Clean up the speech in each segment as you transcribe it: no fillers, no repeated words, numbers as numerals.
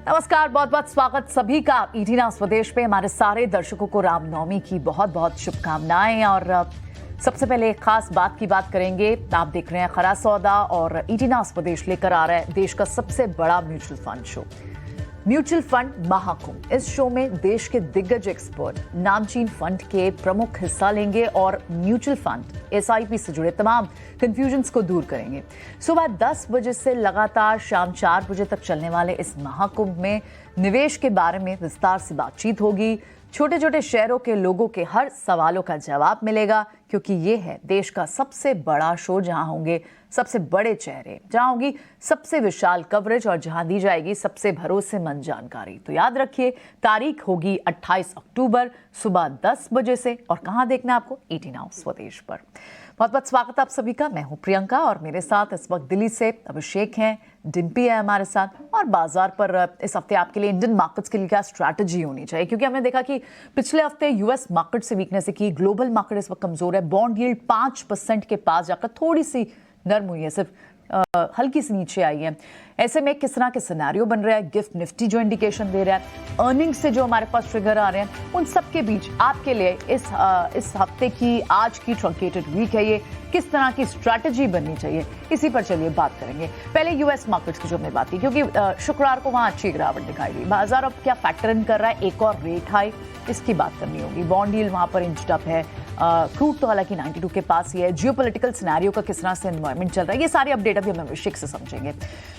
नमस्कार, बहुत बहुत स्वागत सभी का ईटी नाउ स्वदेश पे। हमारे सारे दर्शकों को रामनवमी की बहुत बहुत शुभकामनाएं। और सबसे पहले एक खास बात की बात करेंगे। आप देख रहे हैं खरा सौदा और ईटी नाउ स्वदेश लेकर आ रहा है देश का सबसे बड़ा mutual fund show, mutual fund Mahakumbh. इस शो में देश के दिग्गज एक्सपर्ट नामचीन फंड के प्रमुख हिस्सा लेंगे और म्यूचुअल फंड एसआईपी से जुड़े तमाम कंफ्यूजन्स को दूर करेंगे। सुबह 10 बजे से लगातार शाम 4 बजे तक चलने वाले इस महाकुंभ में निवेश के बारे में विस्तार से बातचीत होगी। छोटे छोटे शहरों के लोगों के हर सवालों का जवाब मिलेगा, क्योंकि ये है देश का सबसे बड़ा शो जहां होंगे सबसे बड़े चेहरे, जहां होगी सबसे विशाल कवरेज और जहां दी जाएगी सबसे भरोसेमंद जानकारी। तो याद रखिए, तारीख होगी 28 अक्टूबर सुबह 10 बजे से। और कहां देखना है आपको? ईटी नाउ स्वदेश पर। बहुत बहुत स्वागत आप सभी का। मैं हूं प्रियंका और मेरे साथ इस वक्त दिल्ली से अभिषेक हैं, डिम्पी है हमारे साथ। और बाजार पर इस हफ्ते आपके लिए इंडियन मार्केट्स के लिए क्या स्ट्रैटेजी होनी चाहिए, क्योंकि हमने देखा कि पिछले हफ्ते यूएस मार्केट से वीकनेस की, ग्लोबल मार्केट इस वक्त कमजोर है। बॉन्ड यील्ड 5% के पास जाकर थोड़ी सी नरम हुई है, सिर्फ हल्की सी नीचे आई है। ऐसे में किस तरह के सिनेरियो बन रहा है, गिफ्ट निफ्टी जो इंडिकेशन दे रहा है, अर्निंग्स से जो हमारे पास ट्रिगर आ रहे हैं, उन सब के बीच आपके लिए इस हफ्ते की आज की ट्रंकेटेड वीक है, ये किस तरह की स्ट्रैटेजी बननी चाहिए, इसी पर चलिए बात करेंगे। पहले यूएस मार्केट्स की जो हमने बात की, क्योंकि शुक्रवार को वहां अच्छी गिरावट दिखाई दी। बाजार अब क्या फैक्टर इन कर रहा है, एक और रेट हाई, इसकी बात करनी होगी। बॉन्ड यील्ड वहां पर इंच्ड अप है, क्रूड तो हालांकि 92 के पास ही है। जियोपॉलिटिकल सिनेरियो का किस तरह से एनवायरमेंट चल रहा है, ये सारे अपडेट अभी हम अभिषेक से समझेंगे।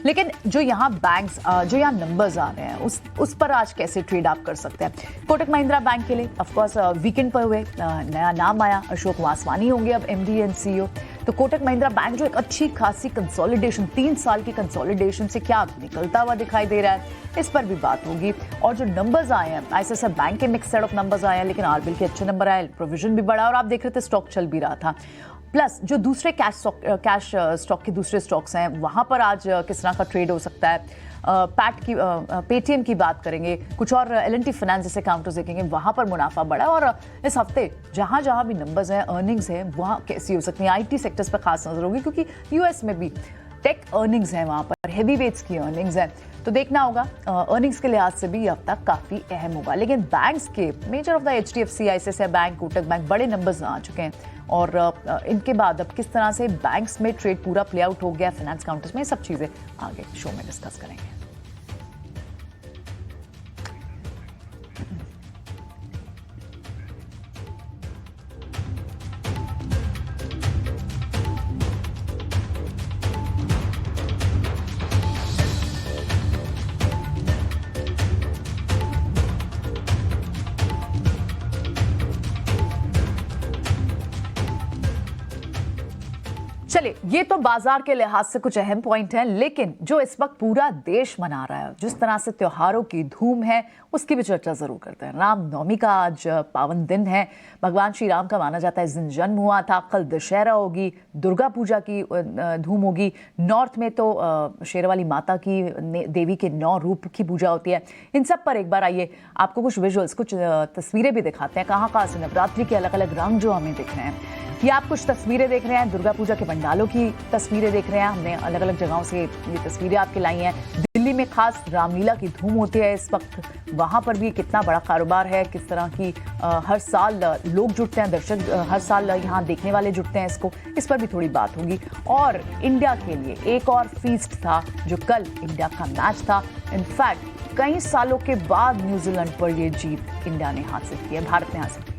लेकिन जो यहाँ बैंक्स, जो यहाँ नंबर्स आ रहे हैं, उस पर आज कैसे ट्रेड आप कर सकते हैं। कोटक महिंद्रा बैंक के लिए ऑफकोर्स वीकेंड पर हुए नया नाम आया, अशोक वासवानी होंगे अब एमडी एंड सीईओ। तो कोटक महिंद्रा बैंक जो एक अच्छी खासी कंसोलिडेशन, 3 साल की कंसोलिडेशन से क्या निकलता हुआ दिखाई दे रहा है, इस पर भी बात होगी। और जो नंबर्स आए हैं, आईसीआईसीआई बैंक के मिक्स सेट ऑफ नंबर्स आए हैं, लेकिन आरबीएल के अच्छे नंबर आए, प्रोविजन भी बढ़ा और आप देख रहे थे स्टॉक चल भी रहा था। प्लस जो दूसरे कैश स्टॉक के दूसरे स्टॉक्स हैं, वहां पर आज किस तरह का ट्रेड हो सकता है। पेटीएम की बात करेंगे, कुछ और एल&टी फाइनेंस जैसे काउंटर्स देखेंगे, वहां पर मुनाफा बढ़ा। और इस हफ्ते जहां जहां भी नंबर्स हैं, अर्निंग्स हैं, वहां कैसी हो सकती है। आईटी सेक्टर्स पर खास नजर होगी, क्योंकि यूएस में भी टेक अर्निंग्स हैं, वहां पर हैवी वेट्स की अर्निंग्स हैं, तो देखना होगा। अर्निंग्स के लिहाज से भी अब तक काफी अहम होगा। लेकिन बैंक्स के measure of the HDFC, ICICI bank, Kotak bank, बड़े नंबर्स आ चुके हैं। और इनके बाद अब किस तरह से बैंक्स में ट्रेड पूरा प्ले आउट हो गया, फाइनेंस काउंटर्स में, सब चीजें आगे शो में डिस्कस करेंगे। चलिए, ये तो बाजार के लिहाज से कुछ अहम पॉइंट हैं, लेकिन जो इस वक्त पूरा देश मना रहा है, जिस तरह से त्योहारों की धूम है, उसकी भी चर्चा जरूर करते हैं। रामनवमी का आज पावन दिन है। भगवान श्री राम का माना जाता है इस दिन जन्म हुआ था। कल दशहरा होगी, दुर्गा पूजा की धूम होगी। नॉर्थ में तो शेरवाली माता की, देवी के 9 रूप की पूजा होती है। इन सब पर एक बार आइए आपको कुछ विजुअल्स, कुछ तस्वीरें भी दिखाते हैं, कहाँ कहाँ से नवरात्रि के अलग अलग रंग जो हमें दिख रहे हैं। ये आप कुछ तस्वीरें देख रहे हैं, दुर्गा पूजा के पंडालों की तस्वीरें देख रहे हैं। हमने अलग अलग जगहों से ये तस्वीरें आपके लाई हैं। दिल्ली में खास रामलीला की धूम होती है इस वक्त, वहां पर भी कितना बड़ा कारोबार है, किस तरह की हर साल लोग जुटते हैं, दर्शक हर साल यहाँ देखने वाले जुटते हैं इसको, इस पर भी थोड़ी बात होगी। और इंडिया के लिए एक और फीस्ट था, जो कल इंडिया का मैच था। इनफैक्ट कई सालों के बाद न्यूजीलैंड पर यह जीत इंडिया ने हासिल की है, भारत ने हासिल की।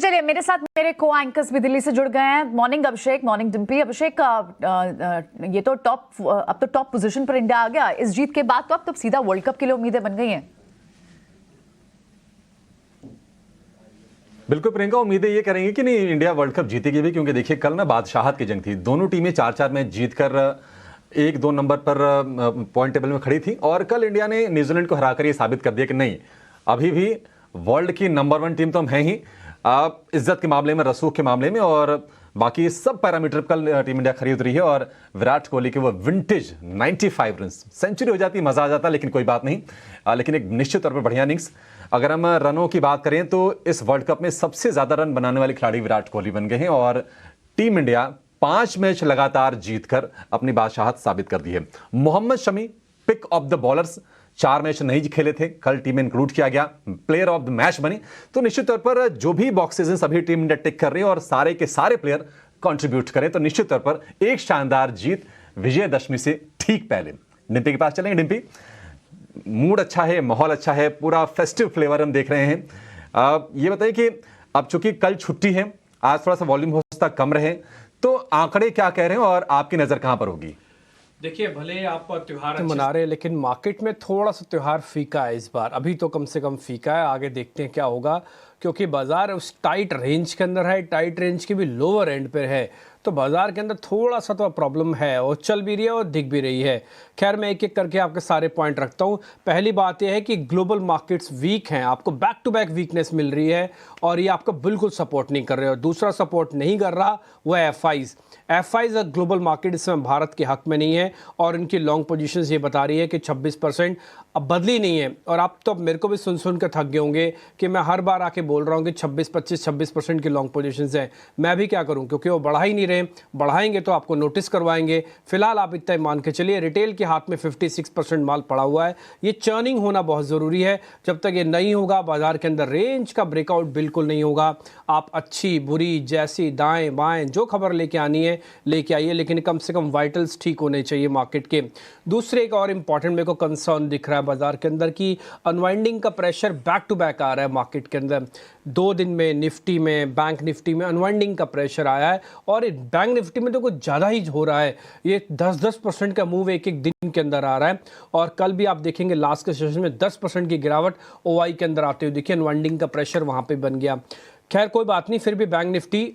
चलिए मेरे साथ मेरे को एंकर्स भी दिल्ली से जुड़ गए हैं। मॉर्निंग अभिषेक, मॉर्निंग डिम्पी। अभिषेक, ये तो अब तो टॉप पोजीशन पर इंडिया आ गया इस जीत के बाद, तो अब सीधा वर्ल्ड कप के लिए उम्मीदें बन गई हैं। बिल्कुल प्रियंका, उम्मीदें ये करेंगे कि नहीं इंडिया वर्ल्ड कप जीतेगी भी, क्योंकि देखिए कल ना बादशाहत की जंग थी। दोनों टीमें 4-4 मैच जीतकर 1-2 नंबर पर पॉइंट टेबल में खड़ी थी और कल इंडिया ने न्यूजीलैंड को हराकर ये साबित कर दिया कि नहीं, अभी भी वर्ल्ड की नंबर 1 टीम तो हम हैं ही, इज्जत के मामले में, रसूख के मामले में और बाकी सब पैरामीटर कल टीम इंडिया खरी उतरी है। और विराट कोहली के वो विंटेज 95 रन, सेंचुरी हो जाती मजा आ जाता, लेकिन कोई बात नहीं। लेकिन एक निश्चित तौर पर बढ़िया इनिंग्स। अगर हम रनों की बात करें तो इस वर्ल्ड कप में सबसे ज्यादा रन बनाने वाले खिलाड़ी विराट कोहली बन गए हैं और टीम इंडिया 5 मैच लगातार जीतकर अपनी बादशाहत साबित कर दी है। Mohammed Shami pick of the bowlers, 4 match नहीं खेले थे, कल टीम में इंक्लूड किया गया, प्लेयर ऑफ द मैच बने। तो निश्चित तौर पर जो भी बॉक्सेज हैं सभी टीम इंडिया टिक कर रही है और सारे के सारे प्लेयर कंट्रीब्यूट करें, तो निश्चित तौर पर एक शानदार जीत विजयदशमी से ठीक पहले। डिम्पी के पास चलेंगे। डिम्पी, मूड अच्छा है, माहौल अच्छा है, पूरा फेस्टिव फ्लेवर हम देख रहे हैं। ये बताइए कि अब चूंकि कल छुट्टी है, आज थोड़ा सा वॉल्यूम हो सकता कम रहे, तो आंकड़े क्या कह रहे हैं और आपकी नजर कहां पर होगी? देखिए, भले आप त्योहार मना रहे हैं लेकिन मार्केट में थोड़ा सा त्योहार फीका है इस बार। अभी तो कम से कम फीका है, आगे देखते हैं क्या होगा, क्योंकि बाजार उस टाइट रेंज के अंदर है, टाइट रेंज की भी लोअर एंड पर है, तो बाजार के अंदर थोड़ा सा तो प्रॉब्लम है और चल भी रही है और दिख भी रही है। खैर, मैं एक एक करके आपके सारे पॉइंट रखता हूँ। पहली बात यह है कि ग्लोबल मार्केट्स वीक हैं, आपको बैक टू बैक वीकनेस मिल रही है और ये आपको बिल्कुल सपोर्ट नहीं कर रहे। और दूसरा सपोर्ट नहीं कर रहा वो है एफआईज ग्लोबल मार्केट इस समय भारत के हक में नहीं है और इनकी लॉन्ग पोजीशंस ये बता रही है कि 26% अब बदली नहीं है। और आप तो मेरे को भी सुन कर थक गए होंगे कि मैं हर बार आके बोल रहा हूँ कि 26% की लॉन्ग पोजीशंस हैं। मैं भी क्या करूँ, क्योंकि वो बढ़ा ही नहीं रहे। बढ़ाएंगे तो आपको नोटिस करवाएंगे। फिलहाल आप इतना मान के चलिए, रिटेल के हाथ में 56% माल पड़ा हुआ है। ये चर्निंग होना बहुत ज़रूरी है। जब तक ये नहीं होगा, बाजार के अंदर रेंज का ब्रेकआउट बिल्कुल नहीं होगा। आप अच्छी बुरी जैसी दाएं बाएं जो खबर लेके आनी है लेके आइए, लेकिन कम से कम वाइटल्स ठीक होने चाहिए मार्केट के। दूसरे एक और इंपॉर्टेंट मेरे को कंसर्न दिख रहा है बाजार के अंदर की अनवाइंडिंग का प्रेशर बैक टू बैक आ रहा है मार्केट के अंदर। 2 दिन में निफ्टी में, बैंक निफ्टी में अनवाइंडिंग का प्रेशर आया है और बैंक निफ्टी में तो कुछ ज़्यादा ही हो रहा है। ये 10% का मूव एक एक दिन के अंदर आ रहा है और कल भी आप देखेंगे लास्ट के सेशन में 10% की गिरावट ओआई के अंदर आते हुए देखिए। अनवाइंडिंग का प्रेशर वहाँ पे बन गया। खैर कोई बात नहीं, फिर भी बैंक निफ्टी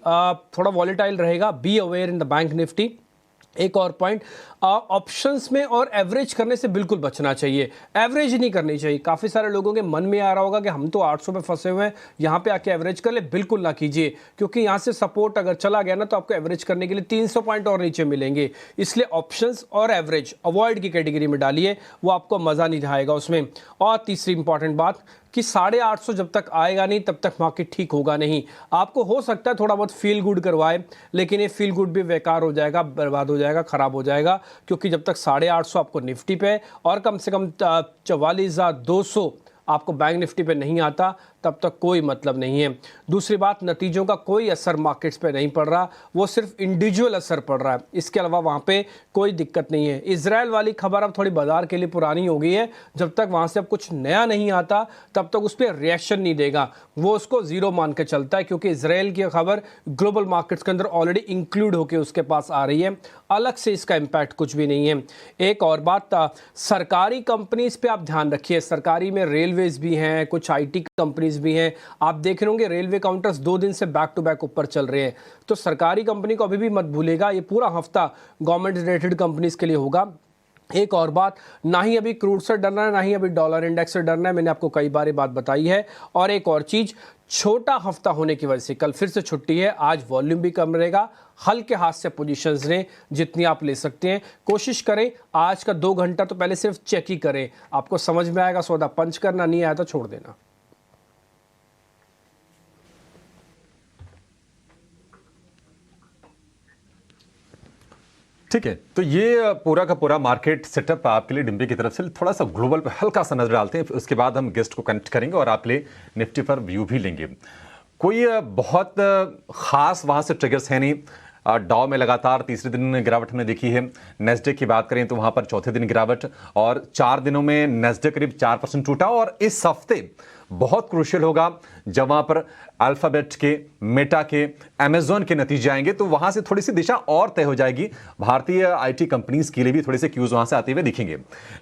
थोड़ा वॉलेटाइल रहेगा। Be aware in the bank Nifty. एक और पॉइंट, ऑप्शंस में और एवरेज करने से बिल्कुल बचना चाहिए। एवरेज नहीं करनी चाहिए। काफ़ी सारे लोगों के मन में आ रहा होगा कि हम तो 800 पे फंसे हुए हैं, यहाँ पे आके एवरेज कर ले। बिल्कुल ना कीजिए, क्योंकि यहाँ से सपोर्ट अगर चला गया ना तो आपको एवरेज करने के लिए 300 पॉइंट और नीचे मिलेंगे। इसलिए ऑप्शंस और एवरेज अवॉइड की कैटेगरी में डालिए, वो आपको मज़ा नहीं आएगा उसमें। और तीसरी इंपॉर्टेंट बात कि 850 जब तक आएगा नहीं तब तक मार्केट ठीक होगा नहीं। आपको हो सकता है थोड़ा बहुत फील गुड करवाए, लेकिन ये फील गुड भी बेकार हो जाएगा, बर्बाद हो जाएगा, खराब हो जाएगा, क्योंकि जब तक 850 आपको निफ्टी पे और कम से कम 44,200 आपको बैंक निफ्टी पे नहीं आता, तब तक कोई मतलब नहीं है। दूसरी बात, नतीजों का कोई असर मार्केट्स पे नहीं पड़ रहा, वो सिर्फ इंडिविजुअल असर पड़ रहा है। इसके अलावा वहाँ पे कोई दिक्कत नहीं है। इजराइल वाली खबर अब थोड़ी बाजार के लिए पुरानी हो गई है। जब तक वहाँ से अब कुछ नया नहीं आता तब तक उस पर रिएक्शन नहीं देगा, वो उसको जीरो मान के चलता है, क्योंकि इजराइल की खबर ग्लोबल मार्केट्स के अंदर ऑलरेडी इंक्लूड होकर उसके पास आ रही है। अलग से इसका इम्पैक्ट कुछ भी नहीं है। एक और बात, सरकारी कंपनीज पे आप ध्यान रखिए। सरकारी में रेलवेज भी हैं, कुछ IT कंपनीज भी हैं। आप देख रहे होंगे रेलवे काउंटर्स 2 दिन से बैक टू बैक ऊपर चल रहे हैं। तो सरकारी कंपनी को अभी भी मत भूलेगा, ये पूरा हफ्ता गवर्नमेंट रिलेटेड कंपनीज के लिए होगा। एक और बात, ना ही अभी क्रूड से डरना है, ना ही अभी डॉलर इंडेक्स से डरना है। मैंने आपको कई बार ये बात बताई है। और एक और चीज, छोटा हफ्ता होने की वजह से कल फिर से छुट्टी है, आज वॉल्यूम भी कम रहेगा। हल्के हाथ से पोजीशंस लें जितनी आप ले सकते हैं। कोशिश करें आज का 2 घंटा तो पहले सिर्फ चेक ही करें, आपको समझ में आएगा सौदा। पंच करना नहीं आया तो छोड़ देना। ठीक है, तो ये पूरा का पूरा मार्केट सेटअप आपके लिए डिम्पी की तरफ से। थोड़ा सा ग्लोबल पे हल्का सा नजर डालते हैं, उसके बाद हम गेस्ट को कनेक्ट करेंगे और आपके लिए निफ्टी पर व्यू भी लेंगे। कोई बहुत खास वहां से ट्रिगर्स है नहीं। डाउ में लगातार तीसरे दिन गिरावट हमने देखी है। नेस्डेक की बात करें तो वहां पर चौथे दिन गिरावट, और 4 दिनों में नेस्डेक करीब 4% टूटा। और इस हफ्ते बहुत क्रूशियल होगा जब वहां पर अल्फाबेट के, मेटा के, अमेजॉन के नतीजे आएंगे तो वहां से थोड़ी सी दिशा और तय हो जाएगी। भारतीय आईटी कंपनीज के लिए भी थोड़े से क्यूज वहां से आते हुए दिखेंगे।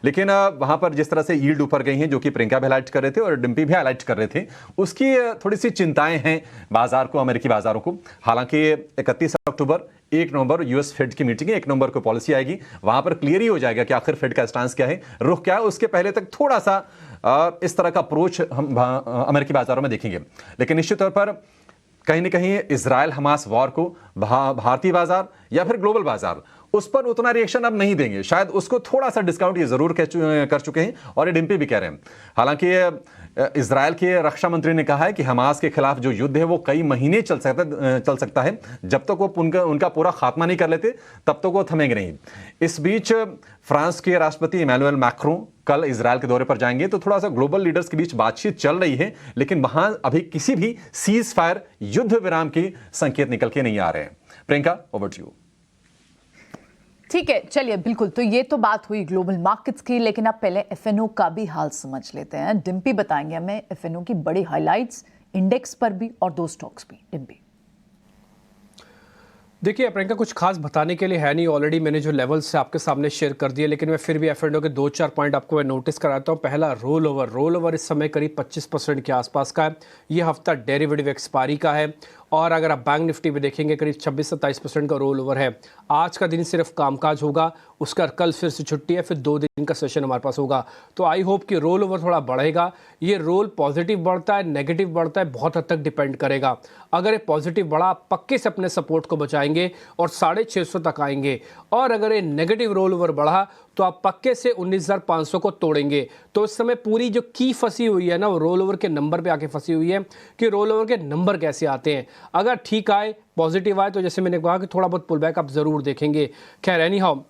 लेकिन वहां पर जिस तरह से यील्ड ऊपर गई हैं, जो कि प्रियंका भी हाईलाइट कर रहे थे और डिम्पी भी हाईलाइट कर रहे थे, उसकी थोड़ी सी चिंताएं हैं बाजार को, अमेरिकी बाजारों को। हालांकि 31 अक्टूबर, 1 नवंबर यूएस फेड की मीटिंग है, 1 नवंबर को पॉलिसी आएगी, वहां पर क्लियर ही हो जाएगा कि आखिर फेड का स्टांस क्या है, रुख क्या है। उसके पहले तक थोड़ा सा इस तरह का अप्रोच हम अमेरिकी बाजारों में देखेंगे। लेकिन निश्चित तौर पर कहीं ना कहीं इजराइल हमास वॉर को भारतीय बाजार या फिर ग्लोबल बाजार उस पर उतना रिएक्शन अब नहीं देंगे। शायद उसको थोड़ा सा डिस्काउंट ये जरूर कर चुके हैं और ये डिम्पी भी कह रहे हैं। हालांकि इजराइल के रक्षा मंत्री ने कहा है कि हमास के खिलाफ जो युद्ध है वो कई महीने चल सकता है। जब तक वो उनका पूरा खात्मा नहीं कर लेते तब तक वो थमेंगे नहीं। इस बीच फ्रांस के राष्ट्रपति इमैनुअल मैक्रों कल इजराइल के दौरे पर जाएंगे, तो थोड़ा सा ग्लोबल लीडर्स के बीच बातचीत चल रही है, लेकिन वहां अभी किसी भी सीज फायर, युद्ध विराम के संकेत निकल के नहीं आ रहे हैं। Priyanka, over to you. ठीक है, चलिए, बिल्कुल। तो ये तो बात हुई ग्लोबल मार्केट्स की, लेकिन अब पहले एफएनओ का भी हाल समझ लेते हैं। डिम्पी बताएंगे हमें एफएनओ की बड़ी हाइलाइट्स, इंडेक्स पर भी और 2 स्टॉक्स भी। डिम्पी। देखिए प्रियंका, कुछ खास बताने के लिए है नहीं, ऑलरेडी मैंने जो लेवल्स से आपके सामने शेयर कर दिए, लेकिन मैं फिर भी एफएनओ के 2-4 पॉइंट आपको मैं नोटिस कराता हूँ। पहला, रोल ओवर इस समय करीब 25% के आसपास का है। ये हफ्ता डेरिवेटिव एक्सपायरी का है और अगर आप बैंक निफ्टी में देखेंगे करीब 26-27% का रोल ओवर है। आज का दिन सिर्फ कामकाज होगा, उसका कल फिर से छुट्टी है, फिर 2 दिन का सेशन हमारे पास होगा। तो आई होप कि रोल ओवर थोड़ा बढ़ेगा। ये रोल पॉजिटिव बढ़ता है, नेगेटिव बढ़ता है, बहुत हद तक डिपेंड करेगा। अगर ये पॉजिटिव बढ़ा, पक्के से अपने सपोर्ट को बचाएंगे और 650 तक आएंगे, और अगर ये नेगेटिव रोल ओवर बढ़ा तो आप पक्के से 19,500 को तोड़ेंगे। तो इस समय पूरी जो की फंसी हुई है ना, वो रोल ओवर के नंबर पे आके फंसी हुई है कि रोल ओवर के नंबर कैसे आते हैं। अगर ठीक आए, पॉजिटिव आए, तो जैसे मैंने कहा कि थोड़ा बहुत पुलबैक आप जरूर देखेंगे। खैर, एनी हाउ,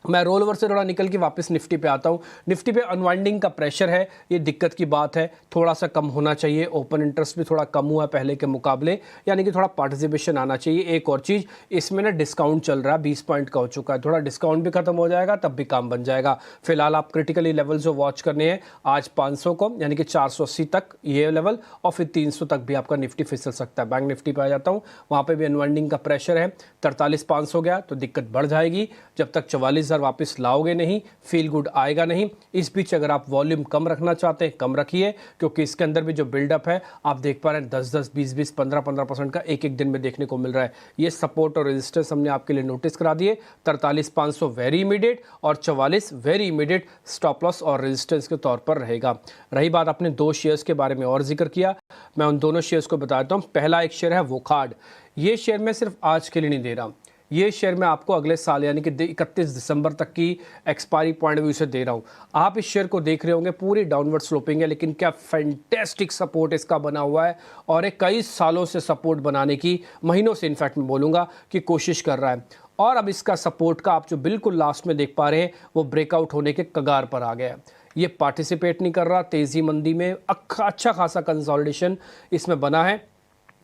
मैं रोल ओवर से थोड़ा निकल के वापस निफ्टी पे आता हूँ। निफ्टी पे अनवाइंडिंग का प्रेशर है, ये दिक्कत की बात है, थोड़ा सा कम होना चाहिए। ओपन इंटरेस्ट भी थोड़ा कम हुआ है पहले के मुकाबले, यानी कि थोड़ा पार्टिसिपेशन आना चाहिए। एक और चीज़, इसमें ना डिस्काउंट चल रहा है, 20 पॉइंट का हो चुका है। थोड़ा डिस्काउंट भी खत्म हो जाएगा तब भी काम बन जाएगा। फिलहाल आप क्रिटिकली लेवल जो वॉच करने हैं, आज 500 को, यानी कि 480 तक ये लेवल, और फिर 300 तक भी आपका निफ्टी फिसल सकता है। बैंक निफ्टी पे आ जाता हूँ, वहाँ पे भी अनवाइंडिंग का प्रेशर है। 43,500 गया तो दिक्कत बढ़ जाएगी। जब तक 44,000 वापस लाओगे नहीं, फील गुड आएगा नहीं। इस बीच अगर आप वॉल्यूम कम रखना चाहते हैं, कम रखिए, क्योंकि इसके अंदर भी जो बिल्डअप है आप देख पा रहे हैं, 10-10, 20-20, 15-15% का एक दिन में देखने को मिल रहा है। ये सपोर्ट और रेजिस्टेंस हमने आपके लिए नोटिस करा दिए। 43,500 वेरी इमीडिएट और 44 वेरी इमीडिएट स्टॉप लॉस और रेजिस्टेंस के तौर पर रहेगा। रही बात, आपने 2 शेयर्स के बारे में और जिक्र किया, मैं उन दोनों शेयर्स को बताता हूँ। पहला एक शेयर है वोकार्ड। ये शेयर मैं सिर्फ आज के लिए नहीं दे रहा, ये शेयर मैं आपको अगले साल यानी कि 31 दिसंबर तक की एक्सपायरी पॉइंट व्यू से दे रहा हूँ। आप इस शेयर को देख रहे होंगे, पूरी डाउनवर्ड स्लोपिंग है, लेकिन क्या फैंटेस्टिक सपोर्ट इसका बना हुआ है, और एक कई सालों से सपोर्ट बनाने की, महीनों से इनफैक्ट मैं बोलूँगा कि कोशिश कर रहा है। और अब इसका सपोर्ट का आप जो बिल्कुल लास्ट में देख पा रहे हैं, वो ब्रेकआउट होने के कगार पर आ गया है। ये पार्टिसिपेट नहीं कर रहा, तेज़ी मंदी में अच्छा खासा कंसोलिडेशन इसमें बना है।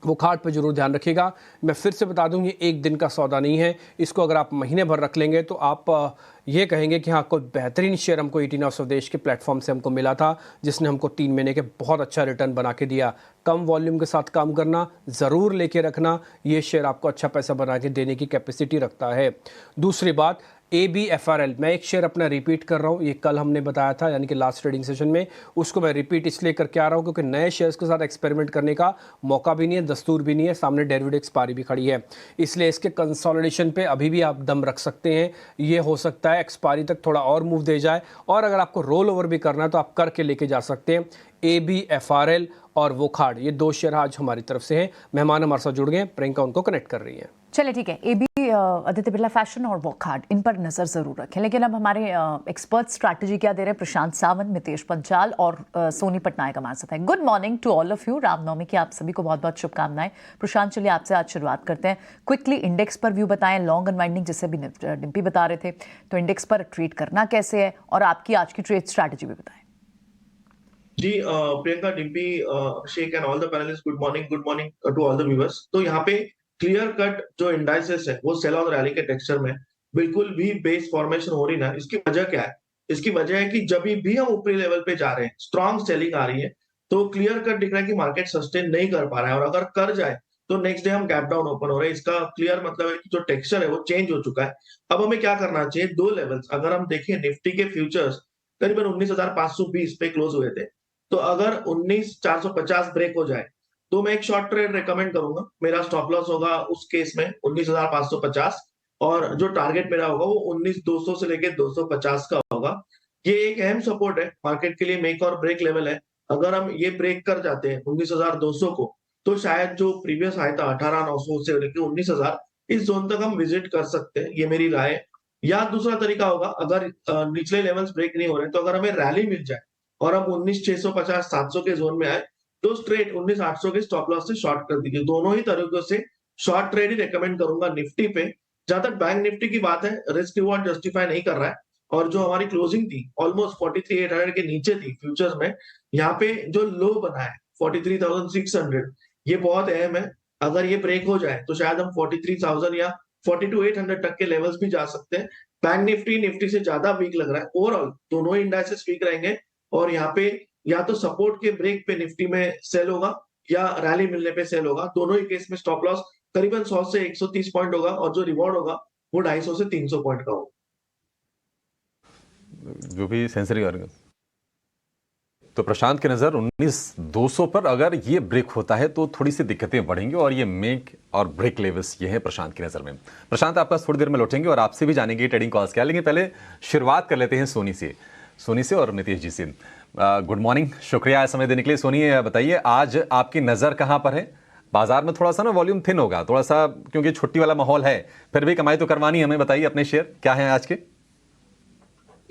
वो खाट पे जरूर ध्यान रखिएगा। मैं फिर से बता दूं, ये एक दिन का सौदा नहीं है, इसको अगर आप महीने भर रख लेंगे तो आप ये कहेंगे कि हाँ, कोई बेहतरीन शेयर हमको 18 ऑफ स्वदेश के प्लेटफॉर्म से हमको मिला था, जिसने हमको 3 महीने के बहुत अच्छा रिटर्न बना के दिया। कम वॉल्यूम के साथ काम करना, ज़रूर लेके रखना, ये शेयर आपको अच्छा पैसा बना के देने की कैपेसिटी रखता है। दूसरी बात, ABFRL, मैं एक शेयर अपना रिपीट कर रहा हूँ, ये कल हमने बताया था यानी कि लास्ट ट्रेडिंग सेशन में, उसको मैं रिपीट इसलिए करके आ रहा हूँ क्योंकि नए शेयर्स के साथ एक्सपेरिमेंट करने का मौका भी नहीं है, दस्तूर भी नहीं है, सामने डेरिवेटिव एक्सपायरी भी खड़ी है, इसलिए इसके कंसोलिडेशन पे अभी भी आप दम रख सकते हैं। ये हो सकता है एक्सपायरी तक थोड़ा और मूव दे जाए, और अगर आपको रोल ओवर भी करना है तो आप करके लेके जा सकते हैं। ABFRL और वोकार्ड, ये 2 शेयर आज हमारी तरफ से हैं। मेहमान हमारे साथ जुड़ गए, प्रियंका उनको कनेक्ट कर रही है। चलिए ठीक है, AB आदित्य बिरला फैशन और वोकार्ड, इन पर नजर जरूर रखें। लेकिन अब हमारे एक्सपर्ट स्ट्रैटेजी क्या दे रहे हैं, प्रशांत सावंत, मितेश पंचाल और सोनी पटनायक हमारे साथ हैं। Good morning to all of you. Ramnavami की आप सभी को बहुत बहुत शुभकामनाएं। प्रशांत, चलिए आपसे आज शुरुआत करते हैं। क्विकली इंडेक्स पर व्यू बताएं, लॉन्ग अनवाइंडिंग जैसे भी डिम्पी बता रहे थे, तो इंडेक्स पर ट्रेड करना कैसे है, और आपकी आज की ट्रेड स्ट्रैटेजी भी बताएं। जी, Priyanka, Dimpy, Abhishek and all the panelist, good morning to all the viewers. तो यहाँ पे क्लियर कट जो इंडाइसेस है वो सेल और रैली के टेक्सचर में बिल्कुल भी बेस फॉर्मेशन हो रही ना। इसकी वजह क्या है? इसकी वजह है कि जब भी हम ऊपरी लेवल पे जा रहे हैं, स्ट्रॉन्ग सेलिंग आ रही है, तो क्लियर कट दिख रहा है कि मार्केट सस्टेन नहीं कर पा रहा है, और अगर कर जाए तो नेक्स्ट डे हम गैप डाउन ओपन हो रहे हैं। इसका क्लियर मतलब है कि जो टेक्सचर है वो चेंज हो चुका है। अब हमें क्या करना चाहिए, दो लेवल्स अगर हम देखें, निफ्टी के फ्यूचर्स करीबन 19,520 पे क्लोज हुए थे, तो अगर 19,450 ब्रेक हो जाए तो मैं एक शॉर्ट ट्रेड रेकमेंड करूंगा। मेरा स्टॉप लॉस होगा उस केस में 19,550, और जो टारगेट मेरा होगा वो 19,200 से लेके 250 का होगा। ये एक अहम सपोर्ट है मार्केट के लिए, मेक और ब्रेक लेवल है। अगर हम ये ब्रेक कर जाते हैं 19,200 को, तो शायद जो प्रीवियस हाई था 18,900 से लेके 19,000, इस जोन तक हम विजिट कर सकते हैं, ये मेरी राय है। या दूसरा तरीका होगा, अगर निचले लेवल्स ब्रेक नहीं हो रहे तो अगर हमें रैली मिल जाए और हम 19,650 700 के जोन में आए, तो स्ट्रेट 19,800 के स्टॉप लॉस से शॉर्ट कर दीजिए। दोनों ही तरीकों से शॉर्ट ट्रेड ही रेकमेंड करूंगा निफ्टी पे। जहां तक बैंक निफ्टी की बात है, रिस्क रिवॉर्ड जस्टिफाई नहीं कर रहा है, और जो हमारी क्लोजिंग थी ऑलमोस्ट 43,800 के नीचे थी फ्यूचर्स में, यहाँ पे जो लो बना है 43,600, ये बहुत अहम है। अगर ये ब्रेक हो जाए तो शायद हम 43,000 या 42,800 तक के लेवल्स भी जा सकते हैं। बैंक निफ्टी से ज्यादा वीक लग रहा है। ओवरऑल दोनों ही इंडाइसेस वीक रहेंगे, और यहाँ पे या तो सपोर्ट के ब्रेक पे निफ्टी में सेल होगा या रैली मिलने पे सेल होगा। दोनों ही केस में स्टॉप लॉस करीबन 100 से 130 पॉइंट होगा, और जो रिवॉर्ड होगा वो 250 से 300 पॉइंट का होगा। जो भी सेंसरी और तो प्रशांत की नज़र 19,200 पर अगर ये ब्रेक होता है तो थोड़ी सी दिक्कतें बढ़ेंगी, और ये मेक और ब्रेक लेवल्स ये है प्रशांत की नज़र में। प्रशांत, आपका थोड़ी देर में लौटेंगे और आपसे भी जानेंगे ट्रेडिंग कॉल्स क्या, लेकिन पहले शुरुआत कर लेते हैं सोनी से और नितेश जी से। गुड मॉर्निंग, शुक्रिया समय देने के लिए। सोनी, बताइए आज आपकी नज़र कहाँ पर है? बाजार में थोड़ा सा ना वॉल्यूम थिन होगा थोड़ा सा, क्योंकि छुट्टी वाला माहौल है, फिर भी कमाई तो करवानी है हमें। बताइए अपने शेयर क्या है आज के?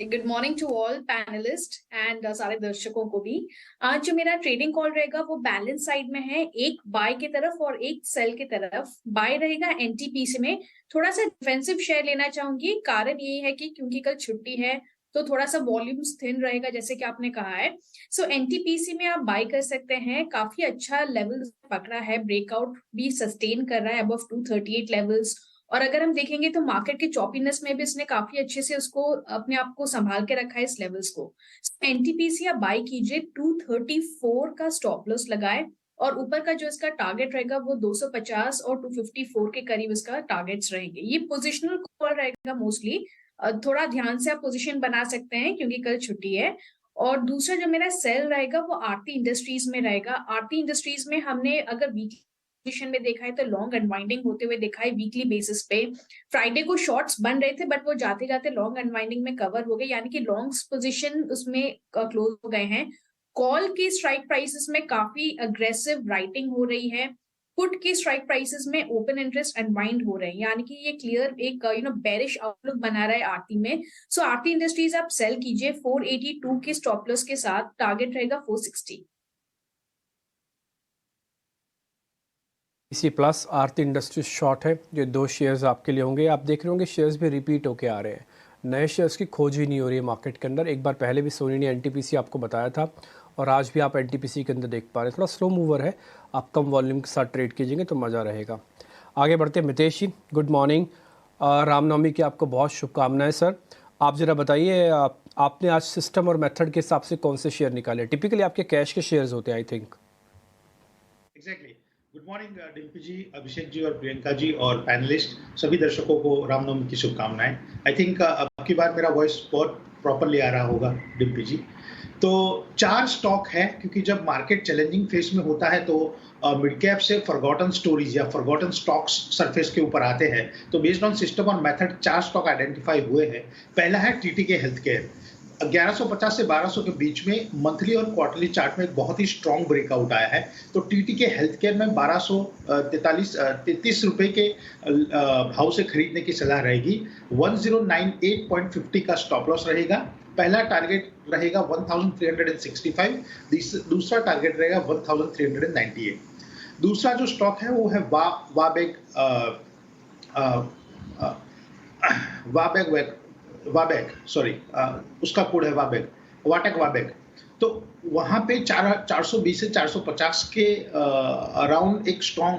Good morning to all panelists and सारे दर्शकों को भी। आज जो मेरा ट्रेडिंग कॉल रहेगा वो बैलेंस साइड में है, एक बाय की तरफ और एक सेल की तरफ। बाय रहेगा एनटीपीसी में, थोड़ा सा डिफेंसिव शेयर लेना चाहूंगी। कारण ये है कि क्योंकि कल छुट्टी है तो थोड़ा सा वॉल्यूम्स थिन रहेगा जैसे कि आपने कहा है। सो एनटीपीसी में आप बाय कर सकते हैं, काफी अच्छा लेवल पकड़ा है, ब्रेकआउट भी सस्टेन कर रहा है अबव 238 लेवल्स। और अगर हम देखेंगे तो मार्केट के चॉपीनेस में भी इसने काफी अच्छे से उसको अपने आप को संभाल के रखा है इस लेवल्स को। एनटीपीसी आप बाय कीजिए, 234 का स्टॉप लॉस लगाए, और ऊपर का जो इसका टारगेट रहेगा वो 250 और 254 के करीब इसका टारगेट्स रहेंगे। ये पोजिशनल कॉल रहेगा मोस्टली, थोड़ा ध्यान से आप पोजीशन बना सकते हैं क्योंकि कल छुट्टी है। और दूसरा जो मेरा सेल रहेगा वो आरती इंडस्ट्रीज में रहेगा। आरती इंडस्ट्रीज में हमने अगर वीकली पोजीशन में देखा है तो लॉन्ग अनवाइंडिंग होते हुए देखा है वीकली बेसिस पे। फ्राइडे को शॉर्ट्स बन रहे थे बट वो जाते जाते लॉन्ग अनवाइंडिंग में कवर हो गए, यानी कि लॉन्ग पोजीशन उसमें क्लोज हो गए हैं। कॉल के स्ट्राइक प्राइसेस में काफी अग्रेसिव राइटिंग हो रही है, पुट के स्ट्राइक प्राइसेस में ओपन इंटरेस्ट अनवाइंड हो रहे हैं, यानी कि ये क्लियर एक बेरिश आउटलुक बना रहा है आरती में। सो आरती इंडस्ट्रीज आप सेल कीजिए 482 के स्टॉप लॉस के साथ, टारगेट रहेगा 460। इसी प्लस आरती इंडस्ट्रीज शॉर्ट है, जो 2 शेयर्स आपके लिए होंगे। आप देख रहे होंगे शेयर्स भी रिपीट होके आ रहे हैं, नए शेयर्स की खोज ही नहीं हो रही है मार्केट के अंदर। एक बार पहले भी सोनी ने एनटीपीसी आपको बताया था, और आज भी आप एनटीपीसी के अंदर देख पा रहे हैं। थोड़ा स्लो मूवर है, आप कम वॉल्यूम के साथ ट्रेड कीजिएंगे तो मज़ा रहेगा। आगे बढ़ते हैं मितेश जी, गुड मॉर्निंग, रामनवमी की आपको बहुत शुभकामनाएं सर। आप ज़रा बताइए, आपने आज सिस्टम और मेथड के हिसाब से कौन से शेयर निकाले? टिपिकली आपके कैश के शेयर्स होते हैं I think. Exactly. Good morning Dimpy ji, Abhishek ji और प्रियंका जी और पैनलिस्ट, सभी दर्शकों को रामनवमी की शुभकामनाएं। आई थिंक अब की बार मेरा वॉइस बहुत प्रॉपरली आ रहा होगा डिम्पी जी। तो 4 स्टॉक है, क्योंकि जब मार्केट चैलेंजिंग फेज में होता है तो मिड कैप से फॉरगॉटन स्टोरीज या फॉरगॉटन स्टॉक्स सरफेस के ऊपर आते हैं। तो बेस्ड ऑन सिस्टम और मेथड 4 स्टॉक आइडेंटिफाई हुए हैं। पहला है टीटीके हेल्थ केयर, 1150 से 1200 के बीच में मंथली और क्वार्टरली चार्ट में एक बहुत ही स्ट्रॉन्ग ब्रेकआउट आया है। तो टीटीके हेल्थ केयर में 1233 रुपए के भाव से खरीदने की सलाह रहेगी। 1098.50 का स्टॉप लॉस रहेगा। पहला टारगेट रहेगा 1365, दूसरा टारगेट रहेगा 1398। दूसरा जो स्टॉक है वो है वाबेक, उसका कोड है वाटेक। तो वहां पे 420 से 450 के अराउंड एक स्ट्रॉन्ग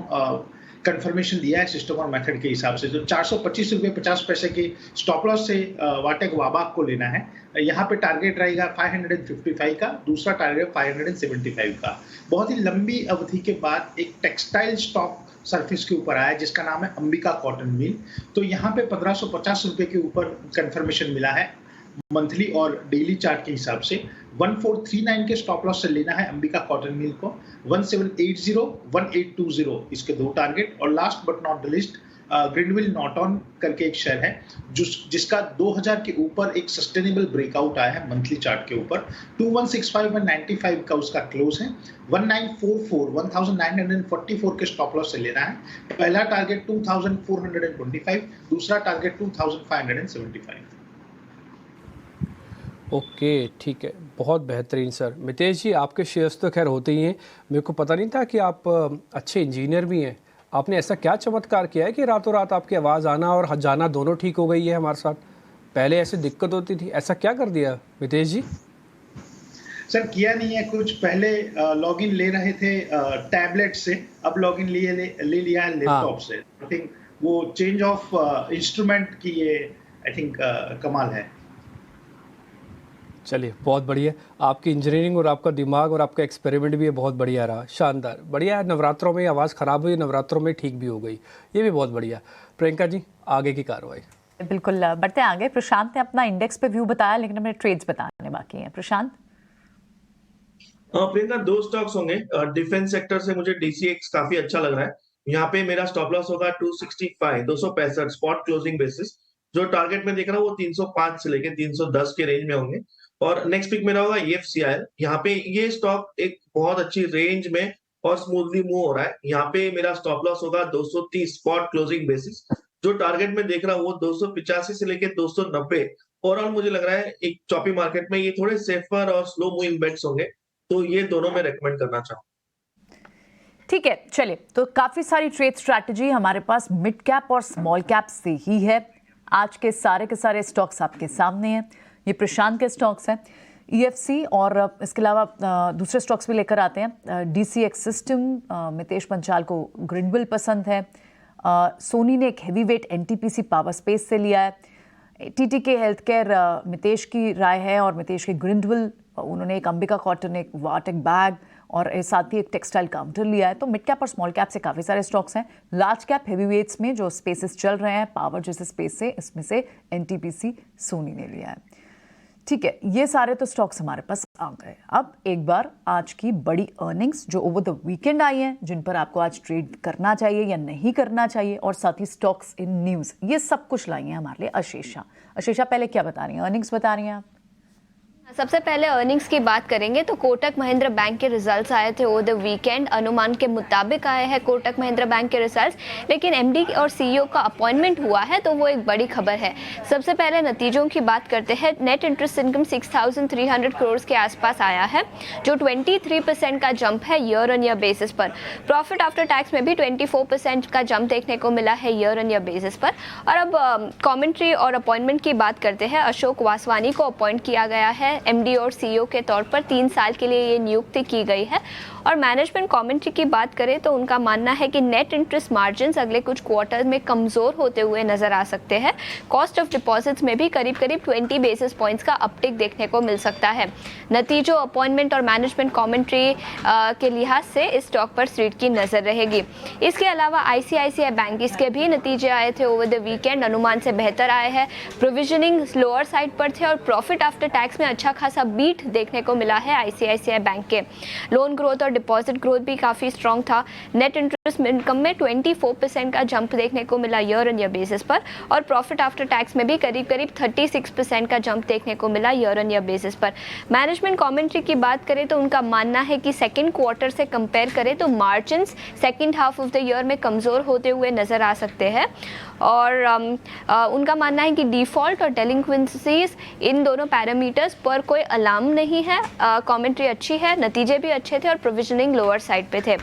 कंफर्मेशन दिया है सिस्टम और मेथड के हिसाब से। जो 425 रुपये 50 पैसे के स्टॉप लॉस से वाटेक वाबाक को लेना है। यहाँ पे टारगेट रहेगा 555 का, दूसरा टारगेट 575 का। बहुत ही लंबी अवधि के बाद एक टेक्सटाइल स्टॉक सरफेस के ऊपर आया जिसका नाम है अंबिका कॉटन मिल। तो यहाँ पे 1550 रुपये के ऊपर कंफर्मेशन मिला है मंथली और डेली चार्ट के हिसाब से। 1439 के स्टॉप लॉस से लेना है अंबिका कॉटन मिल को। 1780 1820 इसके दो टारगेट। और last but not the least Grindwell Norton करके एक शेयर है जिसका 2000 के ऊपर एक सस्टेनेबल ब्रेकआउट आया है मंथली चार्ट के ऊपर। 2165 और 95 का उसका क्लोज है। 1944 के स्टॉप लॉस से लेना है। पहला टारगेट 2425, दूसरा टारगेट 2575। ओके ठीक है, बहुत बेहतरीन सर। मितेश जी, आपके शेयर्स तो खैर होते ही हैं, मेरे को पता नहीं था कि आप अच्छे इंजीनियर भी हैं। आपने ऐसा क्या चमत्कार किया है कि रातों रात आपकी आवाज़ आना और जाना दोनों ठीक हो गई है हमारे साथ? पहले ऐसे दिक्कत होती थी, ऐसा क्या कर दिया मितेश जी? सर किया नहीं है कुछ। पहले लॉगिन ले रहे थे टैबलेट से, अब लॉगिन ले लिया है लैपटॉप से। आई थिंक वो चेंज ऑफ इंस्ट्रूमेंट की ये आई थिंक कमाल है। चलिए बहुत बढ़िया, आपकी इंजीनियरिंग और आपका दिमाग और आपका एक्सपेरिमेंट भी ये बहुत बढ़िया रहा, शानदार, बढ़िया है। नवरात्रों में आवाज़ ख़राब हुई, नवरात्रों में ठीक भी हो गई, ये भी बहुत बढ़िया। प्रियंका जी, आगे की कार्रवाई। बिल्कुल, बढ़ते आगे। प्रशांत ने अपना इंडेक्स पे व्यू बताया, लेकिन हमें ट्रेड्स बताने बाकी हैं। प्रशांत। प्रियंका, दो स्टॉक्स होंगे। डिफेंस सेक्टर से मुझे डीसीएक्स काफी अच्छा लग रहा है। यहाँ पे मेरा स्टॉप लॉस होगा 265 स्पॉट क्लोजिंग बेसिस। जो टारगेट में देख रहा हूँ वो 305 से लेके 310 के रेंज में होंगे। और नेक्स्ट पिक मेरा होगा EFCIL। यहाँ पे ये स्टॉक एक बहुत अच्छी रेंज में और स्मूथली मूव हो रहा है। यहाँ पे मेरा स्टॉप लॉस होगा 230 स्पॉट क्लोजिंग बेसिस। जो टारगेट में देख रहा हूँ वो 285 से लेके 290। ओवरऑल मुझे लग रहा है एक चॉपी मार्केट में ये थोड़े सेफर और स्लो मूविंग बेट्स होंगे, तो ये दोनों मैं रेकमेंड करना चाहूँ। ठीक है, चलिए, तो काफी सारी ट्रेड स्ट्रैटेजी हमारे पास मिड कैप और स्मॉल कैप से ही है। आज के सारे स्टॉक्स आपके सामने हैं। ये प्रशांत के स्टॉक्स हैं, EFC, और इसके अलावा दूसरे स्टॉक्स भी लेकर आते हैं। DCX सिस्टम, मितेश पंचाल को ग्रिंडविल पसंद है। सोनी ने एक heavy weight NTPC power space से लिया है। TTK हेल्थ केयर मितेश की राय है, और मितेश के ग्रिंडविल, उन्होंने एक अंबिका कॉटन, एक वाटेक बैग और साथ ही एक टेक्सटाइल काउंटर लिया है। तो मिड कैप और स्मॉल कैप से काफ़ी सारे स्टॉक्स हैं। लार्ज कैप हेवी वेट्स में जो स्पेसेस चल रहे हैं पावर जैसे स्पेस से, इसमें से NTPC सोनी ने लिया है। ठीक है, ये सारे तो स्टॉक्स हमारे पास आ गए। अब एक बार आज की बड़ी अर्निंग्स जो ओवर द वीकेंड आई हैं, जिन पर आपको आज ट्रेड करना चाहिए या नहीं करना चाहिए, और साथ ही स्टॉक्स इन न्यूज़, ये सब कुछ लाई हैं हमारे लिए अशेषा। अशेषा, पहले क्या बता रही हैं? अर्निंग्स बता रही हैं आप। सबसे पहले अर्निंग्स की बात करेंगे तो कोटक महिंद्रा बैंक के रिजल्ट्स आए थे ओवर द वीकेंड। अनुमान के मुताबिक आए हैं कोटक महिंद्रा बैंक के रिजल्ट्स, लेकिन MD और CEO का अपॉइंटमेंट हुआ है, तो वो एक बड़ी खबर है। सबसे पहले नतीजों की बात करते हैं। नेट इंटरेस्ट इनकम 6,300 करोड़ के आसपास आया है, जो 23% का जंप है ईयर ऑन ईयर बेसिस पर। प्रॉफिट आफ्टर टैक्स में भी 24% का जंप देखने को मिला है ईयर ऑन ईयर बेसिस पर। और अब कमेंट्री और अपॉइंटमेंट की बात करते हैं। अशोक वासवानी को अपॉइंट किया गया है MD और CEO के तौर पर। 3 साल के लिए ये नियुक्ति की गई है। और मैनेजमेंट कमेंट्री की बात करें तो उनका मानना है कि नेट इंटरेस्ट मार्जिन्स अगले कुछ क्वार्टर में कमजोर होते हुए नजर आ सकते हैं। कॉस्ट ऑफ डिपॉजिट्स में भी करीब 20 बेसिस पॉइंट्स का अपटिक देखने को मिल सकता है। नतीजों, अपॉइंटमेंट और मैनेजमेंट कमेंट्री के लिहाज से इस स्टॉक पर स्ट्रीट की नजर रहेगी। इसके अलावा ICICI बैंक, इसके भी नतीजे आए थे ओवर द वीकेंड, अनुमान से बेहतर आए हैं। प्रोविजनिंग लोअर साइड पर थे और प्रॉफिट आफ्टर टैक्स में अच्छा खासा बीट देखने को मिला है ICICI बैंक के। लोन ग्रोथ और डिपॉजिट ग्रोथ भी काफ़ी स्ट्रॉन्ग था। नेट इंटरेस्ट इनकम में 24% का जंप देखने को मिला ईयर ऑन ईयर बेसिस पर, और प्रॉफिट आफ्टर टैक्स में भी करीब 36% का जंप देखने को मिला ईयर ऑन ईयर बेसिस पर। मैनेजमेंट कमेंट्री की बात करें तो उनका मानना है कि सेकेंड क्वार्टर से कंपेयर करें तो margins second half of the year में कमज़ोर होते हुए नज़र आ सकते हैं। और उनका मानना है कि डिफ़ॉल्ट और डेलिंक्वेंसीज, इन दोनों पैरामीटर्स पर कोई अलार्म नहीं है। कमेंट्री अच्छी है, नतीजे भी अच्छे थे और प्रोविजनिंग लोअर साइड पे थे।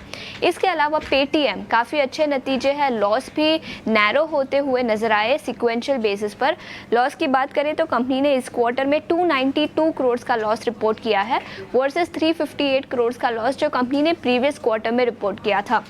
इसके अलावा पेटीएम काफ़ी अच्छे नतीजे हैं। लॉस भी नैरो होते हुए नजर आए सिक्वेंशियल बेसिस पर। लॉस की बात करें तो कंपनी ने इस क्वार्टर में 292 करोड़ का लॉस रिपोर्ट किया है वर्सेस 358 करोड़ का लॉस जो कंपनी ने प्रीवियस क्वार्टर में रिपोर्ट किया था।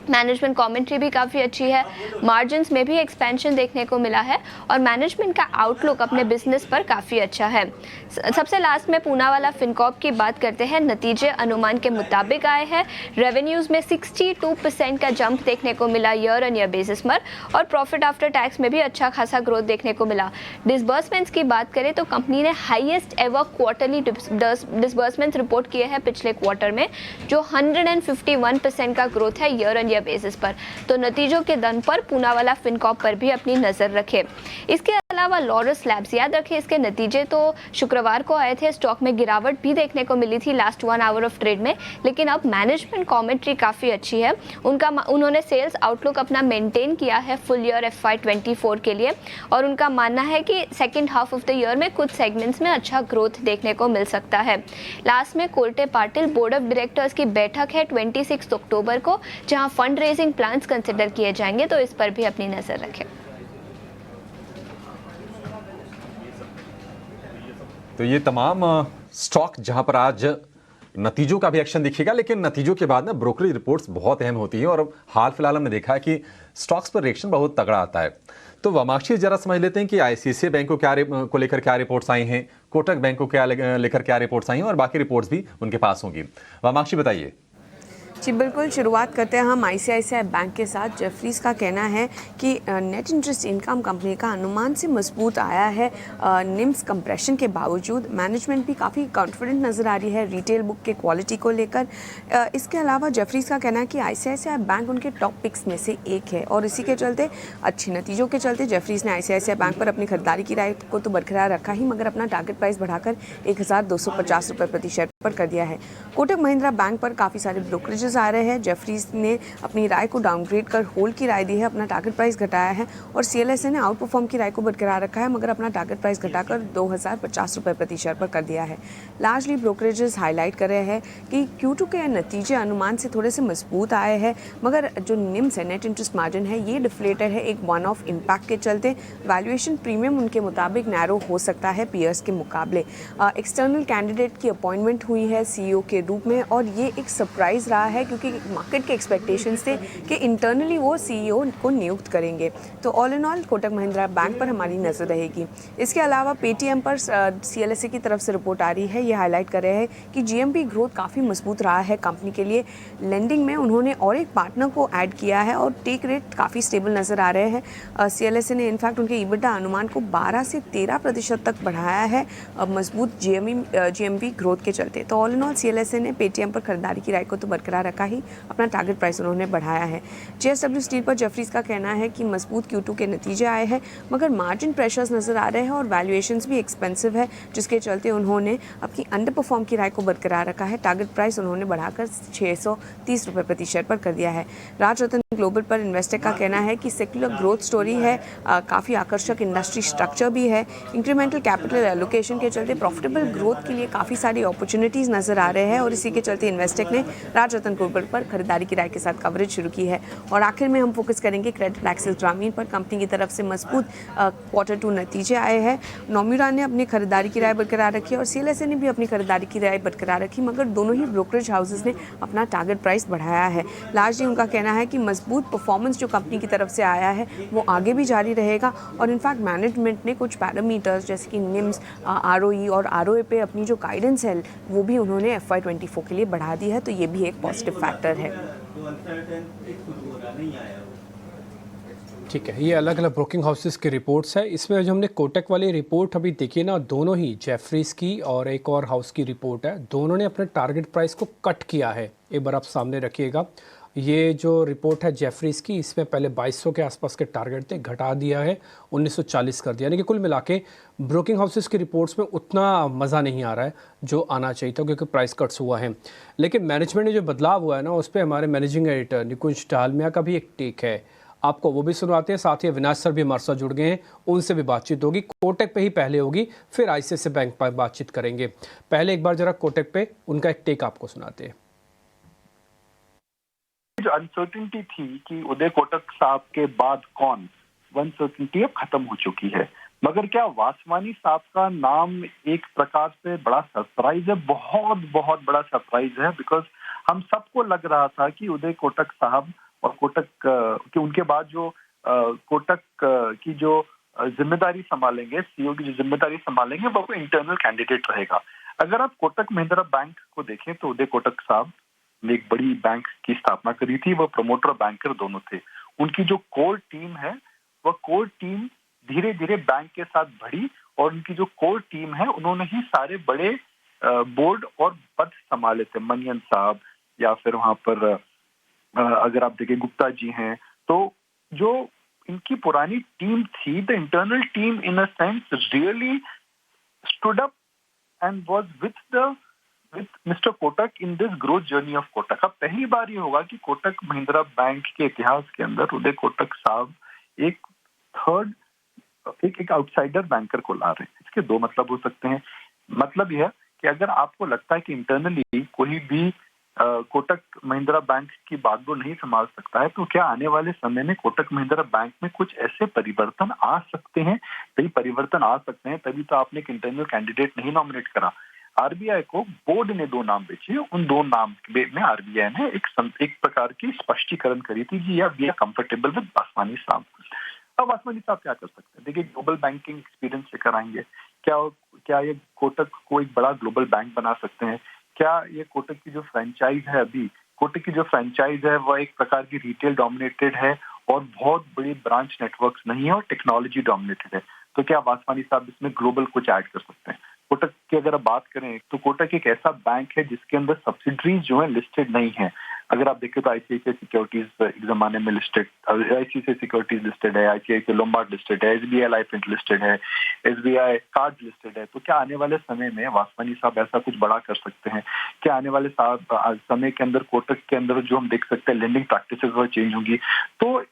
मैनेजमेंट कमेंट्री भी काफ़ी अच्छी है, मार्जिन्स में भी एक्सपेंशन देखने को मिला है और मैनेजमेंट का आउटलुक अपने बिजनेस पर काफ़ी अच्छा है। सबसे लास्ट में पूनावाला फिनकॉर्प की बात करते हैं। नतीजे अनुमान के मुताबिक आए हैं। रेवेन्यूज़ में 62% का जंप देखने को मिला ईयर ऑन ईयर बेसिस पर और प्रॉफिट आफ्टर टैक्स में भी अच्छा खासा ग्रोथ देखने को मिला। डिसबर्समेंट्स की बात करें तो कंपनी ने highest ever quarterly disbursements report किए हैं पिछले क्वार्टर में, जो 151% का ग्रोथ है ईयर ऑन बेसिस पर। तो नतीजों के दम पर पूनावाला फिनकॉर्प पर भी अपनी नजर रखें। इसके अलावा लॉरस लैब्स, याद रखें इसके नतीजे तो शुक्रवार को आए थे, स्टॉक में गिरावट भी देखने को मिली थी लास्ट 1 आवर ऑफ ट्रेड में, लेकिन अब मैनेजमेंट कमेंट्री काफ़ी अच्छी है। उन्होंने सेल्स आउटलुक अपना मेंटेन किया है फुल ईयर FY24 के लिए और उनका मानना है कि second half of the year में कुछ सेगमेंट्स में अच्छा ग्रोथ देखने को मिल सकता है। लास्ट में Kolte Patil board of directors की बैठक है 26 अक्टूबर को, जहां फंड रेजिंग प्लान्स कंसिडर किए जाएंगे, तो इस पर भी अपनी नजर रखें। तो ये तमाम स्टॉक जहां पर आज नतीजों का भी एक्शन दिखेगा, लेकिन नतीजों के बाद ना ब्रोकरेज रिपोर्ट्स बहुत अहम होती हैं और हाल फिलहाल हमने देखा है कि स्टॉक्स पर रिएक्शन बहुत तगड़ा आता है। तो वामाक्षी जरा समझ लेते हैं कि ICICI बैंक को लेकर क्या रिपोर्ट्स आई हैं, कोटक बैंक को क्या लेकर क्या रिपोर्ट्स आई हैं और बाकी रिपोर्ट्स भी उनके पास होंगी। वामाक्षी बताइए। जी बिल्कुल, शुरुआत करते हैं हम ICICI बैंक के साथ। जेफरीज का कहना है कि नेट इंटरेस्ट इनकम कंपनी का अनुमान से मजबूत आया है निम्स कंप्रेशन के बावजूद। मैनेजमेंट भी काफ़ी कॉन्फिडेंट नज़र आ रही है रिटेल बुक के क्वालिटी को लेकर। इसके अलावा जेफरीज का कहना है कि ICICI बैंक उनके टॉप पिक्स में से एक है और इसी के चलते, अच्छे नतीजों के चलते जेफरीज ने ICICI बैंक पर अपनी खरीदारी की राय को तो बरकरार रखा ही, मगर अपना टारगेट प्राइस बढ़ाकर 1250 रुपये प्रति शेयर पर कर दिया है। कोटक महिंद्रा बैंक पर काफ़ी सारे ब्रोकरेजेस आ रहे हैं। जेफरीज ने अपनी राय को डाउनग्रेड कर होल्ड की राय दी है, अपना टारगेट प्राइस घटाया है और CLSA ने आउट परफॉर्म की राय को बरकरार रखा है, मगर अपना टारगेट प्राइस घटाकर 2050 रुपये प्रति शेयर पर कर दिया है। लार्जली ब्रोकरेजेस हाईलाइट कर रहे हैं कि Q2 के नतीजे अनुमान से थोड़े से मजबूत आए हैं, मगर जो निम्स है, नेट इंटरेस्ट मार्जिन है, ये डिफ्लेटर है एक वन ऑफ इम्पैक्ट के चलते। वैल्यूएशन प्रीमियम उनके मुताबिक नैरो हो सकता है पीयर्स के मुकाबले। एक्सटर्नल कैंडिडेट की अपॉइंटमेंट हुई है CEO के रूप में और ये एक सरप्राइज़ रहा है क्योंकि मार्केट के एक्सपेक्टेशंस थे कि इंटरनली वो CEO को नियुक्त करेंगे। तो all in all Kotak Mahindra bank पर हमारी नज़र रहेगी। इसके अलावा पेटीएम पर CLSA की तरफ से रिपोर्ट आ रही है, ये हाईलाइट कर रहे हैं कि GMP ग्रोथ काफ़ी मजबूत रहा है कंपनी के लिए। लेंडिंग में उन्होंने और एक पार्टनर को ऐड किया है और टेक रेट काफ़ी स्टेबल नज़र आ रहे हैं। CLSA ने इनफैक्ट उनके EBITDA अनुमान को 12 से 13% तक बढ़ाया है मजबूत GMP ग्रोथ के चलते। तो ऑल इन ऑल CLSA ने पेटीएम पर खरीदारी की राय को तो बरकरार रखा ही, अपना टारगेट प्राइस उन्होंने बढ़ाया है। JSW स्टील पर जेफरीज का कहना है कि मजबूत Q2 के नतीजे आए हैं, मगर मार्जिन प्रेशर्स नजर आ रहे हैं और वैल्यूएशंस भी एक्सपेंसिव है, जिसके चलते उन्होंने अपनी अंडर परफॉर्म की राय को बरकरार रखा है। टारगेट प्राइस उन्होंने बढ़ाकर 630 रुपये प्रति शेयर पर कर दिया है। राजरत्न ग्लोबल पर इन्वेस्टर का कहना है कि सेक्युलर ग्रोथ स्टोरी है, काफ़ी आकर्षक इंडस्ट्री स्ट्रक्चर भी है, इंक्रीमेंटल कैपिटल एलोकेशन के चलते प्रॉफिटेबल ग्रोथ के लिए काफ़ी सारी अपॉर्चुनिटीज़ नजर आ रहे हैं और इसी के चलते इन्वेस्टेक ने राजरत्न ग्लोबल पर खरीदारी की राय के साथ कवरेज शुरू की है। और आखिर में हम फोकस करेंगे क्रेडिट एक्सिस ग्रामीण पर। कंपनी की तरफ से मजबूत Q2 नतीजे आए हैं। नोम्यूरा ने अपनी खरीदारी की राय बरकरार रखी और CLSA ने भी अपनी खरीदारी की राय बरकरार रखी, मगर दोनों ही ब्रोकरेज हाउसेस ने अपना टारगेट प्राइस बढ़ाया है। लार्जली उनका कहना है कि मजबूत परफॉर्मेंस जो कंपनी की तरफ से आया है वो आगे भी जारी रहेगा और इनफैक्ट मैनेजमेंट ने कुछ पैरामीटर्स जैसे कि निम्स, ROE और ROA पे अपनी जो गाइडेंस है वो भी उन्होंने FY24 के लिए बढ़ा दी है, तो ये भी एक पॉजिटिव फैक्टर है। ठीक है, ये अलग अलग ब्रोकिंग हाउसेस की रिपोर्ट्स है। इसमें जो हमने कोटक वाली रिपोर्ट अभी देखी ना, दोनों ही जेफरीज की और एक और हाउस की रिपोर्ट है, दोनों ने अपने टारगेट प्राइस को कट किया है। एक बार आप सामने रखिएगा, ये जो रिपोर्ट है जेफरीज की, इसमें पहले 2200 के आसपास के टारगेट थे, घटा दिया है 1940 कर दिया। यानी कि कुल मिला के ब्रोकिंग हाउसेस की रिपोर्ट्स में उतना मज़ा नहीं आ रहा है जो आना चाहिए था, क्योंकि प्राइस कट्स हुआ है। लेकिन मैनेजमेंट में जो बदलाव हुआ है ना, उस पर हमारे मैनेजिंग एडिटर निकुंज डालमिया का भी एक टेक है, आपको वो भी सुनवाते हैं। साथ ही अविनाश सर भी हमारे साथ जुड़ गए हैं, उनसे भी बातचीत होगी। कोटक पे ही पहले होगी, फिर ICICI बैंक पर बातचीत करेंगे। पहले एक बार जरा कोटक पे उनका एक टेक आपको सुनाते हैं। जो अनसर्टिनिटी थी कि उदय कोटक साहब के बाद कौन, वो अनसर्टिनिटी अब खत्म हो चुकी है। मगर क्या वासवानी साहब का नाम एक प्रकार से बड़ा सरप्राइज है, बहुत बहुत बड़ा सरप्राइज है, बिकॉज हम सबको लग रहा था कि उदय कोटक साहब और कोटक कि उनके बाद जो कोटक की जो जिम्मेदारी संभालेंगे, सीईओ की जो जिम्मेदारी संभालेंगे, वो इंटरनल कैंडिडेट रहेगा। अगर आप कोटक महिंद्रा बैंक को देखें तो उदय कोटक साहब ने एक बड़ी बैंक की स्थापना करी थी, वो प्रमोटर बैंकर दोनों थे। उनकी जो कोर टीम है, वह कोर टीम धीरे धीरे बैंक के साथ बढ़ी और उनकी जो कोर टीम है, उन्होंने ही सारे बड़े बोर्ड और पद संभाले थे। मनियन साहब या फिर वहां पर अगर आप देखें गुप्ता जी हैं, तो जो इनकी पुरानी टीम थी, the internal team in a sense really stood up and was with mister Kotak in this growth journey of Kotak. अब पहली बार ये होगा कि कोटक महिंद्रा बैंक के इतिहास के अंदर उदय कोटक साहब एक आउटसाइडर बैंकर को ला रहे हैं। इसके दो मतलब हो सकते हैं। मतलब यह कि अगर आपको लगता है कि इंटरनली कोई भी कोटक महिंद्रा बैंक की बागडोर नहीं संभाल सकता है, तो क्या आने वाले समय में कोटक महिंद्रा बैंक में कुछ ऐसे परिवर्तन आ सकते हैं? कई परिवर्तन आ सकते हैं, तभी तो आपने एक इंटरनल कैंडिडेट नहीं नॉमिनेट करा। आरबीआई को बोर्ड ने 2 नाम बेचे, उन 2 नाम में आरबीआई ने एक प्रकार की स्पष्टीकरण करी थी कि we are comfortable with Vaswani साहब। अब वासवानी साहब क्या कर सकते हैं? देखिए, ग्लोबल बैंकिंग एक्सपीरियंस लेकर आएंगे। क्या ये कोटक को एक बड़ा ग्लोबल बैंक बना सकते हैं? क्या ये कोटक की जो फ्रेंचाइज है, अभी कोटक की जो फ्रेंचाइज है, वह एक प्रकार की रिटेल डोमिनेटेड है और बहुत बड़ी ब्रांच नेटवर्क्स नहीं है और टेक्नोलॉजी डोमिनेटेड है। तो क्या वासवानी साहब इसमें ग्लोबल कुछ ऐड कर सकते हैं? कोटक की अगर आप बात करें तो कोटक एक ऐसा बैंक है जिसके अंदर सब्सिडरीज जो है लिस्टेड नहीं है। अगर आप देखें तो आईसीआईसीआई सिक्योरिटीज एक जमाने में लिस्टेड, आईसीआईसीआई सिक्योरिटीज लिस्टेड है, आईसीआईसीआई लोम्बार्ड लिस्टेड है, एसबीआई लाइफ लिस्टेड है, एसबीआई कार्ड लिस्टेड है। तो क्या आने वाले समय में वासवानी साहब ऐसा कुछ बड़ा कर सकते हैं? क्या आने वाले समय के अंदर कोटक के अंदर जो हम देख सकते हैं लेंडिंग प्रैक्टिसेस वह चेंज होंगी? तो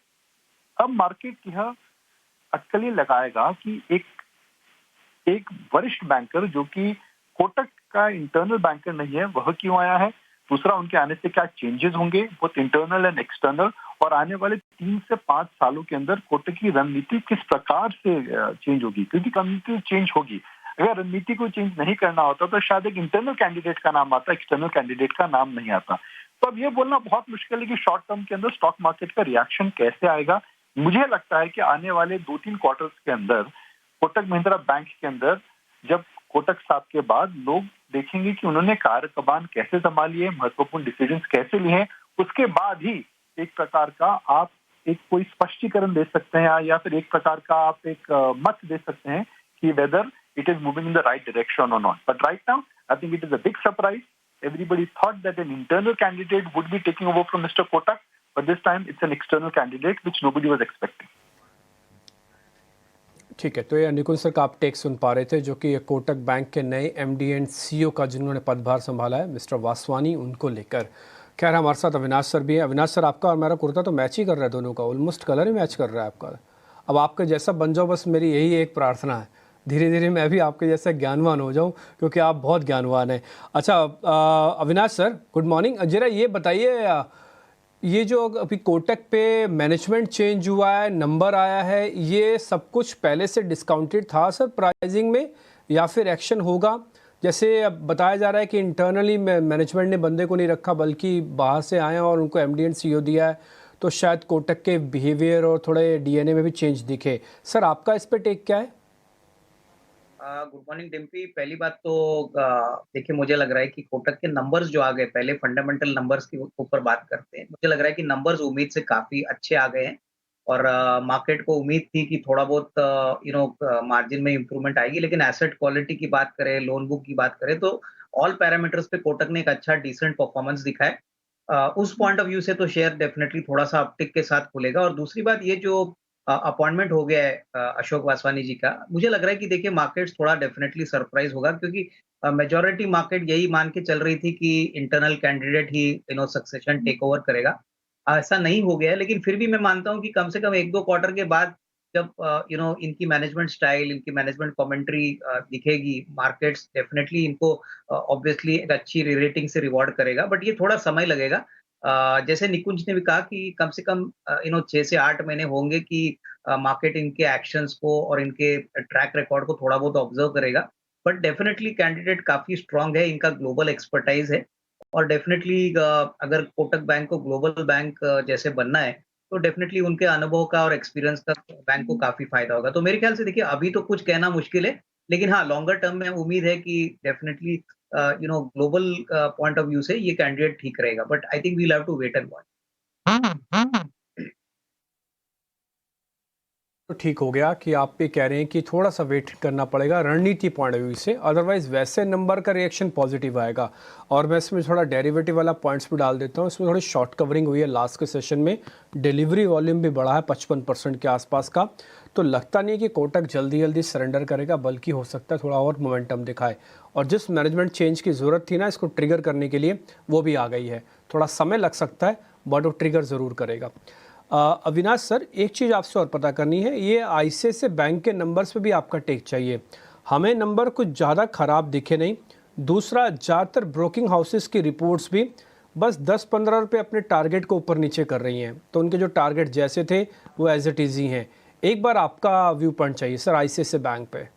अब मार्केट यह अटकलें लगाएगा कि एक वरिष्ठ बैंकर जो कि कोटक का इंटरनल बैंकर नहीं है, वह क्यों आया है? दूसरा, उनके आने से क्या चेंजेस होंगे, बोथ इंटरनल एंड एक्सटर्नल, और आने वाले 3 से 5 सालों के अंदर कोटक की रणनीति किस प्रकार से चेंज होगी? क्योंकि रणनीति चेंज होगी। अगर रणनीति को चेंज नहीं करना होता तो शायद एक इंटरनल कैंडिडेट का नाम आता, एक्सटर्नल कैंडिडेट का नाम नहीं आता। तो अब ये बोलना बहुत मुश्किल है कि शॉर्ट टर्म के अंदर स्टॉक मार्केट का रिएक्शन कैसे आएगा। मुझे लगता है कि आने वाले 2-3 क्वार्टर्स के अंदर कोटक महिंद्रा बैंक के अंदर जब कोटक साहब के बाद लोग देखेंगे कि उन्होंने कार्य कमान कैसे संभाली है, महत्वपूर्ण डिसीजंस कैसे लिए हैं, उसके बाद ही एक प्रकार का आप एक कोई स्पष्टीकरण दे सकते हैं या फिर एक प्रकार का आप एक मत दे सकते हैं कि whether it is moving in the right direction or not. But right now I think it is a big surprise. Everybody thought that an internal candidate would be taking over from Mr. Kotak, but this time it's an external candidate which nobody was expecting. ठीक है, तो ये निकुंज sir का आप take सुन पा रहे थे, जो कि कोटक बैंक के नए एमडी एंड सीईओ का जिन्होंने पदभार संभाला है, मिस्टर वासवानी, उनको लेकर। खैर, हमारे साथ अविनाश सर भी हैं। अविनाश सर, आपका और मेरा कुर्ता तो मैच ही कर रहा है, दोनों का ऑलमोस्ट कलर ही मैच कर रहा है आपका। अब आपका जैसा बन जाओ, बस मेरी यही एक प्रार्थना है। धीरे धीरे मैं भी आपके जैसे ज्ञानवान हो जाऊं, क्योंकि आप बहुत ज्ञानवान हैं। अच्छा अविनाश सर, गुड मॉर्निंग। जरा ये बताइए, ये जो अभी कोटक पे मैनेजमेंट चेंज हुआ है, नंबर आया है, ये सब कुछ पहले से डिस्काउंटेड था सर प्राइसिंग में, या फिर एक्शन होगा? जैसे अब बताया जा रहा है कि इंटरनली मैनेजमेंट ने बंदे को नहीं रखा, बल्कि बाहर से आए और उनको एमडी एंड सीईओ दिया है, तो शायद कोटक के बिहेवियर और थोड़े डीएनए में भी चेंज दिखे। सर, आपका इस पर टेक क्या है? Good morning Dimpy. पहली बात तो देखिए, मुझे लग रहा है कि कोटक के नंबर्स जो आ गए, पहले फंडामेंटल नंबर्स के ऊपर बात करते हैं। मुझे लग रहा है कि नंबर्स उम्मीद से काफी अच्छे आ गए हैं और मार्केट को उम्मीद थी कि थोड़ा बहुत मार्जिन में इंप्रूवमेंट आएगी, लेकिन एसेट क्वालिटी की बात करें, लोन बुक की बात करें, तो ऑल पैरामीटर्स पे कोटक ने एक अच्छा डिसेंट परफॉर्मेंस दिखाया। उस पॉइंट ऑफ व्यू से तो शेयर डेफिनेटली थोड़ा सा अपटिक के साथ खुलेगा। और दूसरी बात, ये जो अपॉइंटमेंट हो गया है अशोक वासवानी जी का, मुझे लग रहा है कि देखिए मार्केट्स थोड़ा डेफिनेटली सरप्राइज होगा, क्योंकि मेजॉरिटी मार्केट यही मान के चल रही थी कि इंटरनल कैंडिडेट ही सक्सेशन टेक ओवर करेगा। ऐसा नहीं हो गया है, लेकिन फिर भी मैं मानता हूं कि कम से कम 1-2 क्वार्टर के बाद जब इनकी मैनेजमेंट स्टाइल, इनकी मैनेजमेंट कमेंट्री दिखेगी, मार्केट्स डेफिनेटली इनको ऑब्वियसली एक अच्छी रेटिंग से रिवॉर्ड करेगा, बट ये थोड़ा समय लगेगा। जैसे निकुंज ने भी कहा कि कम से कम 6 से 8 महीने होंगे कि मार्केट इनके एक्शंस को और इनके ट्रैक रिकॉर्ड को थोड़ा बहुत ऑब्जर्व करेगा। बट डेफिनेटली कैंडिडेट काफी स्ट्रांग है, इनका ग्लोबल एक्सपर्टाइज है और डेफिनेटली अगर कोटक बैंक को ग्लोबल बैंक जैसे बनना है तो डेफिनेटली उनके अनुभव का और एक्सपीरियंस का बैंक को काफी फायदा होगा। तो मेरे ख्याल से देखिए अभी तो कुछ कहना मुश्किल है, लेकिन हाँ लॉन्गर टर्म में उम्मीद है कि definitely global point of view से ये कैंडिडेट ठीक रहेगा, but I think we'll have to wait and watch. तो ठीक हो गया कि आप भी कह रहे हैं कि थोड़ा सा वेट करना पड़ेगा रणनीति पॉइंट ऑफ व्यू से, अदरवाइज वैसे नंबर का रिएक्शन पॉजिटिव आएगा। और मैं इसमें थोड़ा डेरिवेटिव वाला पॉइंट्स भी डाल देता हूँ। इसमें थोड़ी शॉर्ट कवरिंग हुई है लास्ट के सेशन में, डिलीवरी वॉल्यूम भी बढ़ा है 55% के आसपास का। तो लगता नहीं कि कोटक जल्दी जल्दी सरेंडर करेगा, बल्कि हो सकता है थोड़ा और मोमेंटम दिखाए। और जिस मैनेजमेंट चेंज की ज़रूरत थी ना इसको ट्रिगर करने के लिए, वो भी आ गई है। थोड़ा समय लग सकता है बट वो ट्रिगर ज़रूर करेगा। अविनाश सर, एक चीज़ आपसे और पता करनी है, ये आईसीआईसीआई बैंक के नंबर्स पे भी आपका टेक चाहिए। हमें नंबर कुछ ज़्यादा ख़राब दिखे नहीं। दूसरा, ज़्यादातर ब्रोकिंग हाउसेस की रिपोर्ट्स भी बस 10-15 रुपये अपने टारगेट को ऊपर नीचे कर रही हैं, तो उनके जो टारगेट जैसे थे वो एज इट इज़ ही हैं। एक बार आपका व्यू पॉइंट चाहिए सर आईसीआईसीआई बैंक पे।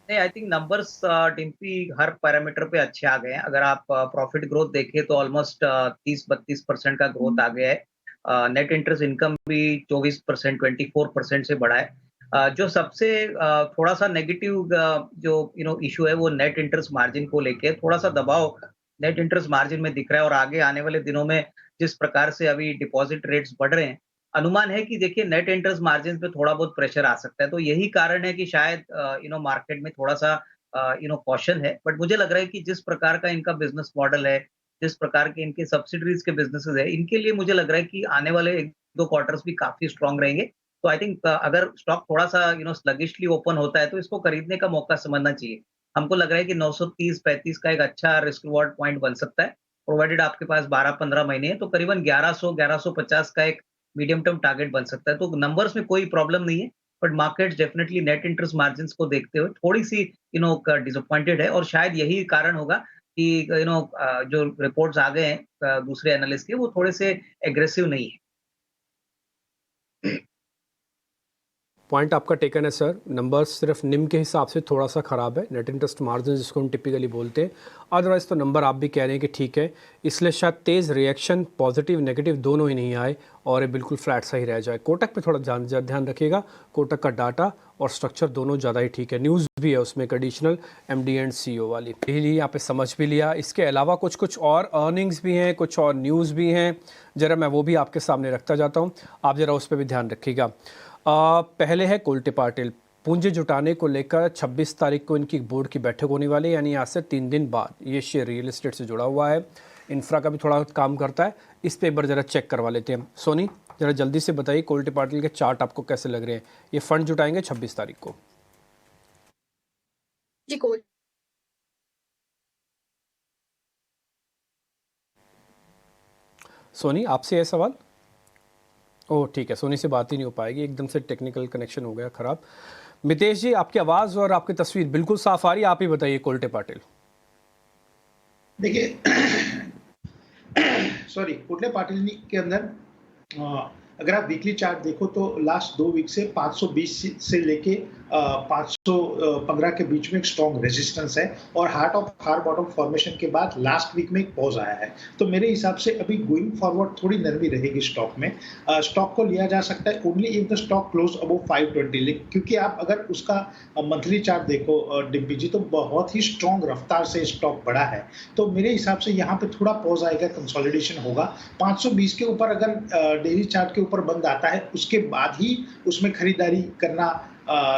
नहीं, I think numbers Dimpy her parameter पे अच्छे आ गए हैं। अगर आप प्रॉफिट ग्रोथ देखें तो ऑलमोस्ट 30-32% का ग्रोथ आ गया है। नेट इंटरेस्ट इनकम भी 24%, 24% से बढ़ा है। जो सबसे थोड़ा सा नेगेटिव जो इशू है वो नेट इंटरेस्ट मार्जिन को लेके थोड़ा सा दबाव नेट इंटरेस्ट मार्जिन में दिख रहा है। और आगे आने वाले दिनों में जिस प्रकार से अभी डिपॉजिट रेट्स बढ़ रहे हैं, अनुमान है कि देखिए नेट इंटरेस्ट मार्जिन पे थोड़ा बहुत प्रेशर आ सकता है। तो यही कारण है कि शायद मार्केट में थोड़ा सा कॉशन है। बट मुझे लग रहा है कि जिस प्रकार का इनका बिजनेस मॉडल है, जिस प्रकार के इनके सब्सिडरीज के बिजनेसेस है, इनके लिए मुझे लग रहा है कि आने वाले 1-2 क्वार्टर्स भी काफी स्ट्रांग रहेंगे। तो आई थिंक अगर स्टॉक थोड़ा सा स्लगिशली ओपन होता है तो इसको खरीदने का मौका समझना चाहिए। हमको लग रहा है कि 930-35 का एक अच्छा रिस्क रिवॉर्ड पॉइंट बन सकता है, प्रोवाइडेड आपके पास 12-15 महीने है। तो करीबन 1100-1150 का एक मीडियम टर्म टारगेट बन सकता है। तो नंबर्स में कोई प्रॉब्लम नहीं है, but market definitely net interest margin को देखते हुए थोड़ी सी डिसअपॉइंटेड है। और शायद यही कारण होगा कि जो रिपोर्ट्स आ गए हैं दूसरे एनालिस्ट के, वो थोड़े से एग्रेसिव नहीं है। पॉइंट आपका टेकन है सर। नंबर्स सिर्फ निम के हिसाब से थोड़ा सा ख़राब है, नेट इंटरेस्ट मार्जिन जिसको हम टिपिकली बोलते हैं। अदरवाइज़ तो नंबर आप भी कह रहे हैं कि ठीक है, इसलिए शायद तेज़ रिएक्शन पॉजिटिव नेगेटिव दोनों ही नहीं आए और ये बिल्कुल फ्लैट सा ही रह जाए। कोटक पे थोड़ा ध्यान रखिएगा। कोटक का डाटा और स्ट्रक्चर दोनों ज़्यादा ही ठीक है। न्यूज़ भी है उसमें एक एडिशनल MD एंड CEO वाली, यही यहाँ पे समझ भी लिया। इसके अलावा कुछ और अर्निंग्स भी हैं, कुछ और न्यूज़ भी हैं, ज़रा मैं वो भी आपके सामने रखता जाता हूँ, आप ज़रा उस पर भी ध्यान रखिएगा। पहले है कोल्टे पाटिल। पूंजी जुटाने को लेकर 26 तारीख को इनकी बोर्ड की बैठक होने वाली है, यानी आज से 3 दिन बाद। ये शेयर रियल एस्टेट से जुड़ा हुआ है, इंफ्रा का भी थोड़ा काम करता है। इस पे एक बार ज़रा चेक करवा लेते हैं। सोनी, ज़रा जल्दी से बताइए कोल्टे पाटिल के चार्ट आपको कैसे लग रहे हैं। ये फंड जुटाएंगे 26 तारीख को। जी सोनी, आपसे है सवाल? ओह ठीक है, सोनी से बात ही नहीं हो पाएगी, एकदम से टेक्निकल कनेक्शन हो गया ख़राब। मितेश जी, आपकी आवाज़ और आपकी तस्वीर बिल्कुल साफ आ रही है, आप ही बताइए कोल्टे पाटिल। देखिए सॉरी, कोल्टे पाटिल के अंदर अगर आप वीकली चार्ट देखो तो लास्ट 2 वीक से 520 से लेके 515 के बीच में एक स्ट्रॉन्ग रेजिस्टेंस है और हार्ट बॉटम फॉर्मेशन के बाद लास्ट वीक में एक पॉज आया है। तो मेरे हिसाब से अभी गोइंग फॉरवर्ड थोड़ी नरमी रहेगी स्टॉक में। स्टॉक को लिया जा सकता है only if the stock close above 520, क्योंकि आप अगर उसका मंथली चार्ट देखो डिम्पी जी, तो बहुत ही स्ट्रॉन्ग रफ्तार से स्टॉक बढ़ा है। तो मेरे हिसाब से यहाँ पे थोड़ा पॉज आएगा, कंसोलिडेशन होगा। 520 के ऊपर अगर डेली चार्ट के ऊपर बंद आता है, उसके बाद ही उसमें खरीदारी करना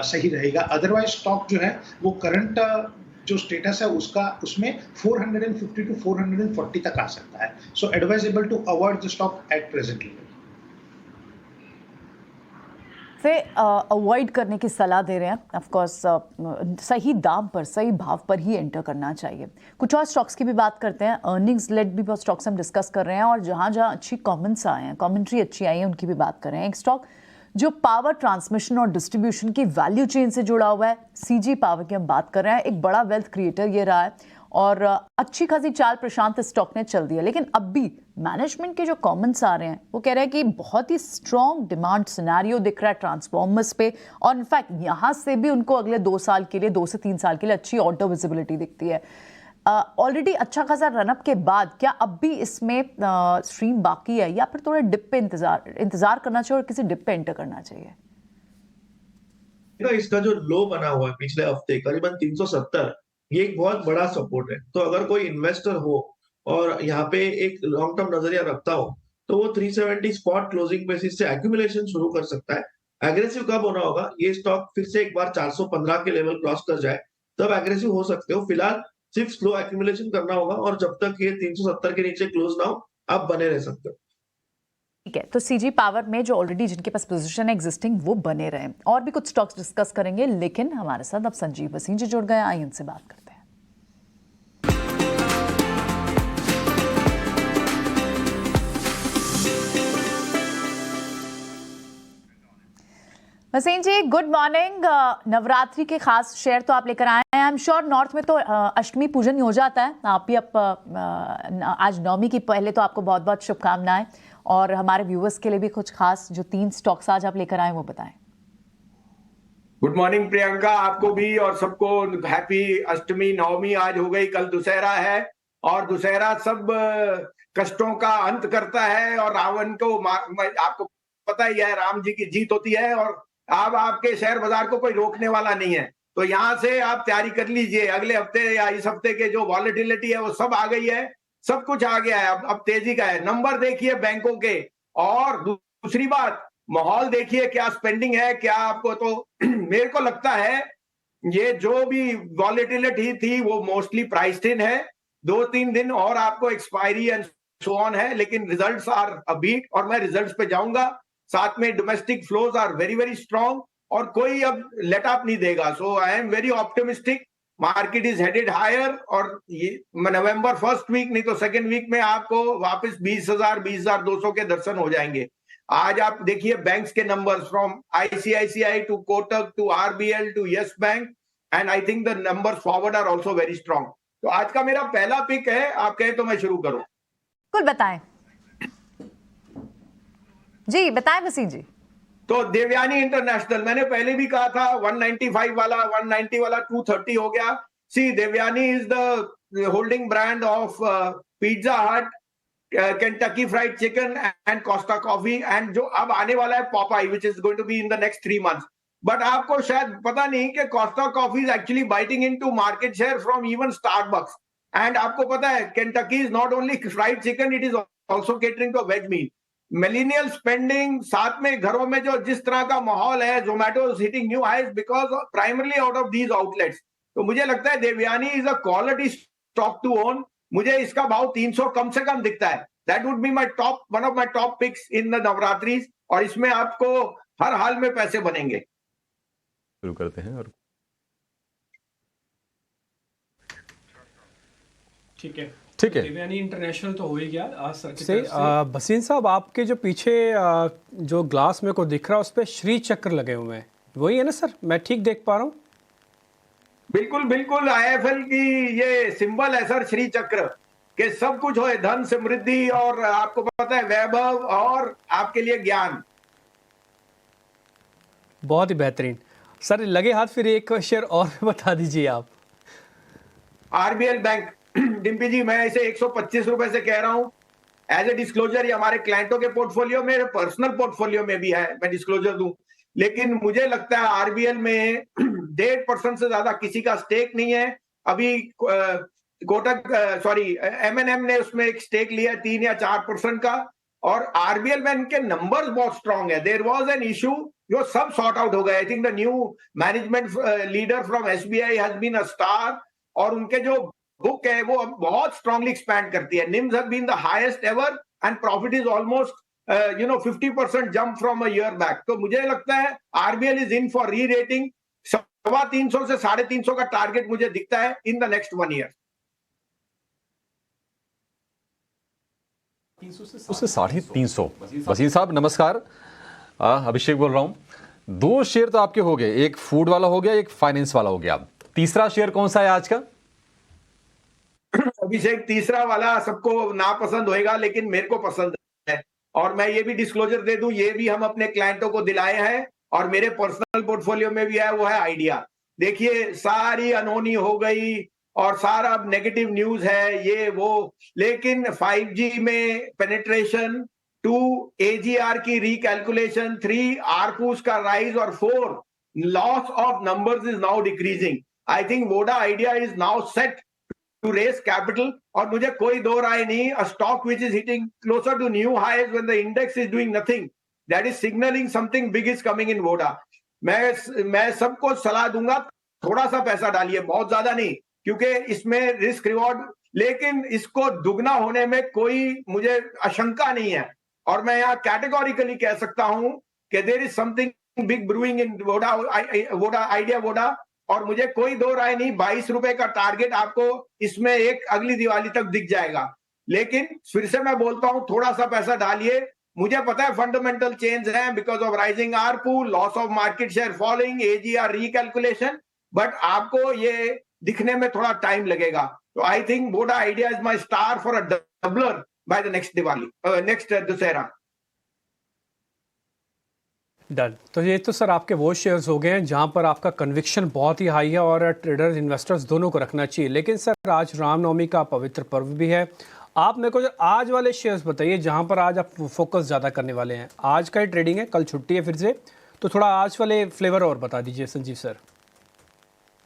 सही रहेगा। अदरवाइज स्टॉक जो है वो करंट जो स्टेटस है उसमें 450 to 440 तक आ सकता है। So advisable to avoid the stock at present level. से अवॉइड करने की सलाह दे रहे हैं। ऑफ कोर्स सही दाम पर, सही भाव पर ही एंटर करना चाहिए। कुछ और स्टॉक्स की भी बात करते हैं। अर्निंग्स लेड भी बहुत स्टॉक्स हम डिस्कस कर रहे हैं और जहां जहां अच्छी कमेंट्स आए हैं, कमेंट्री अच्छी आई है, उनकी भी बात कर रहे हैं। एक स्टॉक जो पावर ट्रांसमिशन और डिस्ट्रीब्यूशन की वैल्यू चेन से जुड़ा हुआ है, CG पावर की हम बात कर रहे हैं। एक बड़ा वेल्थ क्रिएटर ये रहा है और अच्छी खासी चाल प्रशांत स्टॉक ने चल दी है। लेकिन अब भी मैनेजमेंट के जो कमेंट्स आ रहे हैं वो कह रहे हैं कि बहुत ही स्ट्रॉन्ग डिमांड सिनेरियो दिख रहा है ट्रांसफॉर्मर्स पे, और इनफैक्ट यहाँ से भी उनको अगले 2 साल के लिए, 2 से 3 साल के लिए अच्छी ऑर्डर विजिबिलिटी दिखती है। ऑलरेडी अच्छा खासा रनअप के बाद क्या अब भी इसमें स्ट्रीम बाकी है या फिर थोड़ा डिप पे इंतजार करना चाहिए और किसी डिप पे एंटर करना चाहिए? इसका जो लो बना हुआ है पिछले हफ्ते करीबन 370, ये एक बहुत बड़ा सपोर्ट है। तो अगर कोई इन्वेस्टर हो और यहाँ पे एक लॉन्ग टर्म नजरिया रखता हो तो वो 370 स्पॉट क्लोजिंग बेसिस से एक्यूमुलेशन शुरू कर सकता है। एग्रेसिव कब होना होगा, ये स्टॉक फिर से एक बार 415 के लेवल क्रॉस कर जाए तब एग्रेसिव हो सकते हो। फिलहाल सिर्फ स्लो एक्यूमुलेशन करना होगा और जब तक ये 370 के नीचे क्लोज ना हो आप बने रह सकते हो। ठीक है, तो सीजी पावर में जो ऑलरेडी जिनके पास पोजीशन है एग्जिस्टिंग वो बने रहे। और भी कुछ स्टॉक्स डिस्कस करेंगे, लेकिन हमारे साथ अब संजीव वसीम जी जुड़ गए, आइए उनसे बात करते हैं। वसीम जी गुड मॉर्निंग। नवरात्रि के खास शेयर तो आप लेकर आए हैं। आई एम श्योर नॉर्थ में तो अष्टमी पूजन ही हो जाता है। आप भी आज नवमी की पहले तो आपको बहुत बहुत शुभकामनाएं, और हमारे व्यूअर्स के लिए भी कुछ खास जो 3 स्टॉक्स आज आप लेकर आए वो बताएं। गुड मॉर्निंग प्रियंका, आपको भी और सबको हैप्पी अष्टमी। नवमी आज हो गई, कल दुशहरा है और दुशहरा सब कष्टों का अंत करता है और रावण को आपको पता ही है राम जी की जीत होती है और अब आपके शेयर बाजार को कोई रोकने वाला नहीं है। तो यहाँ से आप तैयारी कर लीजिए, अगले हफ्ते या इस हफ्ते के जो वॉलेटिलिटी है वो सब आ गई है, सब कुछ आ गया है। अब तेजी का है। नंबर देखिए बैंकों के, और दूसरी बात माहौल देखिए क्या स्पेंडिंग है क्या आपको। तो मेरे को लगता है ये जो भी वॉलेटिलिटी थी वो मोस्टली प्राइस्ड इन है। 2-3 दिन और आपको एक्सपायरी एंड सो ऑन है, लेकिन रिजल्ट्स आर अ बीट और मैं रिजल्ट्स पे जाऊंगा। साथ में domestic flows are very very strong और कोई अब लेट अप नहीं देगा। So I am very optimistic, market is headed higher और ये नवंबर फर्स्ट वीक नहीं तो सेकेंड वीक में आपको वापस 20,000-20,200 के दर्शन हो जाएंगे। आज आप देखिए बैंक्स के numbers from ICICI to Kotak to RBL to Yes Bank and I think the numbers forward are also very strong. तो आज का मेरा पहला पिक है, आप कहें तो मैं शुरू करूं। कुल बताएं जी, बताएं वसीम जी। तो देवयानी इंटरनेशनल मैंने पहले भी कहा था 195 वाला 190 वाला 230 हो गया। See Devyani is the holding brand of Pizza Hut, Kentucky Fried Chicken and Costa Coffee and जो अब आने वाला है Popeyes which is going to be in the next 3 months। But आपको शायद पता नहीं कि Costa Coffee is actually biting into market share from even Starbucks. And आपको पता है Kentucky is not only fried chicken, it is also catering to veg meal. Millennial spending, साथ में घरों में जो जिस तरह का माहौल है, Zomato is hitting new highs because primarily out of these outlets. तो मुझे लगता है Devyani is a quality stock to own. मुझे इसका भाव 300 कम से कम दिखता है। That would be my top, one of my top picks in the Navratri और इसमें आपको हर हाल में पैसे बनेंगे। शुरू करते हैं और ठीक है देवयानी इंटरनेशनल तो हो ही गया आज सर से। बसीन साहब आपके जो पीछे जो ग्लास में को दिख रहा है उस पर श्री चक्र लगे हुए हैं, वही है ना सर? मैं ठीक देख पा रहा हूँ? बिल्कुल बिल्कुल, आईएफएल की ये सिंबल है सर, श्री चक्र के सब कुछ हो, धन समृद्धि और आपको पता है वैभव और आपके लिए ज्ञान। बहुत ही बेहतरीन सर, लगे हाथ फिर एक शेयर और बता दीजिए आप। आरबीएल बैंक डिम्पी जी, मैं इसे 125 रुपए से कह रहा हूं एज ए डिस्क्लोजर। ये हमारे क्लाइंटों के पोर्टफोलियो में, पर्सनल पोर्टफोलियो में भी है, मैं डिस्क्लोजर दूं। लेकिन मुझे लगता है आरबीएल में 1.5% से ज्यादा किसी का स्टेक नहीं है। अभी कोटक एमएनएम ने उसमें एक स्टेक लिया 3 या 4% का, और आरबीएल बैंक के नंबर्स बहुत स्ट्रांग है। देयर वाज एन इशू जो सब सॉर्ट आउट हो गए। I think the new management leader from SBI has been a star और उनके जो बुक है वो बहुत स्ट्रांगली एक्सपैंड करती है। NIMs have been the highest ever and profit is almost 50% jump from a year back. तो मुझे लगता है RBL is in for rerating. 350 से 350 का टारगेट मुझे दिखता है इन द नेक्स्ट 1 year। 300 से 350। वसीम साहब नमस्कार, अभिषेक बोल रहा हूं। 2 शेयर तो आपके हो गए, एक फूड वाला हो गया, एक फाइनेंस वाला हो गया। तीसरा शेयर कौन सा है आज का? अभिषेक, तीसरा वाला सबको नापसंद होएगा लेकिन मेरे को पसंद है, और मैं ये भी डिस्क्लोजर दे दूं, ये भी हम अपने क्लाइंटों को दिलाए हैं और मेरे पर्सनल पोर्टफोलियो में भी है, वो है आइडिया। देखिए सारी अनहोनी हो गई, और सारा अब नेगेटिव न्यूज है ये वो, लेकिन 5G में पेनिट्रेशन, 2 AGR की रिकैलकुलेशन, 3 ARPUs का राइज और 4 loss of numbers is now decreasing. I think Voda idea is now set to raise capital, और मुझे कोई दो राय नहीं, a stock which is hitting closer to new highs when the index is doing nothing, that is signaling something big is coming in Voda। मैं सबको सलाह दूंगा थोड़ा सा पैसा डालिए, बहुत ज्यादा नहीं, क्योंकि इसमें रिस्क रिवॉर्ड, लेकिन इसको दुगना होने में कोई मुझे आशंका नहीं है। और मैं यहाँ कैटेगोरिकली कह सकता हूं कि there is something big brewing in Voda Idea Voda, और मुझे कोई दो राय नहीं, 22 रुपए का टारगेट आपको इसमें एक अगली दिवाली तक दिख जाएगा। लेकिन फिर से मैं बोलता हूं, थोड़ा सा पैसा डालिए, मुझे पता है फंडामेंटल चेंज है because of rising ARPU, loss of market share following, AGR recalculation, but आपको ये दिखने में थोड़ा टाइम लगेगा। तो I think Voda idea is my star for a doubler by the next Diwali, next Dussehra. Done. तो ये तो सर आपके वो शेयर्स हो गए हैं जहां पर आपका कन्विक्शन बहुत ही हाई है और ट्रेडर्स इन्वेस्टर्स दोनों को रखना चाहिए। लेकिन सर आज रामनवमी का पवित्र पर्व भी है, आप मेरे को आज वाले शेयर्स बताइए जहां पर आज आप फोकस ज़्यादा करने वाले हैं। आज का ही ट्रेडिंग है, कल छुट्टी है फिर से, तो थोड़ा आज वाले फ्लेवर और बता दीजिए संजीव सर।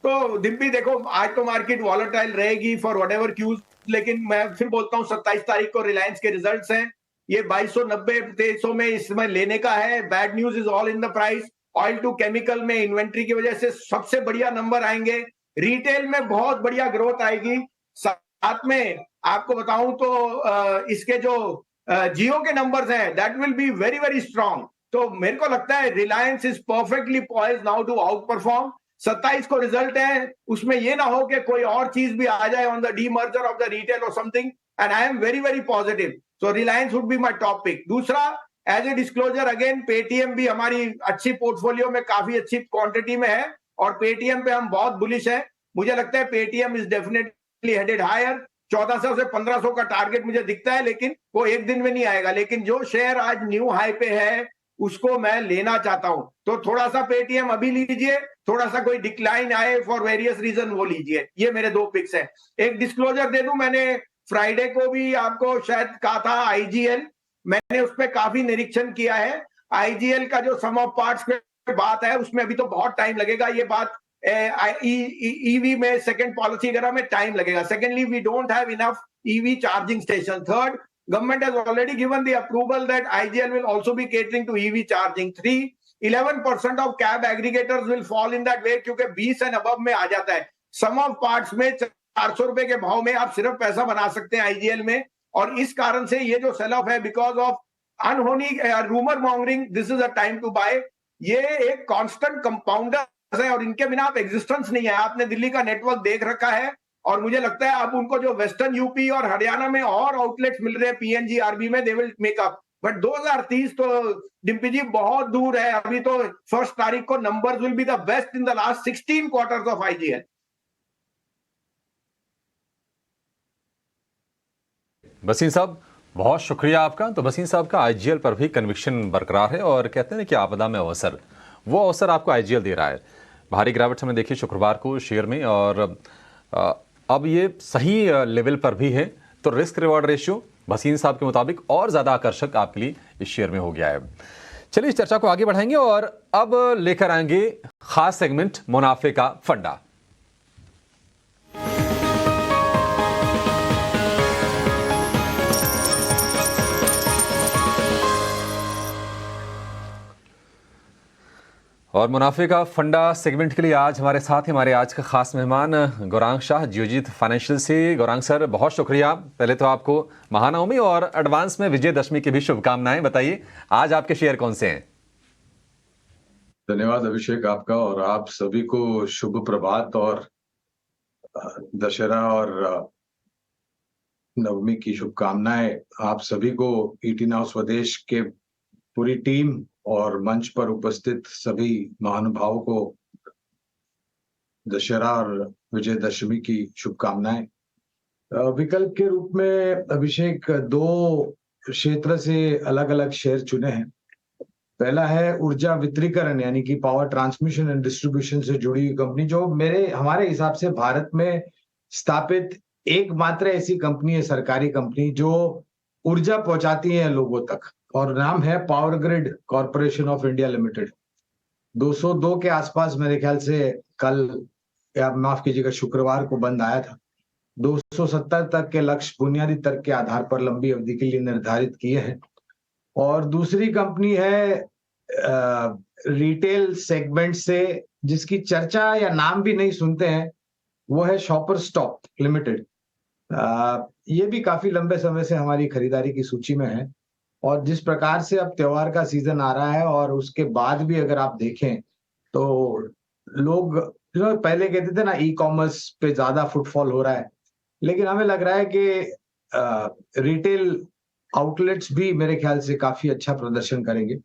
तो डिम्पी देखो, आज तो मार्केट वॉलेटाइल रहेगी फॉर व्हाटएवर क्यूज, लेकिन मैं फिर बोलता हूँ 27 तारीख को रिलायंस के रिजल्ट्स हैं, ये 2290-2300 में इसमें लेने का है। Bad news is all in the price. Oil to chemical में इन्वेंट्री की वजह से सबसे बढ़िया नंबर आएंगे, रिटेल में बहुत बढ़िया ग्रोथ आएगी। साथ में आपको बताऊं तो इसके जो जियो के नंबर्स हैं that will be very very strong. तो मेरे को लगता है Reliance is perfectly poised now to outperform. 27 को रिजल्ट है, उसमें ये ना हो कि कोई और चीज भी आ जाए on the demerger of the retail or something, and I am very very positive. So Reliance would be my top pick। दूसरा, as a disclosure again, Paytm भी हमारी अच्छी पोर्टफोलियो में काफी अच्छी क्वांटिटी में है और पेटीएम पे हम बहुत बुलिश है। मुझे लगता है Paytm is definitely headed higher. 1400 से 1500 का टारगेट मुझे दिखता है, लेकिन वो एक दिन में नहीं आएगा। लेकिन जो शेयर आज न्यू हाई पे है उसको मैं लेना चाहता हूं, तो थोड़ा सा पेटीएम अभी लीजिए, थोड़ा सा कोई डिक्लाइन आए फॉर वेरियस रीजन वो लीजिए। ये मेरे दो पिक्स है। एक डिस्क्लोजर दे दूं, मैंने फ्राइडे को भी आपको शायद कहा था आईजीएल, मैंने उस पर काफी निरीक्षण किया है। आईजीएल का जो सम ऑफ पार्ट्स में बात है उसमें अभी तो बहुत टाइम लगेगा। ये बात ईवी में सेकंड पॉलिसी वगैरह में टाइम लगेगा। Secondly, we don't have enough EV charging station. Third, government has already given the approval that IGL will also be catering to EV charging। 11% of cab aggregators will fall in that way, क्योंकि 20 and above में आ जाता है। सम of parts में 400 रुपए के भाव में आप सिर्फ पैसा बना सकते हैं आईजीएल में, और इस कारण से ये जो सेल ऑफ है बिकॉज ऑफ अनहोनी rumour mongering, this is a time to buy. ये एक कांस्टेंट कंपाउंडर है और इनके बिना आप एग्जिस्टेंस नहीं है। आपने दिल्ली का नेटवर्क देख रखा है और मुझे लगता है अब उनको जो वेस्टर्न यूपी और हरियाणा में और आउटलेट्स मिल रहे हैं पीएनजीआरबी में, they will make up. But 2030 तो डिम्पी जी बहुत दूर है। अभी तो 1 तारीख को numbers will be the best in the last 16 quarters of IGL. बसीन साहब बहुत शुक्रिया आपका। तो बसीन साहब का आईजीएल पर भी कन्विक्शन बरकरार है और कहते हैं कि आपदा में अवसर, वो अवसर आपको आईजीएल दे रहा है। भारी गिरावट हमने देखी शुक्रवार को शेयर में, और अब ये सही लेवल पर भी है, तो रिस्क रिवॉर्ड रेशियो भसीन साहब के मुताबिक और ज़्यादा आकर्षक आपके लिए इस शेयर में हो गया है। चलिए इस चर्चा को आगे बढ़ाएंगे और अब लेकर आएंगे खास सेगमेंट मुनाफे का फंडा। और मुनाफे का फंडा सेगमेंट के लिए आज हमारे साथ हमारे आज का खास मेहमान गौरांग शाह, जियोजीत फाइनेंशियल से। गौरांग सर बहुत शुक्रिया। पहले तो आपको महानवमी और एडवांस में विजयदशमी की भी शुभकामनाएं। बताइए आज आपके शेयर कौन से हैं? धन्यवाद अभिषेक आपका, और आप सभी को शुभ प्रभात और दशहरा और नवमी की शुभकामनाएं। आप सभी को ईटी नाउ स्वदेश के पूरी टीम और मंच पर उपस्थित सभी महानुभावों को दशहरा और विजयदशमी की शुभकामनाएं। विकल्प के रूप में अभिषेक 2 क्षेत्र से अलग अलग शेयर चुने हैं। पहला है ऊर्जा वितरीकरण यानी कि पावर ट्रांसमिशन एंड डिस्ट्रीब्यूशन से जुड़ी हुई कंपनी, जो हमारे हिसाब से भारत में स्थापित एकमात्र ऐसी कंपनी है, सरकारी कंपनी, जो ऊर्जा पहुंचाती है लोगों तक, और नाम है power grid corporation of India limited. 202 के आसपास मेरे ख्याल से कल, या माफ कीजिएगा, शुक्रवार को बंद आया था। 270 तक के लक्ष्य बुनियादी तर्क के आधार पर लंबी अवधि के लिए निर्धारित किए हैं। और दूसरी कंपनी है रिटेल सेगमेंट से, जिसकी चर्चा या नाम भी नहीं सुनते हैं, वो है शॉपर स्टॉप लिमिटेड। ये भी काफी लंबे समय से हमारी खरीदारी की सूची में है। और जिस प्रकार से अब त्योहार का सीजन आ रहा है और उसके बाद भी अगर आप देखें तो लोग पहले कहते थे ना, ई कॉमर्स पे ज्यादा फुटफॉल हो रहा है, लेकिन हमें लग रहा है कि रिटेल आउटलेट्स भी मेरे ख्याल से काफी अच्छा प्रदर्शन करेंगे।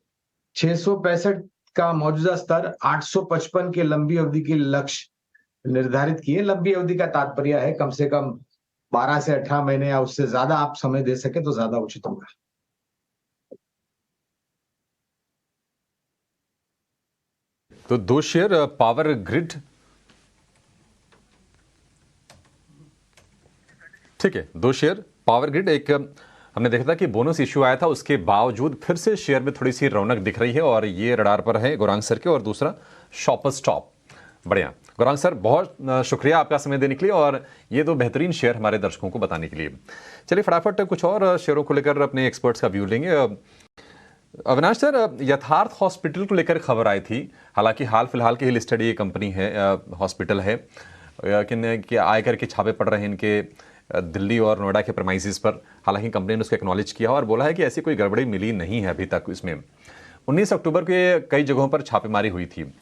665 का मौजूदा स्तर, 855 के लंबी अवधि के लक्ष्य निर्धारित किए। लंबी अवधि का तात्पर्य है कम से कम 12 से 18 महीने या उससे ज्यादा आप समय दे सके तो ज्यादा उचित होगा। तो 2 शेयर पावर ग्रिड, ठीक है, 2 शेयर पावर ग्रिड। एक हमने देखा था कि बोनस इश्यू आया था, उसके बावजूद फिर से शेयर में थोड़ी सी रौनक दिख रही है, और ये रडार पर है गौरांग सर के। और दूसरा शॉपर स्टॉप। बढ़िया गौरांग सर, बहुत शुक्रिया आपका समय देने के लिए और ये 2 बेहतरीन शेयर हमारे दर्शकों को बताने के लिए। चलिए फटाफट कुछ और शेयरों को लेकर अपने एक्सपर्ट्स का व्यू लेंगे। अविनाश सर, यथार्थ हॉस्पिटल को लेकर खबर आई थी, हालांकि हाल फिलहाल की ही लिस्टेड ये कंपनी है, हॉस्पिटल है, लेकिन आयकर के छापे पड़ रहे हैं इनके दिल्ली और नोएडा के प्रेमाइसेस पर। हालांकि कंपनी ने उसको एक्नॉलेज किया और बोला है कि ऐसी कोई गड़बड़ी मिली नहीं है अभी तक इसमें। 19 अक्टूबर के कई जगहों पर छापेमारी हुई थी।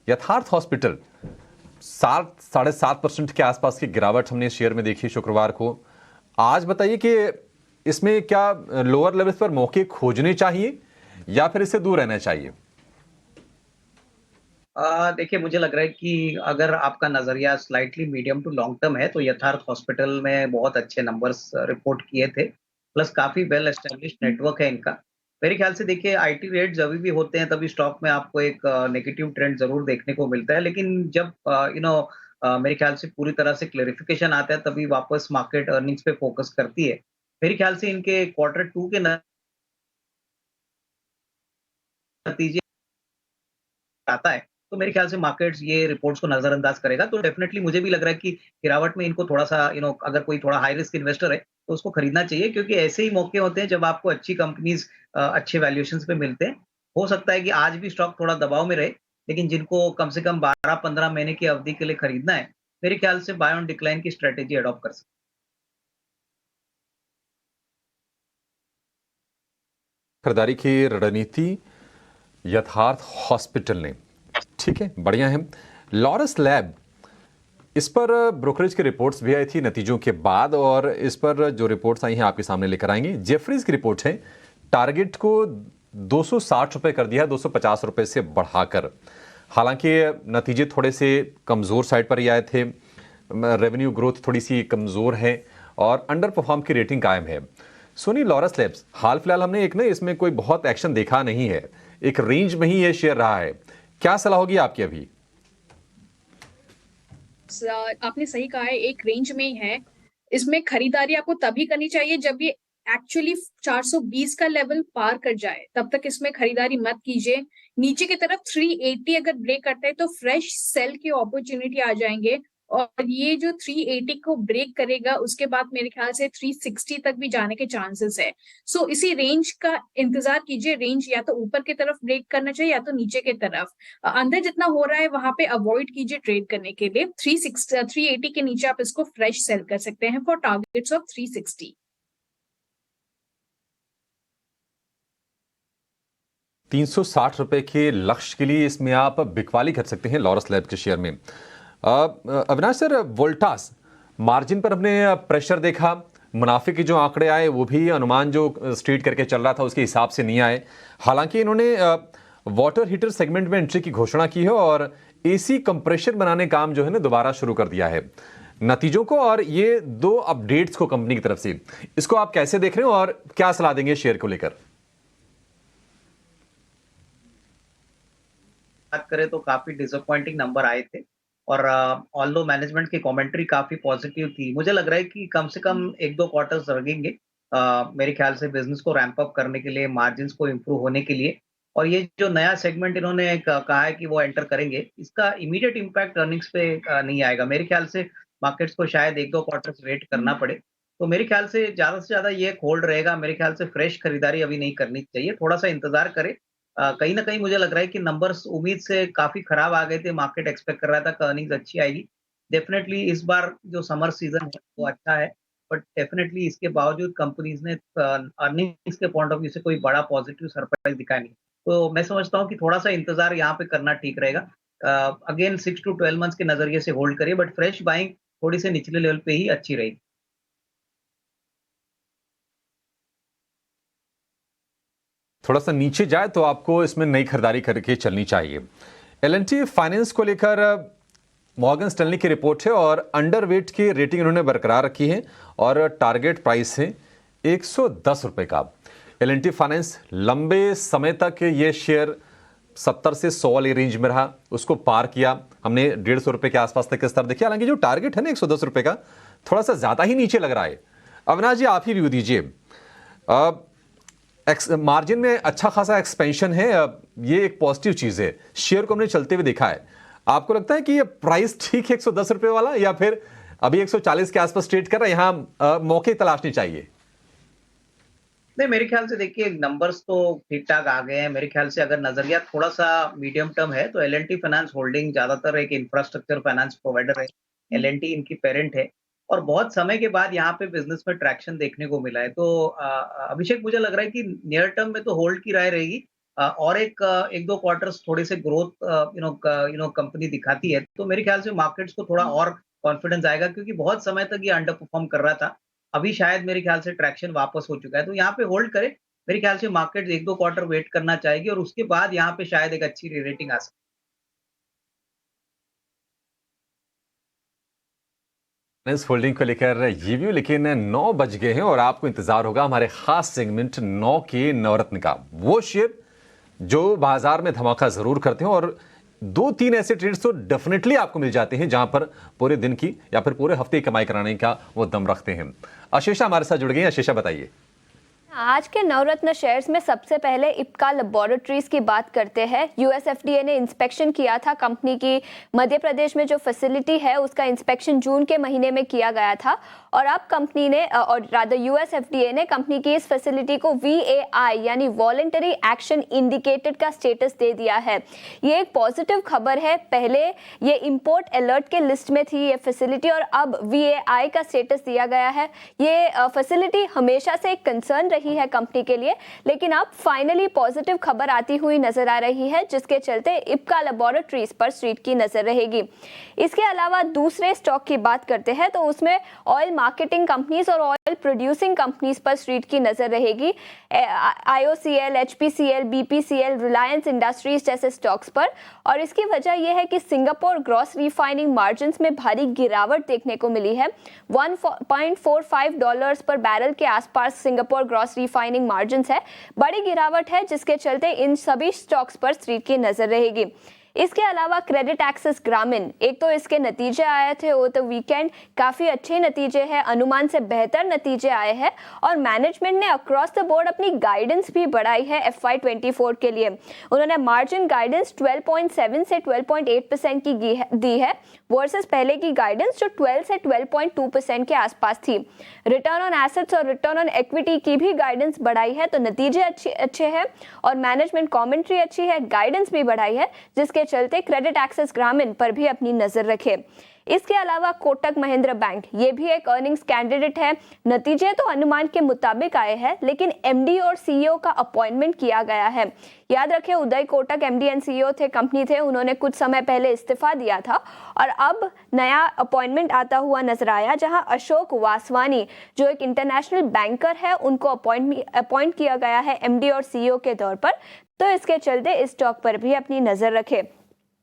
यथार्थ हॉस्पिटल 7-7.5% के आसपास की गिरावट हमने शेयर में देखी शुक्रवार को। आज बताइए कि इसमें क्या लोअर लेवल पर मौके खोजने चाहिए या फिर इससे दूर रहना चाहिए? देखिए, मुझे लग रहा है कि अगर आपका नजरिया slightly medium to long term है तो यथार्थ हॉस्पिटल में बहुत अच्छे नंबर्स रिपोर्ट किए थे, प्लस काफी वेल एस्टेब्लिश्ड नेटवर्क है इनका। मेरे ख्याल से देखिए, आईटी रेट जब भी होते हैं तभी स्टॉक में आपको एक नेगेटिव ट्रेंड जरूर देखने को मिलता है, लेकिन जब मेरे ख्याल से पूरी तरह से क्लेरिफिकेशन आता है तभी वापस मार्केट अर्निंग्स पे फोकस करती है। मेरे ख्याल से इनके Q2 के नतीजे आता है तो मेरे ख्याल से मार्केट्स ये रिपोर्ट्स को नजरअंदाज करेगा। तो डेफिनेटली मुझे भी लग रहा है कि गिरावट में इनको थोड़ा सा अगर कोई थोड़ा हाई रिस्क इन्वेस्टर है तो उसको खरीदना चाहिए, क्योंकि ऐसे ही मौके होते हैं जब आपको अच्छी कंपनीज अच्छे वैल्यूएशंस पे मिलते हैं। हो सकता है कि आज भी स्टॉक थोड़ा दबाव में रहे, लेकिन जिनको कम से कम 12-15 महीने की अवधि के लिए खरीदना है, मेरे ख्याल से बाय ऑन डिक्लाइन की स्ट्रेटेजी अडॉप्ट कर सकते। खरीदारी की रणनीति यथार्थ हॉस्पिटल ने, ठीक है, बढ़िया है। लॉरस लैब, इस पर ब्रोकरेज की रिपोर्ट्स भी आई थी नतीजों के बाद, और इस पर जो रिपोर्ट्स आई हैं आपके सामने लेकर आएंगे। जेफरीज की रिपोर्ट है, टारगेट को 260 रुपए कर दिया, 250 रुपए से बढ़ाकर। हालांकि नतीजे थोड़े से कमजोर साइड पर ही आए थे, रेवेन्यू ग्रोथ थोड़ी सी कमजोर है और अंडर परफॉर्म की रेटिंग कायम है। सोनी लॉरस लैब्स, हाल फिलहाल हमने इसमें कोई बहुत एक्शन देखा नहीं है, एक रेंज में ही ये शेयर रहा है, क्या सलाह होगी आपकी? अभी आपने सही कहा है, एक रेंज में ही है। इसमें खरीदारी आपको तभी करनी चाहिए जब ये एक्चुअली 420 का लेवल पार कर जाए, तब तक इसमें खरीदारी मत कीजिए। नीचे की तरफ 380 अगर ब्रेक करता है तो फ्रेश सेल की अपॉर्चुनिटी आ जाएंगे, और ये जो 380 को ब्रेक करेगा उसके बाद मेरे ख्याल से 360 तक भी जाने के चांसेस है। सो इसी रेंज का इंतजार कीजिए। रेंज या तो ऊपर की तरफ ब्रेक करना चाहिए या तो नीचे की तरफ। अंदर जितना हो रहा है वहां पे अवॉइड कीजिए ट्रेड करने के लिए। 380 के नीचे आप इसको फ्रेश सेल कर सकते हैं फॉर टारगेट्स ऑफ 360। 360 रुपए के लक्ष्य के लिए इसमें आप बिकवाली कर सकते हैं लॉरस लैब के शेयर में। अविनाश सर, वोल्टास मार्जिन पर हमने प्रेशर देखा, मुनाफे के जो आंकड़े आए वो भी अनुमान जो स्ट्रीट करके चल रहा था उसके हिसाब से नहीं आए। हालांकि इन्होंने वाटर हीटर सेगमेंट में एंट्री की घोषणा की है और एसी कंप्रेशर बनाने काम जो है ना दोबारा शुरू कर दिया है। नतीजों को और ये 2 अपडेट्स को कंपनी की तरफ से, इसको आप कैसे देख रहे हो और क्या सलाह देंगे शेयर को लेकर? बात करें तो काफी डिसअपॉइंटिंग नंबर आए थे, और ऑल्दो मैनेजमेंट की कमेंट्री काफी पॉजिटिव थी, मुझे लग रहा है कि कम से कम 1-2 क्वार्टर्स लगेंगे मेरे ख्याल से बिजनेस को रैंप अप करने के लिए, मार्जिन्स को इम्प्रूव होने के लिए। और ये जो नया सेगमेंट इन्होंने कहा है कि वो एंटर करेंगे, इसका इमीडिएट इम्पैक्ट अर्निंग्स पे नहीं आएगा। मेरे ख्याल से मार्केट्स को शायद 1-2 क्वार्टर्स वेट करना पड़े। तो मेरे ख्याल से ज्यादा ये होल्ड रहेगा। मेरे ख्याल से फ्रेश खरीदारी अभी नहीं करनी चाहिए, थोड़ा सा इंतजार करें। कहीं ना कहीं मुझे लग रहा है कि नंबर्स उम्मीद से काफी खराब आ गए थे, मार्केट एक्सपेक्ट कर रहा था कि अर्निंग्स अच्छी आएगी। डेफिनेटली इस बार जो समर सीजन है वो अच्छा है, बट डेफिनेटली इसके बावजूद कंपनीज ने अर्निंग्स के पॉइंट ऑफ व्यू से कोई बड़ा पॉजिटिव सरप्राइज दिखाया नहीं। तो मैं समझता हूँ कि थोड़ा सा इंतजार यहाँ पे करना ठीक रहेगा। अगेन 6 to 12 मंथ्स के नजरिए से होल्ड करिए, बट फ्रेश बाइंग थोड़ी से निचले लेवल पे ही अच्छी रहेगी। थोड़ा सा नीचे जाए तो आपको इसमें नई खरीदारी करके चलनी चाहिए। L&T फाइनेंस को लेकर मॉर्गन स्टैनली की रिपोर्ट है और अंडरवेट की रेटिंग इन्होंने बरकरार रखी है और टारगेट प्राइस है 110 रुपए का। L&T फाइनेंस लंबे समय तक ये शेयर 70 से 100 वाले रेंज में रहा, उसको पार किया हमने 150 रुपए के आसपास तक स्तर देखिए। हालांकि जो टारगेट है ना 110 रुपए का, थोड़ा सा ज्यादा ही नीचे लग रहा है। अविनाश जी, आप ही व्यू दीजिए। मार्जिन में अच्छा खासा एक्सपेंशन है, ये एक पॉजिटिव चीज है। शेयर को हमने चलते हुए देखा है। आपको लगता है कि ये प्राइस ठीक है 110 रुपए वाला, या फिर अभी 140 के आसपास ट्रेड कर रहा है, यहां मौके तलाशने चाहिए? नहीं, मेरे ख्याल से देखिए नंबर्स तो ठीक ठाक आ गए हैं। मेरे ख्याल से अगर नजरिया थोड़ा सा मीडियम टर्म है तो L&T फाइनेंस होल्डिंग ज्यादातर एक इंफ्रास्ट्रक्चर फाइनेंस प्रोवाइडर है। L&T इनकी पेरेंट है और बहुत समय के बाद यहाँ पे बिजनेस में ट्रैक्शन देखने को मिला है। तो अभिषेक, मुझे लग रहा है कि नियर टर्म में तो होल्ड की राय रहेगी और एक 1-2 क्वार्टर्स थोड़े से ग्रोथ कंपनी दिखाती है तो मेरे ख्याल से मार्केट्स को थोड़ा और कॉन्फिडेंस आएगा, क्योंकि बहुत समय तक ये अंडर परफॉर्म कर रहा था। अभी शायद मेरे ख्याल से ट्रैक्शन वापस हो चुका है, तो यहाँ पे होल्ड करें। मेरे ख्याल से मार्केट 1-2 क्वार्टर वेट करना चाहेगी और उसके बाद यहाँ पे शायद एक अच्छी रेटिंग आ सकती है। इस होल्डिंग को लेकर ये व्यू, लेकिन 9 बज गए हैं और आपको इंतजार होगा हमारे खास सेगमेंट 9 के नवरत्न का। वो शेयर जो बाजार में धमाका जरूर करते हैं और 2-3 ऐसे ट्रेड्स तो डेफिनेटली आपको मिल जाते हैं जहां पर पूरे दिन की या फिर पूरे हफ्ते की कमाई कराने का वो दम रखते हैं। अशेषा हमारे साथ जुड़ गई हैं। अशेषा, बताइए। आज के नवरत्न शेयर्स में सबसे पहले इप्का लैबोरेटरीज की बात करते हैं। यूएस FDA ने इंस्पेक्शन किया था कंपनी की मध्य प्रदेश में जो फैसिलिटी है उसका इंस्पेक्शन जून के महीने में किया गया था और अब कंपनी ने और रादर यूएस FDA ने कंपनी की इस फैसिलिटी को VAI यानी वॉलंटरी एक्शन इंडिकेटेड का स्टेटस दे दिया है। ये एक पॉजिटिव खबर है। पहले ये इंपोर्ट अलर्ट के लिस्ट में थी ये फैसिलिटी और अब VAI का स्टेटस दिया गया है। ये फैसिलिटी हमेशा से एक कंसर्न रही है कंपनी के लिए, लेकिन अब फाइनली पॉजिटिव खबर आती हुई नजर आ रही है, जिसके चलते इप्का लैबोरेटरीज पर स्ट्रीट की नजर रहेगी। इसके अलावा दूसरे स्टॉक की बात करते हैं तो उसमें ऑयल मार्केटिंग कंपनीज और ऑयल प्रोड्यूसिंग कंपनीज पर स्ट्रीट की नजर रहेगी। IOCL, HPCL, BPCL, Reliance industries जैसे स्टॉक्स पर। और इसकी वजह यह है कि सिंगापुर ग्रॉस रिफाइनिंग मार्जिन्स में भारी गिरावट देखने को मिली है। $1.45 पर बैरल के आसपास सिंगापुर ग्रॉस रिफाइनिंग मार्जिन्स है। बड़ी गिरावट है जिसके चलते इन सभी स्टॉक्स पर स्ट्रीट की नजर रहेगी। इसके अलावा क्रेडिट एक्सेस ग्रामीण, एक तो इसके नतीजे आए थे वो तो वीकेंड काफ़ी अच्छे नतीजे हैं, अनुमान से बेहतर नतीजे आए हैं और मैनेजमेंट ने अक्रॉस द बोर्ड अपनी गाइडेंस भी बढ़ाई है FY24 के लिए। उन्होंने मार्जिन गाइडेंस 12.7 से 12.8% की दी है वर्सेस पहले की गाइडेंस जो 12 से 12.2% के आसपास थी। रिटर्न ऑन एसेट्स और रिटर्न ऑन इक्विटी की भी गाइडेंस बढ़ाई है, तो नतीजे अच्छे हैं और मैनेजमेंट कमेंट्री अच्छी है, गाइडेंस भी बढ़ाई है, जिसके चलते क्रेडिट एक्सेस ग्रामीण पर भी अपनी नजर रखे। इसके अलावा कोटक महिंद्रा बैंक ये भी एक अर्निंग्स कैंडिडेट है। नतीजे तो अनुमान के मुताबिक आए हैं, लेकिन MD और CEO का अपॉइंटमेंट किया गया है। याद रखें, Uday Kotak MD and CEO थे, कंपनी थे, उन्होंने कुछ समय पहले इस्तीफा दिया था और अब नया अपॉइंटमेंट आता हुआ नजर आया, जहां अशोक वासवानी जो एक इंटरनेशनल बैंकर है उनको अपॉइंट किया गया है MD और CEO के तौर पर। तो इसके चलते इस स्टॉक पर भी अपनी नजर रखें।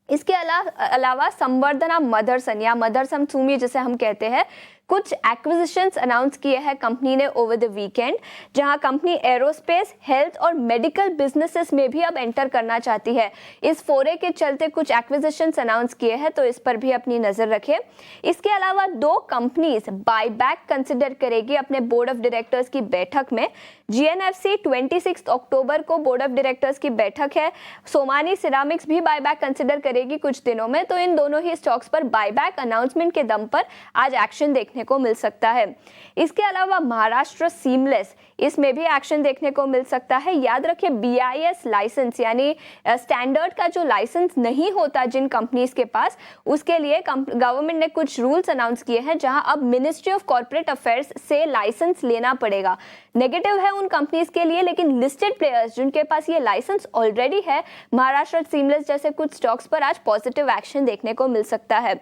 इसके अलावा संवर्धना मदरसन या मदरसन सुमी जिसे हम कहते हैं, कुछ एक्विजिशंस अनाउंस किए हैं कंपनी ने ओवर द वीकेंड, जहां कंपनी एरोस्पेस, हेल्थ और मेडिकल बिजनेसेस में भी अब एंटर करना चाहती है। इस फोरे के चलते कुछ एक्विजिशंस अनाउंस किए हैं, तो इस पर भी अपनी नजर रखें। इसके अलावा 2 कंपनीज बायबैक कंसिडर करेगी अपने बोर्ड ऑफ डायरेक्टर्स की बैठक में। GNFC 26 अक्टूबर को बोर्ड ऑफ डायरेक्टर्स की बैठक है। सोमानी सिरामिक्स भी बायबैक कंसिडर करेगी कुछ दिनों में, तो इन दोनों ही स्टॉक्स पर बायबैक अनाउंसमेंट के दम पर आज एक्शन देखने को मिल सकता है। इसके अलावा महाराष्ट्र सीमलेस, इसमें भी एक्शन देखने को मिल सकता है। याद रखिए BIS लाइसेंस यानी स्टैंडर्ड का जो लाइसेंस नहीं होता जिन कंपनीज के पास, उसके लिए गवर्नमेंट ने कुछ रूल्स अनाउंस किए हैं, जहां अब मिनिस्ट्री ऑफ कॉर्पोरेट अफेयर्स से लाइसेंस लेना पड़ेगा। नेगेटिव है उन कंपनीज के लिए, लेकिन लिस्टेड प्लेयर्स जिनके पास ये लाइसेंस ऑलरेडी है, महाराष्ट्र सीमलेस जैसे कुछ स्टॉक्स पर आज पॉजिटिव एक्शन देखने को मिल सकता है।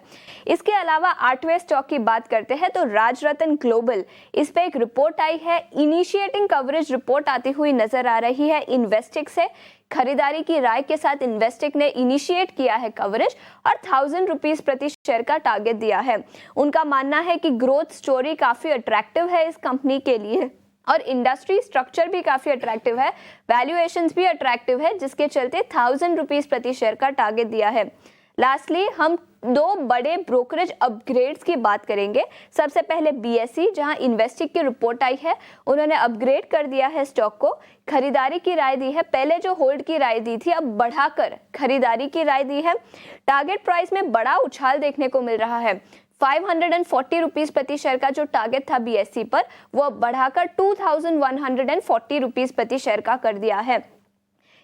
इसके अलावा 8वें स्टॉक की बात करते हैं तो राजरत्न ग्लोबल, इस पे एक रिपोर्ट आई है, इनिशिएटिंग कवरेज रिपोर्ट आती हुई नजर आ रही है इन्वेस्टिक से। खरीदारी की राय के साथ इन्वेस्टिक ने इनिशिएट किया है कवरेज और 1000 रुपीज प्रति शेयर का टारगेट दिया है। उनका मानना है कि ग्रोथ स्टोरी काफी अट्रैक्टिव है इस कंपनी के लिए और इंडस्ट्री स्ट्रक्चर भी काफी अट्रैक्टिव है, वैल्यूएशंस भी अट्रैक्टिव है, जिसके चलते 1000 रुपीज प्रति शेयर का टारगेट दिया है। लास्टली हम 2 बड़े ब्रोकरेज अपग्रेड्स की बात करेंगे। सबसे पहले BSE, जहां इन्वेस्टिक की रिपोर्ट आई है, उन्होंने अपग्रेड कर दिया है स्टॉक को, खरीदारी की राय दी है। पहले जो होल्ड की राय दी थी, अब बढ़ाकर खरीदारी की राय दी है। टारगेट प्राइस में बड़ा उछाल देखने को मिल रहा है। 540 रुपीज प्रति शेयर का जो टारगेट था BSE पर, वो बढ़ाकर 2140 रुपीज प्रति शेयर का कर दिया है।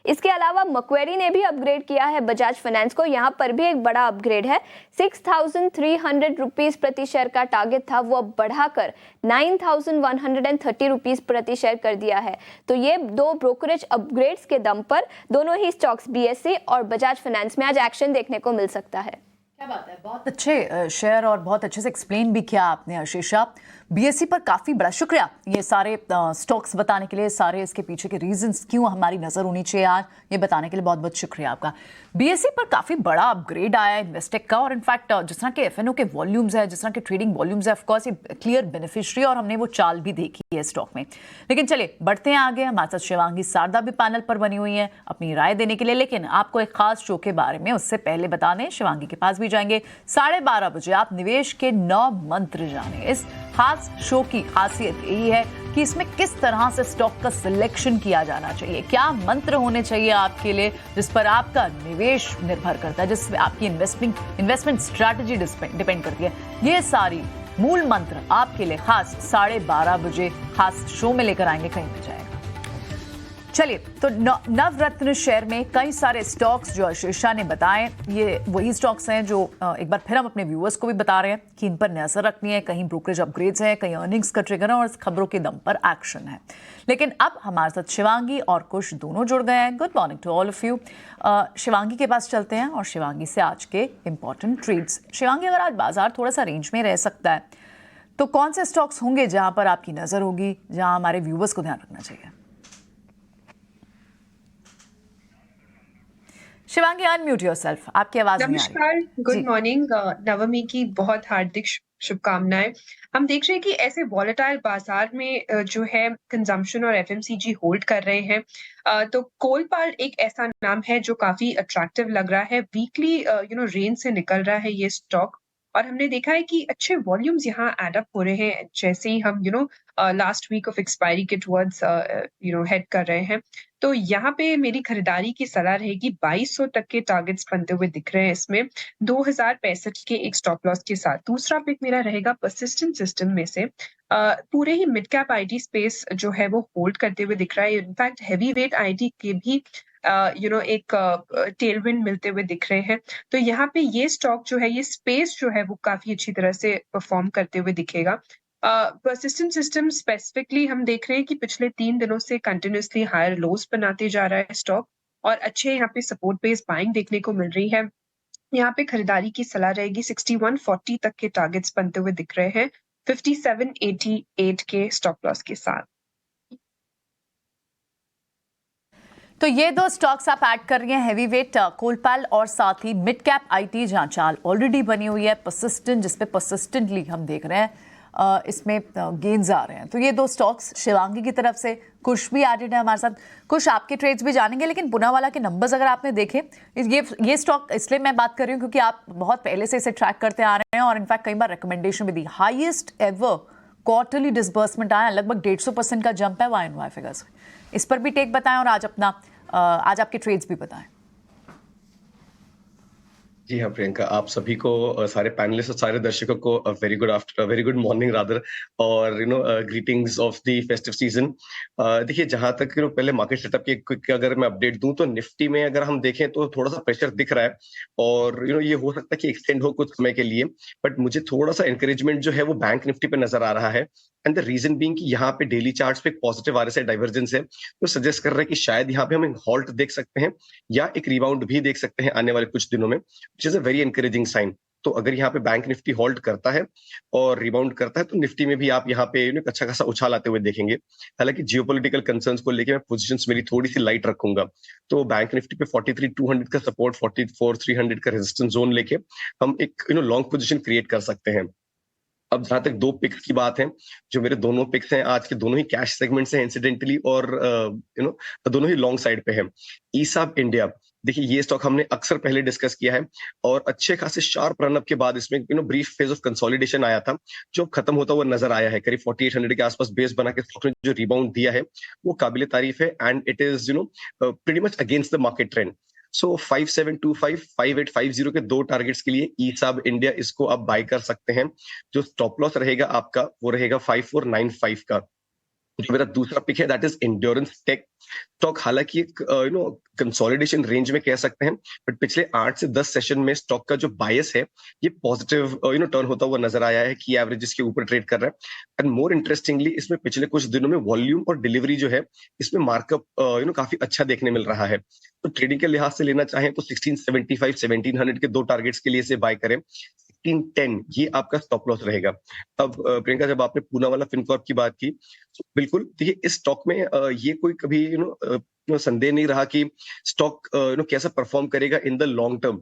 इसके अलावा मक्वेरी ने भी अपग्रेड किया है बजाज फाइनेंस को, यहाँ पर भी एक बड़ा अपग्रेड है। 6300 रुपीज प्रति शेयर का टारगेट था, वो अब बढ़ाकर 9130 रुपीज प्रति शेयर कर दिया है। तो ये 2 ब्रोकरेज अपग्रेड्स के दम पर दोनों ही स्टॉक्स BSE और बजाज फाइनेंस में आज एक्शन देखने को मिल सकता है। क्या बात है, बहुत अच्छे शेयर और बहुत अच्छे से एक्सप्लेन भी किया आपने आशीषा। BSE पर काफ़ी बड़ा शुक्रिया ये सारे स्टॉक्स बताने के लिए, सारे इसके पीछे के रीजंस क्यों हमारी नज़र होनी चाहिए आज, ये बताने के लिए बहुत बहुत शुक्रिया आपका। BSE पर काफ़ी बड़ा अपग्रेड आया है इन्वेस्टेक का, और इनफैक्ट जिस तरह के FNO के वॉल्यूम्स है, जिस तरह के ट्रेडिंग वॉल्यूम्स है, ऑफकोर्स ये क्लियर बेनिफिशियरी और हमने वो चाल भी देखी है स्टॉक में। लेकिन चलिए बढ़ते हैं आगे। हमारे साथ शिवांगी शारदा भी पैनल पर बनी हुई है अपनी राय देने के लिए, लेकिन आपको एक खास शो के बारे में उससे पहले बता दें, शिवांगी के पास भी जाएंगे 12:30 बजे। आप निवेश के 9 मंत्र जाने। इस खास शो की खासियत यही है कि इसमें किस तरह से स्टॉक का सिलेक्शन किया जाना चाहिए, क्या मंत्र होने चाहिए आपके लिए जिस पर आपका निवेश निर्भर करता है, जिसमें आपकी इन्वेस्टमेंट स्ट्रैटेजी डिपेंड करती है। ये सारी मूल मंत्र आपके लिए खास 12:30 बजे खास शो में लेकर आएंगे, कहीं भी जाएगा। चलिए, तो नवरत्न शेयर में कई सारे स्टॉक्स जो आशीषा ने बताए, ये वही स्टॉक्स हैं जो एक बार फिर हम अपने व्यूअर्स को भी बता रहे हैं कि इन पर नजर रखनी है। कहीं ब्रोकरेज अपग्रेड्स हैं, कहीं अर्निंग्स का ट्रिगर है और खबरों के दम पर एक्शन है। लेकिन अब हमारे साथ शिवांगी और कुश दोनों जुड़ गए हैं। Good morning to all of you. Shivangi के पास चलते हैं और शिवांगी से आज के इंपॉर्टेंट ट्रेड्स। शिवांगी, अगर आज बाजार थोड़ा सा रेंज में रह सकता है तो कौन से स्टॉक्स होंगे जहां पर आपकी नजर होगी, जहां हमारे व्यूअर्स को ध्यान रखना चाहिए? शिवांगी, अनम्यूट योरसेल्फ, आपकी आवाज नहीं आ रही। नमस्कार, गुड मॉर्निंग। नवमी की बहुत हार्दिक शुभकामनाएं। हम देख रहे हैं कि ऐसे वॉलेटाइल बाजार में जो है कंजम्पशन और FMCG होल्ड कर रहे हैं। तो कोलपाल एक ऐसा नाम है जो काफी अट्रैक्टिव लग रहा है। वीकली रेंज से निकल रहा है ये स्टॉक, और हमने देखा है कि अच्छे वॉल्यूम्स यहाँ एड अप हो रहे हैं जैसे ही हम लास्ट वीक ऑफ एक्सपायरी के टुवर्ड्स हेड कर रहे हैं। तो यहाँ पे मेरी खरीदारी की सलाह रहेगी। 2200 तक के टारगेट्स बनते हुए दिख रहे हैं इसमें, 2065 के एक स्टॉप लॉस के साथ। दूसरा पिक मेरा रहेगा परसिस्टेंट सिस्टम में से। पूरे ही मिड कैप IT स्पेस जो है वो होल्ड करते हुए दिख रहा है। इनफैक्ट हैवी वेट IT के भी एक टेलविंड मिलते हुए दिख रहे हैं। तो यहाँ पे ये स्टॉक जो है, ये स्पेस जो है वो काफी अच्छी तरह से परफॉर्म करते हुए दिखेगा। परसिस्टेंट सिस्टम स्पेसिफिकली हम देख रहे हैं कि पिछले 3 दिनों से कंटिन्यूसली हायर लोज बनाते जा रहा है स्टॉक, और अच्छे यहाँ पे सपोर्ट बेस्ड बाइंग देखने को मिल रही है। यहाँ पे खरीदारी की सलाह रहेगी। 6140 तक के टारगेट्स बनते हुए दिख रहे हैं, 5788 के स्टॉप लॉस के साथ। तो ये 2 स्टॉक्स आप ऐड कर रही हैं, हैवी वेट कोलपाल और साथ ही मिड कैप IT जहां चाल ऑलरेडी बनी हुई है, परसिस्टेंट जिसपे परसिस्टेंटली हम देख रहे हैं इसमें गेन्स आ रहे हैं। तो ये दो स्टॉक्स शिवांगी की तरफ से, कुश भी एडेड है हमारे साथ। कुश, आपके ट्रेड्स भी जानेंगे, लेकिन पूनावाला के नंबर्स अगर आपने देखे, ये स्टॉक इसलिए मैं बात कर रही हूँ क्योंकि आप बहुत पहले से इसे ट्रैक करते आ रहे हैं और इनफैक्ट कई बार रिकमेंडेशन भी दी। हाईएस्ट एवर क्वार्टरली डिसबर्समेंट आया, लगभग 150% का जंप है YoY फिगर्स। इस पर भी टेक बताएं और आज आपके ट्रेड्स भी बताएं। जी हाँ प्रियंका, आप सभी को, सारे पैनलिस्ट और सारे दर्शकों को वेरी गुड मॉर्निंग रादर, और greetings of the festive season. देखिए, जहां तक पहले मार्केट सेटअप की क्विक अगर मैं अपडेट दूं तो निफ्टी में अगर हम देखें तो थोड़ा सा प्रेशर दिख रहा है, और ये हो सकता है कि एक्सटेंड हो कुछ समय के लिए, बट मुझे थोड़ा सा एनकरेजमेंट जो है वो बैंक निफ्टी पे नजर आ रहा है। एंड द रीजन बीइंग कि यहाँ पे डेली चार्ट्स पे एक पॉजिटिव RSI डाइवर्जेंस है, तो सजेस्ट कर रहा है कि शायद यहाँ पे हम एक हॉल्ट देख सकते हैं या एक रिबाउंड भी देख सकते हैं आने वाले कुछ दिनों में, which is a very encouraging sign. तो अगर यहाँ पे बैंक निफ्टी होल्ड करता है और रिबाउंड करता है तो निफ्टी में भी आप यहाँ पे अच्छा खासा उछाल आते हुए देखेंगे। हालांकि जियोपॉलिटिकल कंसर्न्स को लेकर मैं पोजीशंस मेरी थोड़ी सी लाइट रखूंगा, तो बैंक निफ्टी पे 43,200 का सपोर्ट, 44,300 का रेजिस्टेंस जोन लेके हम एक लॉन्ग पोजीशन क्रिएट कर सकते हैं। अब जहां तक दो पिक्स की बात है, जो मेरे दोनों पिक्स हैं आज के, दोनों ही कैश सेगमेंट से इंसिडेंटली, और दोनों ही लॉन्ग साइड पे हैं। ईसाब इंडिया, देखिए ये स्टॉक हमने अक्सर पहले डिस्कस किया है, और अच्छे खासे शार्प रनअप के बाद इसमें ब्रीफ फेज ऑफ कंसोलिडेशन आया था, जो खत्म होता हुआ नजर आया है। करीब 4800 के आसपास बेस बना के स्टॉक ने जो रिबाउंड दिया है वो काबिले तारीफ है, and it is pretty much against the market trend. So 5725 5850 के दो टारगेट्स के लिए ईसाब इंडिया इसको आप बाय कर सकते हैं। जो स्टॉप लॉस रहेगा आपका वो रहेगा 5495 का। जो मेरा दूसरा पिक है that is Endurance tech stock. हालांकि एक कंसोलिडेशन रेंज में कह सकते हैं, बट पिछले 8 से 10 सेशन में स्टॉक का जो बायस है ये पॉजिटिव टर्न होता हुआ नजर आया है, की एवरेजेस के ऊपर ट्रेड कर रहा है। एंड मोर इंटरेस्टिंगली इसमें पिछले कुछ दिनों में वॉल्यूम और डिलीवरी जो है इसमें मार्कअप काफी अच्छा देखने मिल रहा है। तो ट्रेडिंग के लिहाज से लेना चाहें तो 1675 1700 के दो टारगेट्स के लिए इसे बाय करें। 1610 ये आपका स्टॉप लॉस रहेगा। अब प्रियंका, जब आपने पूनावाला फिनकॉर्प की बात की, तो बिल्कुल देखिए इस स्टॉक में ये कोई कभी संदेह नहीं रहा कि स्टॉक कैसा परफॉर्म करेगा इन द लॉन्ग टर्म।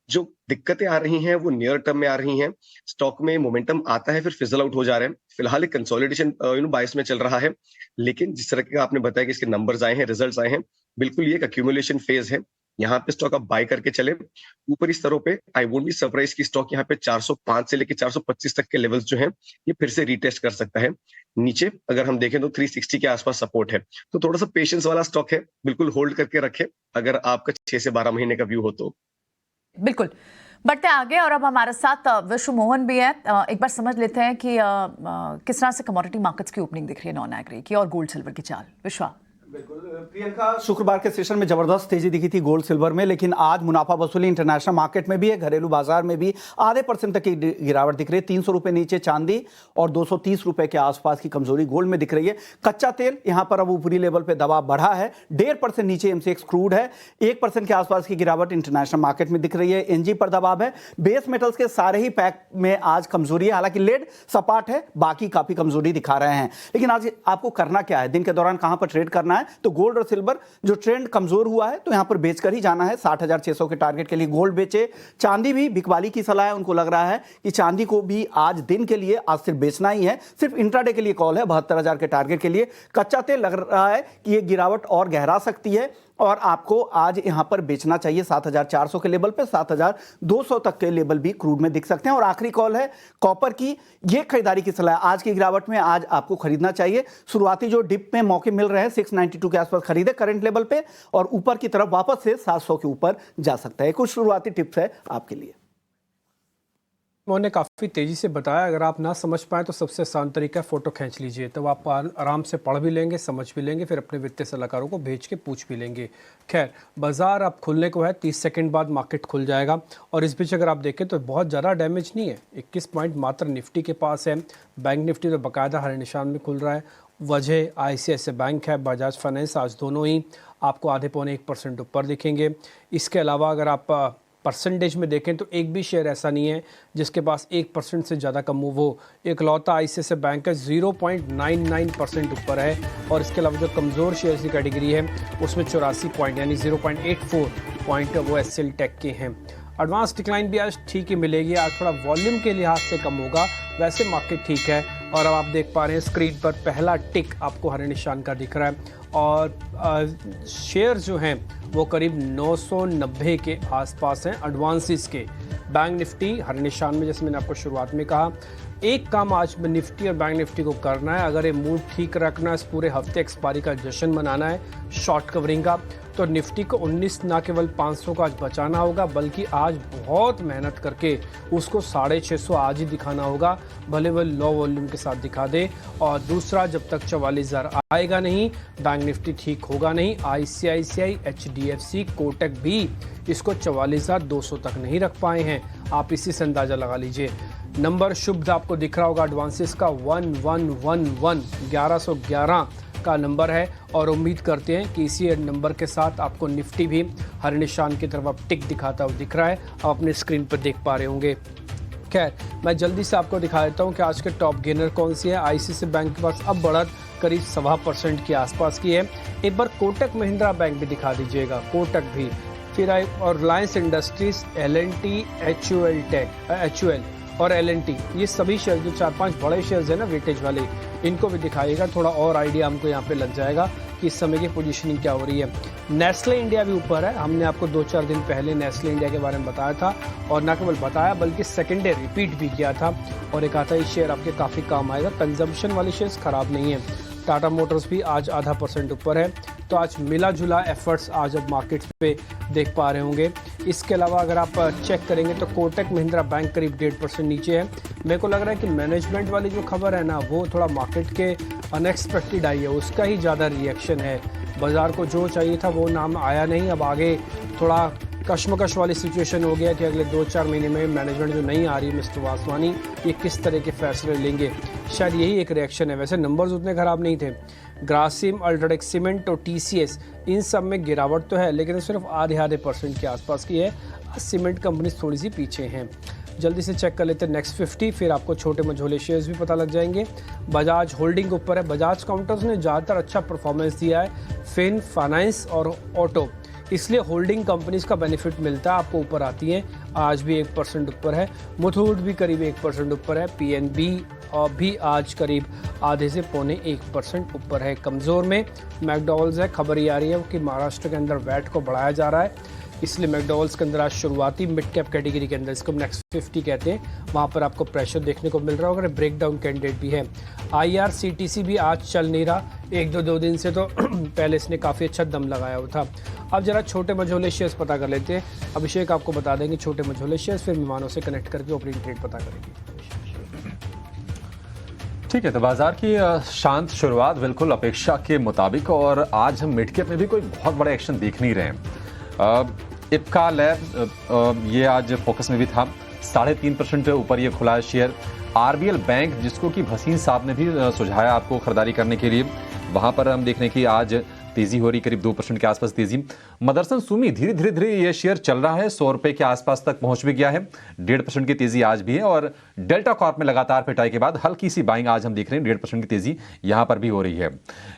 जो दिक्कतें आ रही हैं वो नियर टर्म में आ रही हैं। स्टॉक में मोमेंटम आता है फिर फिजल आउट हो जा रहे हैं। फिलहाल एक कंसोलिडेशन बायस में चल रहा है, लेकिन जिस तरह का आपने बताया कि इसके नंबर्स आए हैं, रिजल्ट्स आए हैं, बिल्कुल ये एक अक्यूमुलेशन फेज है। यहाँ पे स्टॉक आप बाय करके चले। ऊपरी स्तरों पे आई वोंट बी सरप्राइज की स्टॉक यहाँ पे 405 से लेकर 425 तक के लेवल्स जो हैं ये फिर से रीटेस्ट कर सकता है। नीचे अगर हम देखें तो 360 के आसपास सपोर्ट है, तो थोड़ा सा पेशेंस वाला स्टॉक है, बिल्कुल होल्ड करके रखे अगर आपका 6 से 12 महीने का व्यू हो तो। बिल्कुल, बढ़ते आगे, और अब हमारे साथ विश्व मोहन भी है। एक बार समझ लेते हैं कि किस तरह से कमोडिटी मार्केट्स की ओपनिंग दिख रही है, नॉन एग्री की और गोल्ड सिल्वर की चाल। विश्वा। बिल्कुल प्रियंका, शुक्रवार के सेशन में जबरदस्त तेजी दिखी थी गोल्ड सिल्वर में, लेकिन आज मुनाफा वसूली इंटरनेशनल मार्केट में भी है, घरेलू बाजार में भी ½ तक की गिरावट दिख रही है। 300 रुपए नीचे चांदी और 230 रुपए के आसपास की कमजोरी गोल्ड में दिख रही है। कच्चा तेल यहां पर अब ऊपरी लेवल पे दबाव बढ़ा है, 1.5% नीचे MCX क्रूड है, 1% के आसपास की गिरावट इंटरनेशनल मार्केट में दिख रही है। NG पर दबाव है। बेस मेटल्स के सारे ही पैक में आज कमजोरी है, हालांकि लेड सपाट है, बाकी काफी कमजोरी दिखा रहे हैं। लेकिन आज आपको करना क्या है, दिन के दौरान कहां पर ट्रेड करना है, तो गोल्ड और सिल्वर जो ट्रेंड कमजोर हुआ है तो यहां पर बेचकर ही जाना है। 60,600 के टारगेट के लिए गोल्ड बेचे। चांदी भी बिकवाली की सलाह है, उनको लग रहा है कि चांदी को भी आज दिन के लिए आज सिर्फ बेचना ही है, सिर्फ इंट्राडे के लिए कॉल है 72,000 के टारगेट के लिए। कच्चा तेल लग रहा है कि ये गिरावट और गहरा सकती है और आपको आज यहां पर बेचना चाहिए 7,400 के लेवल पे। 7,200 तक के लेवल भी क्रूड में दिख सकते हैं। और आखिरी कॉल है कॉपर की, ये खरीदारी की सलाह आज की गिरावट में आज आपको खरीदना चाहिए। शुरुआती जो डिप में मौके मिल रहे हैं 692 के आसपास खरीदे करंट लेवल पे, और ऊपर की तरफ वापस से 700 के ऊपर जा सकता है। कुछ शुरुआती टिप्स है आपके लिए। उन्होंने काफ़ी तेज़ी से बताया, अगर आप ना समझ पाएँ तो सबसे आसान तरीका है फ़ोटो खींच लीजिए, तो आप आराम से पढ़ भी लेंगे, समझ भी लेंगे, फिर अपने वित्तीय सलाहकारों को भेज के पूछ भी लेंगे। खैर, बाज़ार अब खुलने को है, 30 सेकंड बाद मार्केट खुल जाएगा, और इस बीच अगर आप देखें तो बहुत ज़्यादा डैमेज नहीं है। 21 पॉइंट मात्र निफ्टी के पास है। बैंक निफ्टी तो बाकायदा हरे निशान में खुल रहा है। वजह ICICI बैंक है, बजाज फाइनेंस, आज दोनों ही आपको आधे पौने 1% ऊपर दिखेंगे। इसके अलावा अगर आप परसेंटेज में देखें तो एक भी शेयर ऐसा नहीं है जिसके पास 1% से ज़्यादा का मूव हो। एकलौता ICICI बैंक है 0.99% ऊपर है, और इसके अलावा जो कमज़ोर शेयर की कैटेगरी है उसमें 84 पॉइंट यानी 0.84 पॉइंट वो SL टेक के हैं। एडवांस डिक्लाइन भी आज ठीक ही मिलेगी, आज थोड़ा वॉल्यूम के लिहाज से कम होगा, वैसे मार्केट ठीक है। और अब आप देख पा रहे हैं स्क्रीन पर पहला टिक आपको हरे निशान का दिख रहा है और शेयर जो हैं वो करीब 990 के आसपास हैं एडवांसेस के। बैंक निफ्टी हरे निशान में, जैसे मैंने आपको शुरुआत में कहा, एक काम आज में निफ्टी और बैंक निफ्टी को करना है, अगर ये मूड ठीक रखना है, इस पूरे हफ्ते एक्सपायरी का जश्न मनाना है शॉर्ट कवरिंग का, तो निफ्टी को 19 ना केवल 500 का आज बचाना होगा, बल्कि आज बहुत मेहनत करके उसको 650 आज ही दिखाना होगा, भले वह लो वॉल्यूम के साथ दिखा दे। और दूसरा, जब तक 44,000 आएगा नहीं, बैंक निफ्टी ठीक होगा नहीं। ICICI, HDFC, कोटक भी इसको 44,200 तक नहीं रख पाए हैं, आप इसी से अंदाजा लगा लीजिए। नंबर शुभ आपको दिख रहा होगा एडवांसेस का 1111 का नंबर है और उम्मीद करते हैं कि इसी नंबर के साथ आपको निफ्टी भी हरे निशान की तरफ अब टिक दिखाता हुआ दिख रहा है, आप अपने स्क्रीन पर देख पा रहे होंगे। खैर, मैं जल्दी से आपको दिखा देता हूं कि आज के टॉप गेनर कौन सी है। ICICI बैंक के पास अब बढ़त करीब 1.25% के आसपास की है। एक बार कोटक महिंद्रा बैंक भी दिखा दीजिएगा, कोटक भी, फिर और रिलायंस इंडस्ट्रीज, L&T, HUL और L&T, ये सभी शेयर जो 4-5 बड़े शेयर्स हैं ना वेटेज वाले, इनको भी दिखाइएगा, थोड़ा और आइडिया हमको यहाँ पे लग जाएगा कि इस समय की पोजीशनिंग क्या हो रही है। नेस्ले इंडिया भी ऊपर है, हमने आपको 2-4 दिन पहले नेस्ले इंडिया के बारे में बताया था और न केवल बताया बल्कि सेकेंड डे रिपीट भी किया था और एक आता ये शेयर आपके काफ़ी काम आएगा, कंजम्पशन वाले शेयर्स खराब नहीं है। टाटा मोटर्स भी आज 0.5% ऊपर है, तो आज मिला जुला एफर्ट्स आज अब मार्केट्स पे देख पा रहे होंगे। इसके अलावा अगर आप चेक करेंगे तो कोटक महिंद्रा बैंक करीब 1.5% नीचे है। मेरे को लग रहा है कि मैनेजमेंट वाली जो खबर है ना, वो थोड़ा मार्केट के अनएक्सपेक्टेड आई है, उसका ही ज़्यादा रिएक्शन है। बाजार को जो चाहिए था वो नाम आया नहीं, अब आगे थोड़ा कश्मकश वाली सिचुएशन हो गया कि अगले 2-4 महीने में मैनेजमेंट जो नहीं आ रही मिस्टर वासवानी, ये किस तरह के फैसले लेंगे, शायद यही एक रिएक्शन है। वैसे नंबर्स उतने ख़राब नहीं थे, ग्रासिम, अल्ट्राटेक सीमेंट और TCS, इन सब में गिरावट तो है लेकिन सिर्फ आधे % के आसपास की है। सीमेंट कंपनी थोड़ी सी पीछे हैं। जल्दी से चेक कर लेते हैं नेक्स्ट 50, फिर आपको छोटे मझोले शेयर्स भी पता लग जाएंगे। बजाज होल्डिंग ऊपर है, बजाज काउंटर्स ने ज़्यादातर अच्छा परफॉर्मेंस दिया है, फिन, फाइनेंस और ऑटो, इसलिए होल्डिंग कंपनीज का बेनिफिट मिलता है, आपको ऊपर आती हैं। आज भी 1% ऊपर है, मुथूट भी करीब 1% ऊपर है, PNB भी आज करीब आधे से 0.25% ऊपर है। कमज़ोर में मैकडॉनल्ड्स है, खबर ये आ रही है कि महाराष्ट्र के अंदर वैट को बढ़ाया जा रहा है, इसलिए मैकडॉनल्ड्स के अंदर आज शुरुआती मिड कैप कैटेगरी के अंदर, इसको नेक्स्ट 50 कहते हैं, वहाँ पर आपको प्रेशर देखने को मिल रहा होगा, ब्रेकडाउन कैंडिडेट भी है। IRCTC भी आज चल नहीं रहा, 1-2 दिन से तो पहले इसने काफ़ी अच्छा दम लगाया हुआ था। अब जरा छोटे मझोले शेयर्स पता कर लेते हैं, अभिषेक आपको बता देंगे छोटे मझोले शेयर्स, फिर मेहमानों से कनेक्ट करके ओपनिंग ट्रेड पता करेंगे। ठीक है, तो बाजार की शांत शुरुआत बिल्कुल अपेक्षा के मुताबिक, और आज हम मिड कैप में भी कोई बहुत बड़ा एक्शन देख नहीं रहे हैं। इप्का लैब ये आज फोकस में भी था, 3.5% ऊपर ये खुला है शेयर। RBL बैंक, जिसको कि भसीन साहब ने भी सुझाया आपको खरीदारी करने के लिए, वहां पर हम देख रहे हैं कि आज तेजी हो रही, करीब 2% के आसपास तेजी। मदरसन सुमी धीरे धीरे ये शेयर चल रहा है, 100 रुपए के आसपास तक पहुंच भी गया है, 1.5% की तेजी आज भी है। और डेल्टा कॉर्प में लगातार पिटाई के बाद हल्की सी बाइंग आज हम देख रहे हैं, 1.5% की तेजी यहां पर भी हो रही है।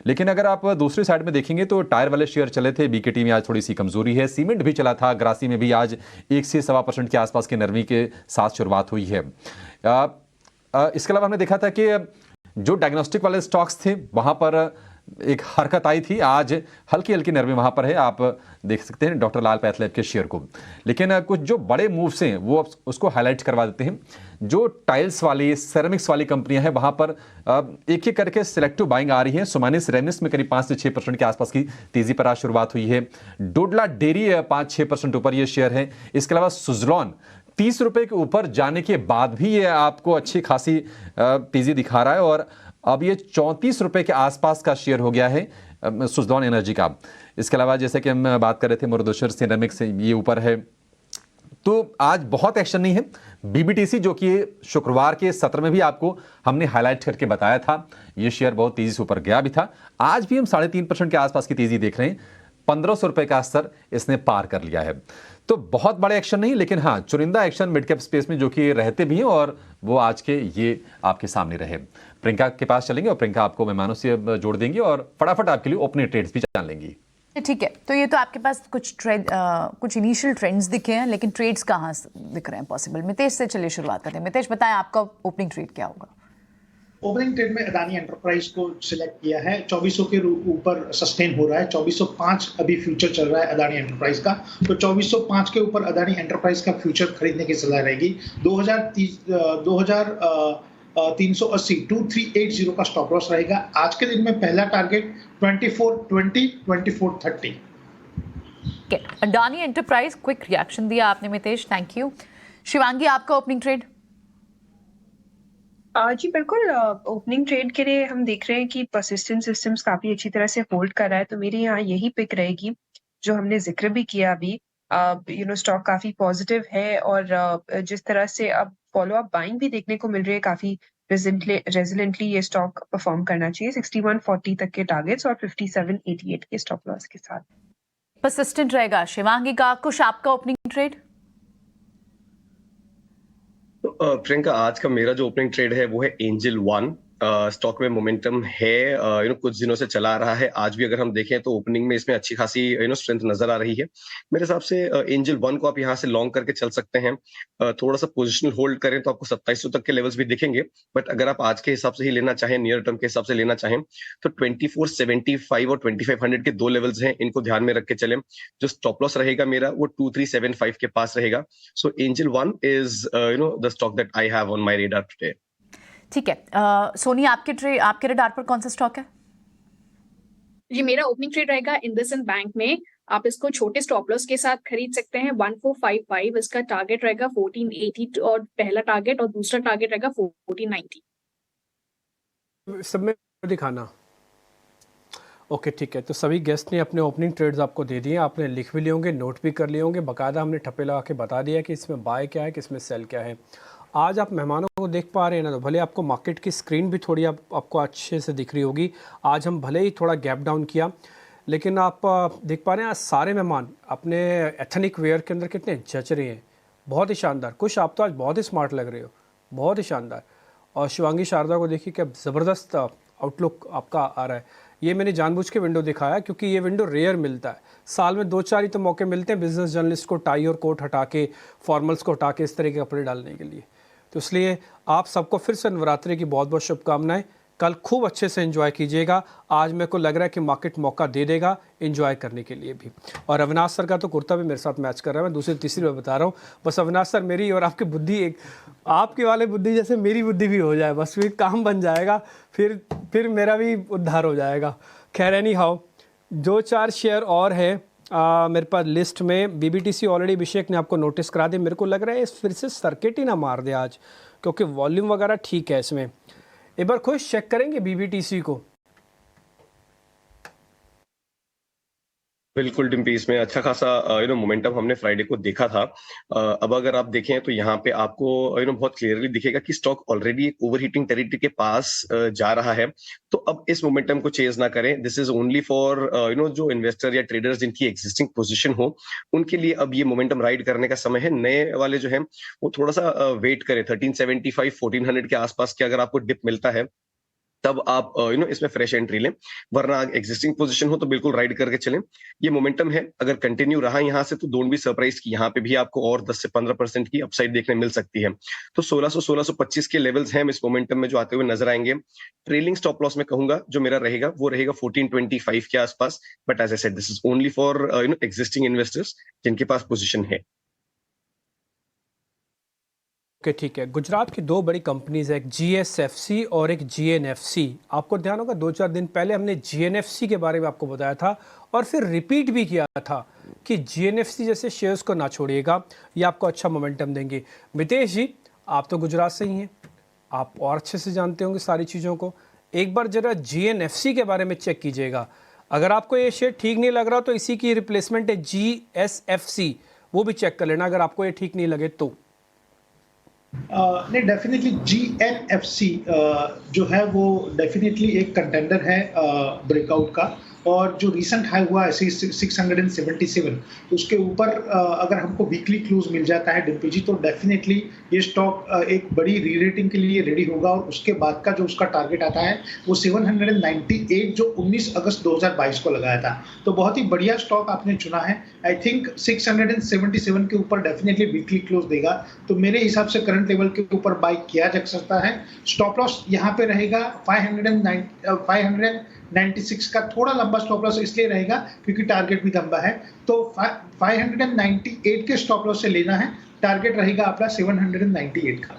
लेकिन अगर आप दूसरी साइड में देखेंगे तो टायर वाले शेयर चले थे, BKT में आज थोड़ी सी कमजोरी है, सीमेंट भी चला था, ग्रासी में भी आज 1 से 1.25% के आसपास की नरमी के साथ शुरुआत हुई है। इसके अलावा हमने देखा था कि जो डायग्नोस्टिक वाले स्टॉक्स थे वहां पर एक हरकत आई थी, आज हल्की हल्की नरमी वहां पर है, आप देख सकते हैं डॉक्टर लाल पैथलैब के शेयर को। लेकिन कुछ जो बड़े मूव्स हैं वो उसको हाईलाइट करवा देते हैं। जो टाइल्स वाली, सेरेमिक्स वाली कंपनियां हैं वहां पर एक एक करके सिलेक्टिव बाइंग आ रही है। सुमानी सिरेमिक्स में करीब 5 से 6% के आसपास की तेजी पर आज शुरुआत हुई है। डोडला डेयरी 5-6% ऊपर ये शेयर है। इसके अलावा सुजलॉन 30 रुपए के ऊपर जाने के बाद भी ये आपको अच्छी खासी तेजी दिखा रहा है और अब ये 34 रुपए के आसपास का शेयर हो गया है सुजलॉन एनर्जी का। इसके अलावा जैसे कि हम बात कर रहे थे मुर्दोशर सिरेमिक्स, ये ऊपर है। तो आज बहुत एक्शन नहीं है। BBTC जो कि शुक्रवार के सत्र में भी आपको हमने हाईलाइट करके बताया था, ये शेयर बहुत तेजी से ऊपर गया भी था। आज भी हम 3.5% के आसपास की तेजी देख रहे हैं, 1500 रुपए का स्तर इसने पार कर लिया है। तो बहुत बड़े एक्शन नहीं, लेकिन हाँ चुनिंदा एक्शन मिड कैप स्पेस में जो कि रहते भी हैं और वो आज के ये आपके सामने रहे। प्रियंका के पास चलेंगे और प्रियंका आपको मेहमानों से जोड़ देंगी और फटाफट आपके लिए ओपनिंग ट्रेड्स भी जान लेंगी। ठीक है, तो ये तो आपके पास कुछ इनिशियल ट्रेंड्स दिखे हैं, लेकिन ट्रेड्स कहाँ दिख रहे हैं पॉसिबल? मितेश से चलिए शुरुआत करते हैं। मितेश, बताएं आपका ओपनिंग ट्रेड क्या होगा? ओपनिंग ट्रेड में अदानी एंटरप्राइज को सिलेक्ट किया है। 2400 के ऊपर सस्टेन हो रहा है। 2405 अभी फ्यूचर चल रहा है अदानी एंटरप्राइज का, तो 2405 के ऊपर अदानी एंटरप्राइज का फ्यूचर खरीदने की सलाह रहेगी। 2380 2380 का स्टॉप लॉस रहेगा। आज के दिन में पहला target 2420 2430। Adani enterprise, quick reaction दिया आपने मितेश, थैंक यू। शिवांगी, आपका ओपनिंग ट्रेड? जी बिल्कुल, ओपनिंग ट्रेड के लिए हम देख रहे हैं कि परसिस्टेंट सिस्टम्स काफी अच्छी तरह से होल्ड कर रहा है, तो मेरे यहाँ यही पिक रहेगी जो हमने जिक्र भी किया अभी। स्टॉक काफी पॉजिटिव है और जिस तरह से अब फॉलो अप बाइंग भी देखने को मिल रही है, काफी रेजिलेंटली ये स्टॉक परफॉर्म करना चाहिए। 6140 तक के टारगेट्स और 5788 के स्टॉप लॉस के साथ परसिस्टेंट रहेगा। शिवांगी का कुछ आपका ओपनिंग ट्रेड? प्रियंका, आज का मेरा जो ओपनिंग ट्रेड है वो है एंजल वन। स्टॉक में मोमेंटम है, कुछ दिनों से चला आ रहा है। आज भी अगर हम देखें तो ओपनिंग में इसमें अच्छी खासी स्ट्रेंथ नजर आ रही है। मेरे हिसाब से एंजल वन को आप यहाँ से लॉन्ग करके चल सकते हैं। थोड़ा सा पोजिशनल होल्ड करें तो आपको 2700 तक के लेवल्स भी दिखेंगे, बट अगर आप आज के हिसाब से ही लेना चाहें, नियर टर्म के हिसाब से लेना चाहें, तो 2475 और 2500 के दो लेवल्स हैं, इनको ध्यान में रख के चलें। जो स्टॉप लॉस रहेगा मेरा वो 2375 के पास रहेगा। So Angel One is the stock that I have on my radar today. ठीक है, सोनी, आपके रडार पर कौन सा स्टॉक है? ये मेरा ओपनिंग ट्रेड रहेगा इंडसइंड बैंक में। आप इसको छोटे स्टॉप लॉस के साथ खरीद सकते हैं। 1455 इसका टारगेट रहेगा, 1480 और पहला टारगेट, और दूसरा टारगेट रहेगा 1490। सब में दिखाना। ओके, ठीक है, तो सभी गेस्ट ने अपने ओपनिंग ट्रेड्स आपको दे दिए, आपने लिख भी लिए होंगे, नोट भी कर लिए होंगे। बाकायदा हमने ठप्पे लगा के बता दिया कि इसमें बाय क्या है, किसमें सेल क्या है। आज आप मेहमानों को देख पा रहे हैं ना, तो भले आपको मार्केट की स्क्रीन भी थोड़ी आपको अच्छे से दिख रही होगी। आज हम भले ही थोड़ा गैप डाउन किया, लेकिन आप देख पा रहे हैं आज सारे मेहमान अपने एथनिक वेयर के अंदर कितने जच रहे हैं। बहुत ही शानदार। कुछ आप तो आज बहुत ही स्मार्ट लग रहे हो, बहुत ही शानदार। और शिवांगी शारदा को देखिए क्या ज़बरदस्त आउटलुक आपका आ रहा है। ये मैंने जानबूझ के विंडो दिखाया क्योंकि ये विंडो रेयर मिलता है। साल में 2-4 ही तो मौके मिलते हैं बिजनेस जर्नलिस्ट को टाई और कोट हटा के, फॉर्मल्स को हटा के इस तरह के कपड़े डालने के लिए। तो इसलिए आप सबको फिर से नवरात्रि की बहुत बहुत शुभकामनाएं। कल खूब अच्छे से एंजॉय कीजिएगा। आज मेरे को लग रहा है कि मार्केट मौका दे देगा एंजॉय करने के लिए भी। और अविनाश सर का तो कुर्ता भी मेरे साथ मैच कर रहा है। मैं दूसरी तीसरी बार बता रहा हूँ, बस अविनाश सर मेरी और आपकी बुद्धि एक, आपके वाले बुद्धि जैसे मेरी बुद्धि भी हो जाए, बस फिर काम बन जाएगा, फिर मेरा भी उद्धार हो जाएगा। खैर, एनी हाउ, 2-4 शेयर और है मेरे पास लिस्ट में। बीबीटीसी ऑलरेडी अभिषेक ने आपको नोटिस करा दी। मेरे को लग रहा है फिर से सर्किट ही ना मार दे आज, क्योंकि वॉल्यूम वगैरह ठीक है इसमें। एक बार खुश चेक करेंगे बीबीटीसी को। बिल्कुल डिम्पी, इसमें अच्छा खासा मोमेंटम हमने फ्राइडे को देखा था। अब अगर आप देखें तो यहाँ पे आपको बहुत क्लियरली दिखेगा कि स्टॉक ऑलरेडी एक ओवरहीटिंग टेरिटरी के पास जा रहा है। तो अब इस मोमेंटम को चेज ना करें। दिस इज ओनली फॉर जो इन्वेस्टर या ट्रेडर्स जिनकी एग्जिस्टिंग पोजीशन हो, उनके लिए अब ये मोमेंटम राइड करने का समय है। नए वाले जो है वो थोड़ा सा वेट करें। 1375 1400 के आसपास के अगर आपको डिप मिलता है तब आप इसमें फ्रेश एंट्री लें, वरना एग्जिस्टिंग पोजीशन हो तो बिल्कुल राइड करके चलें। ये मोमेंटम है, अगर कंटिन्यू रहा यहाँ से तो डोंट बी सरप्राइज कि यहाँ पे भी आपको और 10 से 15% की अपसाइड देखने मिल सकती है। तो 1600-1625 के लेवल्स हैं इस मोमेंटम में जो आते हुए नजर आएंगे। ट्रेलिंग स्टॉप लॉस में कहूंगा जो मेरा रहेगा वो रहेगा 1425 के आसपास। But as I said, this is only for existing investors जिनके पास पोजिशन है। ओके, ठीक है। गुजरात की 2 बड़ी कंपनीज है, एक GSFC और एक GNFC। आपको ध्यान होगा 2-4 दिन पहले हमने GNFC के बारे में आपको बताया था और फिर रिपीट भी किया था कि GNFC जैसे शेयर्स को ना छोड़िएगा, ये आपको अच्छा मोमेंटम देंगे। मितेश जी, आप तो गुजरात से ही हैं, आप और अच्छे से जानते होंगे सारी चीज़ों को। एक बार जरा GNFC के बारे में चेक कीजिएगा। अगर आपको ये शेयर ठीक नहीं लग रहा तो इसी की रिप्लेसमेंट है GSFC, वो भी चेक कर लेना अगर आपको ये ठीक नहीं लगे तो। नहीं, डेफिनेटली GNFC जो है वो डेफिनेटली एक कंटेंडर है ब्रेकआउट का। और जो रिसेंट हाई हुआ है 677, तो उसके ऊपर अगर हमको वीकली क्लोज मिल जाता है डिम्पी जी, तो डेफिनेटली ये स्टॉक एक बड़ी री रेटिंग के लिए रेडी होगा। और उसके बाद का जो उसका टारगेट आता है वो 798 जो 19 अगस्त 2022 को लगाया था। तो बहुत ही बढ़िया स्टॉक आपने चुना है। आई थिंक 677 के ऊपर डेफिनेटली वीकली क्लोज देगा, तो मेरे हिसाब से करंट लेवल के ऊपर बाय किया जा सकता है। स्टॉप लॉस यहाँ पे रहेगा 596 का, थोड़ा लंबा स्टॉप लॉस इसलिए रहेगा क्योंकि टारगेट भी लंबा है। तो 598 के स्टॉप लॉस से लेना है, टारगेट रहेगा आपका 798 का।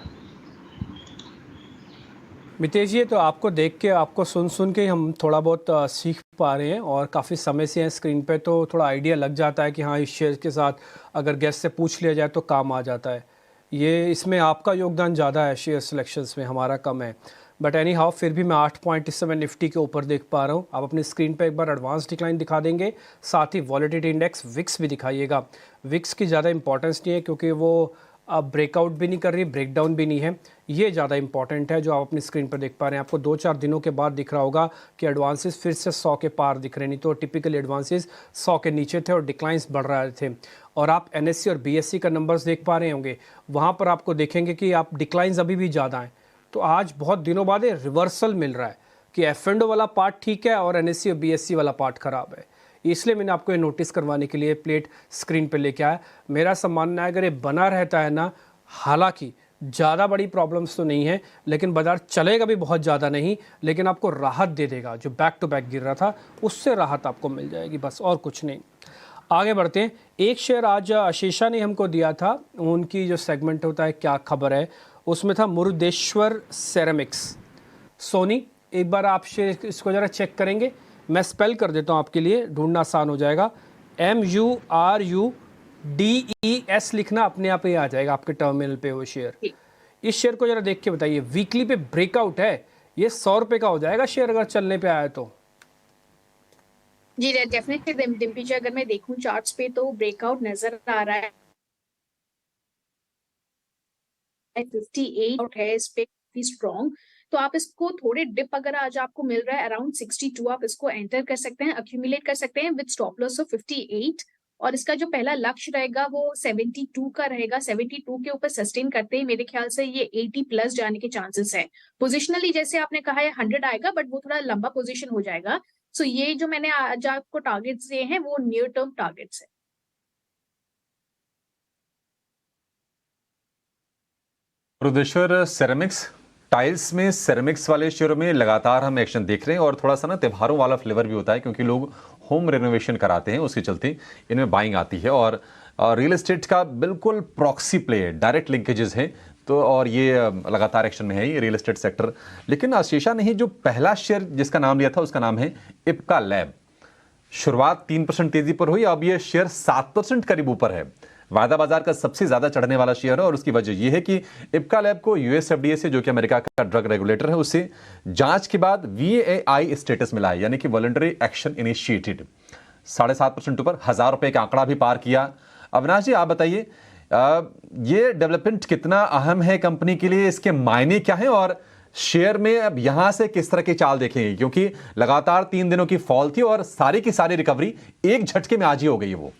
मितेश जी, तो आपको देख के, आपको सुन के हम थोड़ा बहुत सीख पा रहे हैं और काफ़ी समय से हैं स्क्रीन पे, तो थोड़ा आइडिया लग जाता है कि हाँ इस शेयर के साथ अगर गेस्ट से पूछ लिया जाए तो काम आ जाता है। ये इसमें आपका योगदान ज़्यादा है शेयर सिलेक्शंस में, हमारा कम है। बट एनी हाउ फिर भी मैं 8 पॉइंट इस समय निफ्टी के ऊपर देख पा रहा हूँ। आप अपनी स्क्रीन पे एक बार एडवांस डिक्लाइन दिखा देंगे, साथ ही वॉलेटिलिटी इंडेक्स विक्स भी दिखाइएगा। विक्स की ज़्यादा इंपॉर्टेंस नहीं है क्योंकि वो अब ब्रेकआउट भी नहीं कर रही, ब्रेकडाउन भी नहीं है, ये ज़्यादा इंपॉर्टेंट है जो आप अपनी स्क्रीन पर देख पा रहे हैं। आपको 2-4 दिनों के बाद दिख रहा होगा कि एडवांसेस फिर से 100 के पार दिख रहे हैं, नहीं तो टिपिकली एडवांसेस 100 के नीचे थे और डिक्लाइंस बढ़ रहे थे। और आप एनएससी और बीएससी का नंबर्स देख पा रहे होंगे, वहाँ पर आपको देखेंगे कि आप डिक्लाइंस अभी भी ज़्यादा हैं। तो आज बहुत दिनों बाद ये रिवर्सल मिल रहा है कि एफ&ओ वाला पार्ट ठीक है और एनएससी और बीएससी वाला पार्ट ख़राब है। इसलिए मैंने आपको ये नोटिस करवाने के लिए प्लेट स्क्रीन पे लेके आया। मेरा सब मानना है अगर ये बना रहता है ना, हालांकि ज़्यादा बड़ी प्रॉब्लम्स तो नहीं है, लेकिन बाजार चलेगा भी बहुत ज़्यादा नहीं, लेकिन आपको राहत दे देगा। जो बैक टू बैक गिर रहा था उससे राहत आपको मिल जाएगी, बस और कुछ नहीं। आगे बढ़ते हैं। एक शेयर आज आशीषा ने हमको दिया था, उनकी जो सेगमेंट होता है क्या खबर है, उसमें था मुरुदेश्वर सेरेमिक्स। सोनी, एक बार आप शेयर इसको ज़रा चेक करेंगे, मैं स्पेल कर देता हूँ आपके लिए, ढूंढना आसान हो जाएगा। MURUDES लिखना, अपने आप ही आ जाएगा आपके टर्मिनल पे वो शेयर। इस शेयर को जरा देख के बताइए, वीकली पे ब्रेकआउट है, ये 100 रुपये का हो जाएगा शेयर अगर चलने पे आया तो। जी डेफिनेटली डिम्पी जी, अगर मैं देखूं चार्ट्स पे तो ब्रेकआउट नजर आ रहा है। 58 है इस पे स्ट्रॉन्ग, तो आप इसको थोड़े डिप अगर आज आपको मिल रहा है अराउंड 62, आप इसको एंटर कर सकते हैं, अक्यूमुलेट कर सकते हैं विद स्टॉप लॉस ऑफ 58। और इसका जो पहला लक्ष्य रहेगा वो 72 का रहेगा। 72 के ऊपर सस्टेन करते ही मेरे ख्याल से ये 80 प्लस जाने के चांसेस है। पोजिशनली जैसे आपने कहा है 100 आएगा, बट वो थोड़ा लंबा पोजीशन हो जाएगा। सो ये जो मैंने आज आपको टारगेट्स दिए हैं वो नियर टर्म टारगेट्स है। मुरुदेश्वर सेरेमिक्स, टाइल्स में सेरेमिक्स वाले शेयरों में लगातार हम एक्शन देख रहे हैं और थोड़ा सा ना त्योहारों वाला फ्लेवर भी होता है क्योंकि लोग होम रेनोवेशन कराते हैं, उसके चलते इनमें बाइंग आती है। और रियल एस्टेट का बिल्कुल प्रॉक्सी प्ले है, डायरेक्ट लिंकेजेस हैं, तो और ये लगातार एक्शन में है ये रियल एस्टेट सेक्टर। लेकिन आशीषा ने ही जो पहला शेयर जिसका नाम लिया था उसका नाम है इप्का लैब। शुरुआत 3% तेजी पर हुई, अब ये शेयर 7% करीब ऊपर है। वायदा बाजार का सबसे ज्यादा चढ़ने वाला शेयर है और उसकी वजह यह है कि इप्का लैब को यूएस एफडीए से, जो कि अमेरिका का ड्रग रेगुलेटर है, उससे जांच के बाद VAI स्टेटस मिला है, यानी कि वॉलंटरी एक्शन इनिशिएटेड। 7.5% ऊपर, 1000 रुपए का आंकड़ा भी पार किया। अविनाश जी, आप बताइए ये डेवलपमेंट कितना अहम है कंपनी के लिए, इसके मायने क्या है और शेयर में अब यहां से किस तरह की चाल देखेंगे, क्योंकि लगातार 3 दिनों की फॉल थी और सारी की सारी रिकवरी एक झटके में आज ही हो गई है वो।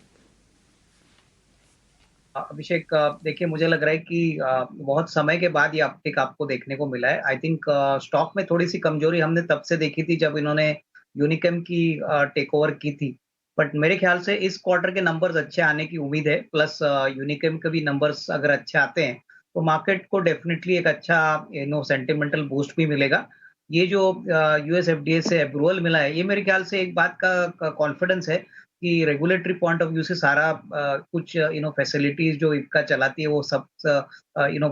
अभिषेक, देखिए मुझे लग रहा है कि बहुत समय के बाद ये अपटिक आपको देखने को मिला है। आई थिंक स्टॉक में थोड़ी सी कमजोरी हमने तब से देखी थी जब इन्होंने यूनिकेम की टेक ओवर की थी, बट मेरे ख्याल से इस क्वार्टर के नंबर्स अच्छे आने की उम्मीद है। प्लस यूनिकेम के भी नंबर्स अगर अच्छे आते हैं तो मार्केट को डेफिनेटली एक अच्छा सेंटिमेंटल बूस्ट भी मिलेगा। ये जो यूएस एफडीए से अप्रूवल मिला है, ये मेरे ख्याल से एक बात का कॉन्फिडेंस है कि रेगुलेटरी पॉइंट ऑफ व्यू से सारा कुछ फैसिलिटीज जो इप्का चलाती है वो सब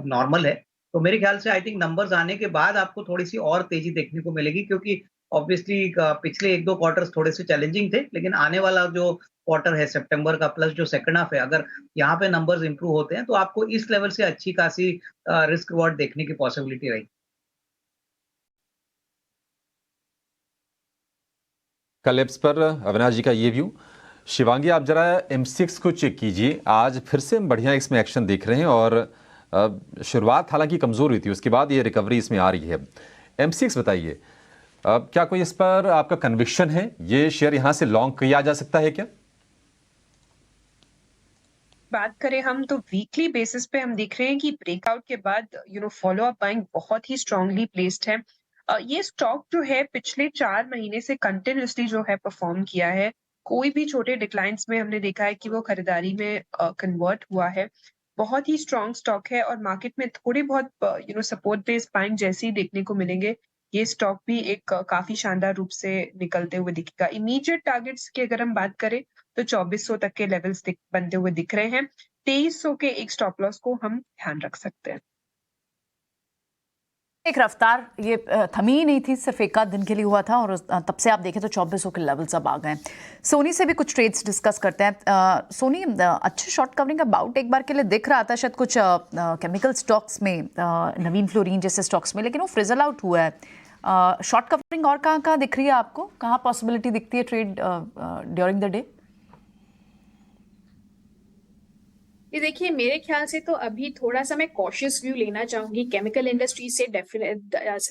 नॉर्मल है। तो मेरे ख्याल से आई थिंक नंबर्स आने के बाद आपको थोड़ी सी और तेजी देखने को मिलेगी, क्योंकि ऑब्वियसली पिछले 1-2 क्वार्टर्स थोड़े से चैलेंजिंग थे, लेकिन आने वाला जो क्वार्टर है सितंबर का प्लस जो सेकंड हाफ है, अगर यहाँ पे नंबर्स इंप्रूव होते हैं तो आपको इस लेवल से अच्छी खासी रिस्क रिवॉर्ड देखने की पॉसिबिलिटी रहेगी। कलेप्स पर अविनाश जी का ये व्यू। शिवांगी, आप जरा M6 को चेक कीजिए, आज फिर से हम बढ़िया इसमें एक्शन देख रहे हैं और शुरुआत हालांकि कमजोर हुई थी, उसके बाद ये रिकवरी इसमें आ रही है। M6 बताइए, क्या कोई इस पर आपका कन्विक्शन है, ये शेयर यहां से लॉन्ग किया जा सकता है क्या? बात करें हम तो वीकली बेसिस पे हम देख रहे हैं कि ब्रेकआउट के बाद फॉलो अप बाइंग बहुत ही स्ट्रांगली प्लेस्ड है। ये स्टॉक जो है पिछले 4 महीने से कंटिन्यूसली जो है परफॉर्म किया है। कोई भी छोटे डिक्लाइंस में हमने देखा है कि वो खरीदारी में कन्वर्ट हुआ है। बहुत ही स्ट्रांग स्टॉक है और मार्केट में थोड़े बहुत सपोर्ट बेस्ड बाइंग जैसे ही देखने को मिलेंगे। ये स्टॉक भी एक काफी शानदार रूप से निकलते हुए दिखेगा। इमीडिएट टारगेट्स की अगर हम बात करें तो 2400 तक के लेवल्स बनते हुए दिख रहे हैं। 2300 के एक स्टॉप लॉस को हम ध्यान रख सकते हैं। एक रफ्तार ये थमी ही नहीं थी, सिर्फ एक आध दिन के लिए हुआ था और तब से आप देखें तो 2400 के लेवल्स अब आ गए। सोनी से भी कुछ ट्रेड्स डिस्कस करते हैं। सोनी, अच्छे शॉर्ट कवरिंग का बाउट एक बार के लिए दिख रहा था शायद कुछ केमिकल स्टॉक्स में, नवीन फ्लोरीन जैसे स्टॉक्स में, लेकिन वो फ्रिजल आउट हुआ है। शॉर्ट कवरिंग और कहाँ दिख रही है आपको, कहाँ पॉसिबिलिटी दिखती है ट्रेड ड्यूरिंग द डे? ये देखिए, मेरे ख्याल से तो अभी थोड़ा सा मैं कॉशियस व्यू लेना चाहूंगी केमिकल इंडस्ट्री से,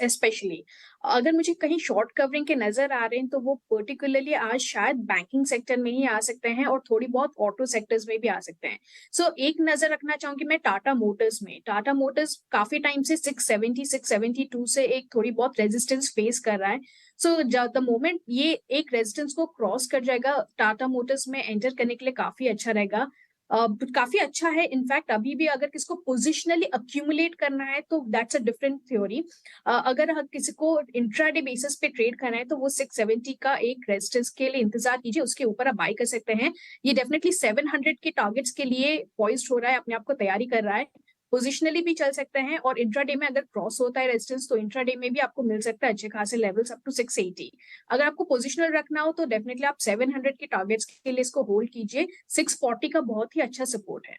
स्पेशली अगर मुझे कहीं शॉर्ट कवरिंग के नजर आ रहे हैं तो वो पर्टिकुलरली आज शायद बैंकिंग सेक्टर में ही आ सकते हैं और थोड़ी बहुत ऑटो सेक्टर्स में भी आ सकते हैं। सो एक नजर रखना चाहूंगी मैं टाटा मोटर्स में। टाटा मोटर्स काफी टाइम से 670 672 से एक थोड़ी बहुत रेजिस्टेंस फेस कर रहा है। सो द मोमेंट ये एक रेजिस्टेंस को क्रॉस कर जाएगा, टाटा मोटर्स में एंटर करने के लिए काफी अच्छा रहेगा। काफी अच्छा है। इनफैक्ट अभी भी अगर किसको पोजिशनली अक्यूमुलेट करना है तो दैट्स अ डिफरेंट थ्योरी। अगर किसी को इंट्राडे बेसिस पे ट्रेड करना है तो वो 670 का एक रेजिस्टेंस के लिए इंतजार कीजिए, उसके ऊपर आप बाई कर सकते हैं। ये डेफिनेटली 700 के टारगेट्स के लिए पॉइज्ड हो रहा है, अपने आप को तैयारी कर रहा है। पोजिशनली भी चल सकते हैं और इंट्राडे में अगर क्रॉस होता है रेजिस्टेंस तो इंट्राडे में भी आपको मिल सकता है अच्छे खासे लेवल्स अप टू 680। अगर आपको पोजिशनल रखना हो तो डेफिनेटली आप 700 के टारगेट्स के लिए इसको होल्ड कीजिए। 640 का बहुत ही अच्छा सपोर्ट है।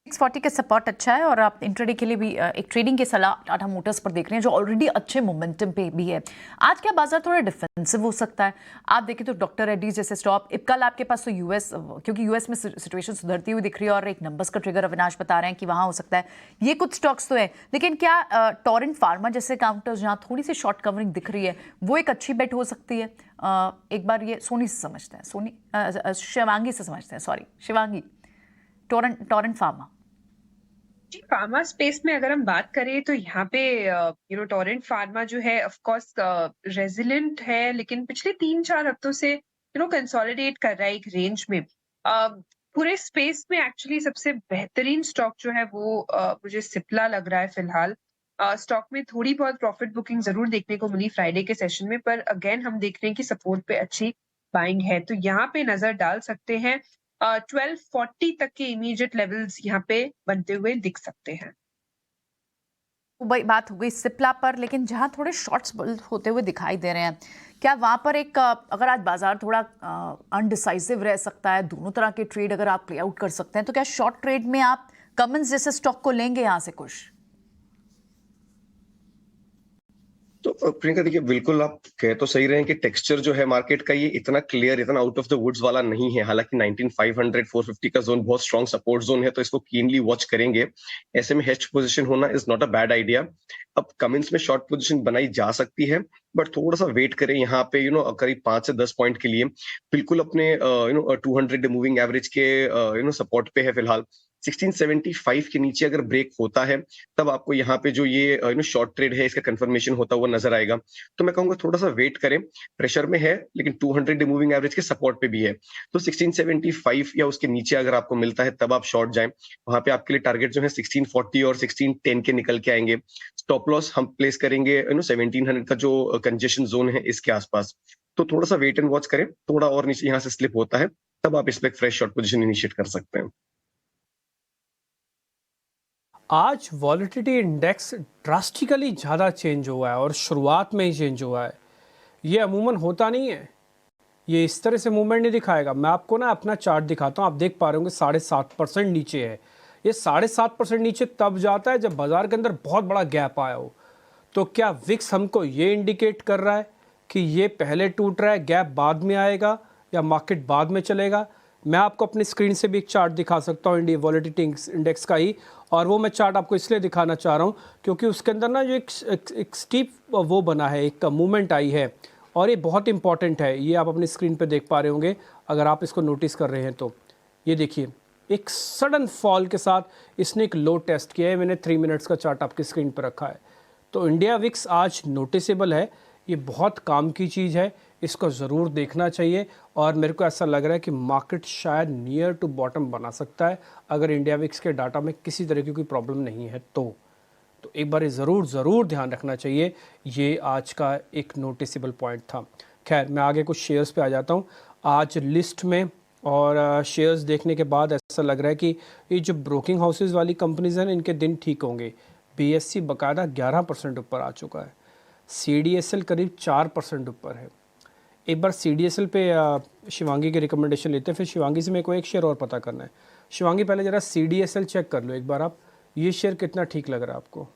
640 के सपोर्ट अच्छा है और आप इंट्राडे के लिए भी एक ट्रेडिंग की सलाह टाटा मोटर्स पर देख रहे हैं जो ऑलरेडी अच्छे मोमेंटम पे भी है। आज क्या बाजार थोड़ा डिफेंसिव हो सकता है? आप देखें तो डॉक्टर रेड्डीज जैसे स्टॉक, कल आपके पास तो यूएस, क्योंकि यूएस में सिचुएशन सुधरती हुई दिख रही है और एक नंबर्स का ट्रिगर अविनाश बता रहे हैं कि वहां हो सकता है। ये कुछ स्टॉक्स तो है, लेकिन क्या टोरेंट फार्मा जैसे काउंटर्स जहाँ थोड़ी सी शॉर्ट कवरिंग दिख रही है वो एक अच्छी बेट हो सकती है? एक बार ये सोनी से समझते हैं, शिवांगी से समझते हैं, सॉरी शिवांगी। टोरेंट फार्मा जी, फार्मा स्पेस में अगर हम बात करें तो यहाँ पे टोरेंट फार्मा जो है ऑफ कोर्स रेजिलेंट है, लेकिन पिछले 3-4 हफ्तों से कंसोलिडेट कर रहा है एक रेंज में। पूरे स्पेस में एक्चुअली सबसे बेहतरीन स्टॉक जो है वो मुझे सिप्ला लग रहा है फिलहाल। स्टॉक में थोड़ी बहुत प्रॉफिट बुकिंग जरूर देखने को मिली फ्राइडे के सेशन में, पर अगेन हम देख रहे हैं कि सपोर्ट पे अच्छी बाइंग है, तो यहाँ पे नजर डाल सकते हैं। 1240 तक के इमीडिएट लेवल्स यहाँ पे बनते हुए दिख सकते हैं। बात हो गई सिप्ला पर, लेकिन जहां थोड़े शॉर्ट्स होते हुए दिखाई दे रहे हैं, क्या वहां पर एक अगर आज बाजार थोड़ा अनडिसाइसिव रह सकता है, दोनों तरह के ट्रेड अगर आप प्ले आउट कर सकते हैं, तो क्या शॉर्ट ट्रेड में आप कमेंस जैसे स्टॉक को लेंगे यहां से कुछ? तो प्रियंका देखिए, बिल्कुल आप कह तो सही रहे हैं कि टेक्सचर जो है मार्केट का ये इतना क्लियर, इतना आउट ऑफ द वुड्स वाला नहीं है। हालांकि 19500 450 का जोन बहुत स्ट्रॉन्ग सपोर्ट जोन है, तो इसको कीनली वॉच करेंगे। ऐसे में हेज पोजीशन होना is not a bad idea. अब कमेंस में शॉर्ट पोजीशन बनाई जा सकती है, बट थोड़ा सा वेट करें यहाँ पे करीब 5 से 10 पॉइंट के लिए। बिल्कुल अपने 200 मूविंग एवरेज के सपोर्ट पे है फिलहाल। 1675 के नीचे अगर ब्रेक होता है तब आपको यहाँ पे जो ये शॉर्ट ट्रेड है इसका कंफर्मेशन होता हुआ नजर आएगा। तो मैं कहूंगा थोड़ा सा वेट करें, प्रेशर में है लेकिन 200 मूविंग एवरेज के सपोर्ट पे भी है। तो 1675 या उसके नीचे अगर आपको मिलता है तब आप शॉर्ट जाएं। वहां पे आपके लिए टारगेट जो है 1640 और 1610 के निकल के आएंगे। स्टॉप लॉस हम प्लेस करेंगे 1700 का जो कंजेशन जोन है इसके आसपास। तो थोड़ा सा वेट एंड वॉच करें, थोड़ा और नीचे यहाँ से स्लिप होता है तब आप इस पे फ्रेश शॉर्ट पोजीशन इनिशिएट कर सकते हैं। आज वॉलेटिलिटी इंडेक्स ड्रास्टिकली ज़्यादा चेंज हुआ है और शुरुआत में ही चेंज हुआ है। ये अमूमन होता नहीं है, ये इस तरह से मूवमेंट नहीं दिखाएगा। मैं आपको ना अपना चार्ट दिखाता हूँ, आप देख पा रहे होंगे 7.5% नीचे है। ये 7.5% नीचे तब जाता है जब बाजार के अंदर बहुत बड़ा गैप आया हो। तो क्या विक्स हमको ये इंडिकेट कर रहा है कि ये पहले टूट रहा है, गैप बाद में आएगा या मार्केट बाद में चलेगा? मैं आपको अपनी स्क्रीन से भी एक चार्ट दिखा सकता हूँ इंडिया वॉलेटिलिटी इंडेक्स का ही, और वो मैं चार्ट आपको इसलिए दिखाना चाह रहा हूँ क्योंकि उसके अंदर ना जो एक स्टीप वो बना है, एक मूवमेंट आई है, और ये बहुत इंपॉर्टेंट है। ये आप अपनी स्क्रीन पे देख पा रहे होंगे अगर आप इसको नोटिस कर रहे हैं तो। ये देखिए एक सडन फॉल के साथ इसने एक लो टेस्ट किया है। मैंने 3 मिनट्स का चार्ट आपकी स्क्रीन पर रखा है। तो इंडिया विक्स आज नोटिसेबल है, ये बहुत काम की चीज़ है, इसको ज़रूर देखना चाहिए। और मेरे को ऐसा लग रहा है कि मार्केट शायद नियर टू बॉटम बना सकता है अगर इंडिया विक्स के डाटा में किसी तरह की कोई प्रॉब्लम नहीं है तो एक बार ज़रूर ध्यान रखना चाहिए। ये आज का एक नोटिसेबल पॉइंट था। खैर मैं आगे कुछ शेयर्स पे आ जाता हूँ आज लिस्ट में, और शेयर्स देखने के बाद ऐसा लग रहा है कि ये जो ब्रोकिंग हाउसेज वाली कंपनीज हैं इनके दिन ठीक होंगे। BSE बाकायदा 11% ऊपर आ चुका है, CDSL करीब 4% ऊपर है। एक बार CDSL पे शिवांगी की रिकमेंडेशन लेते हैं, फिर शिवांगी से मेरे को एक शेयर और पता करना है। शिवांगी पहले ज़रा CDSL चेक कर लो एक बार आप, ये शेयर कितना ठीक लग रहा है आपको?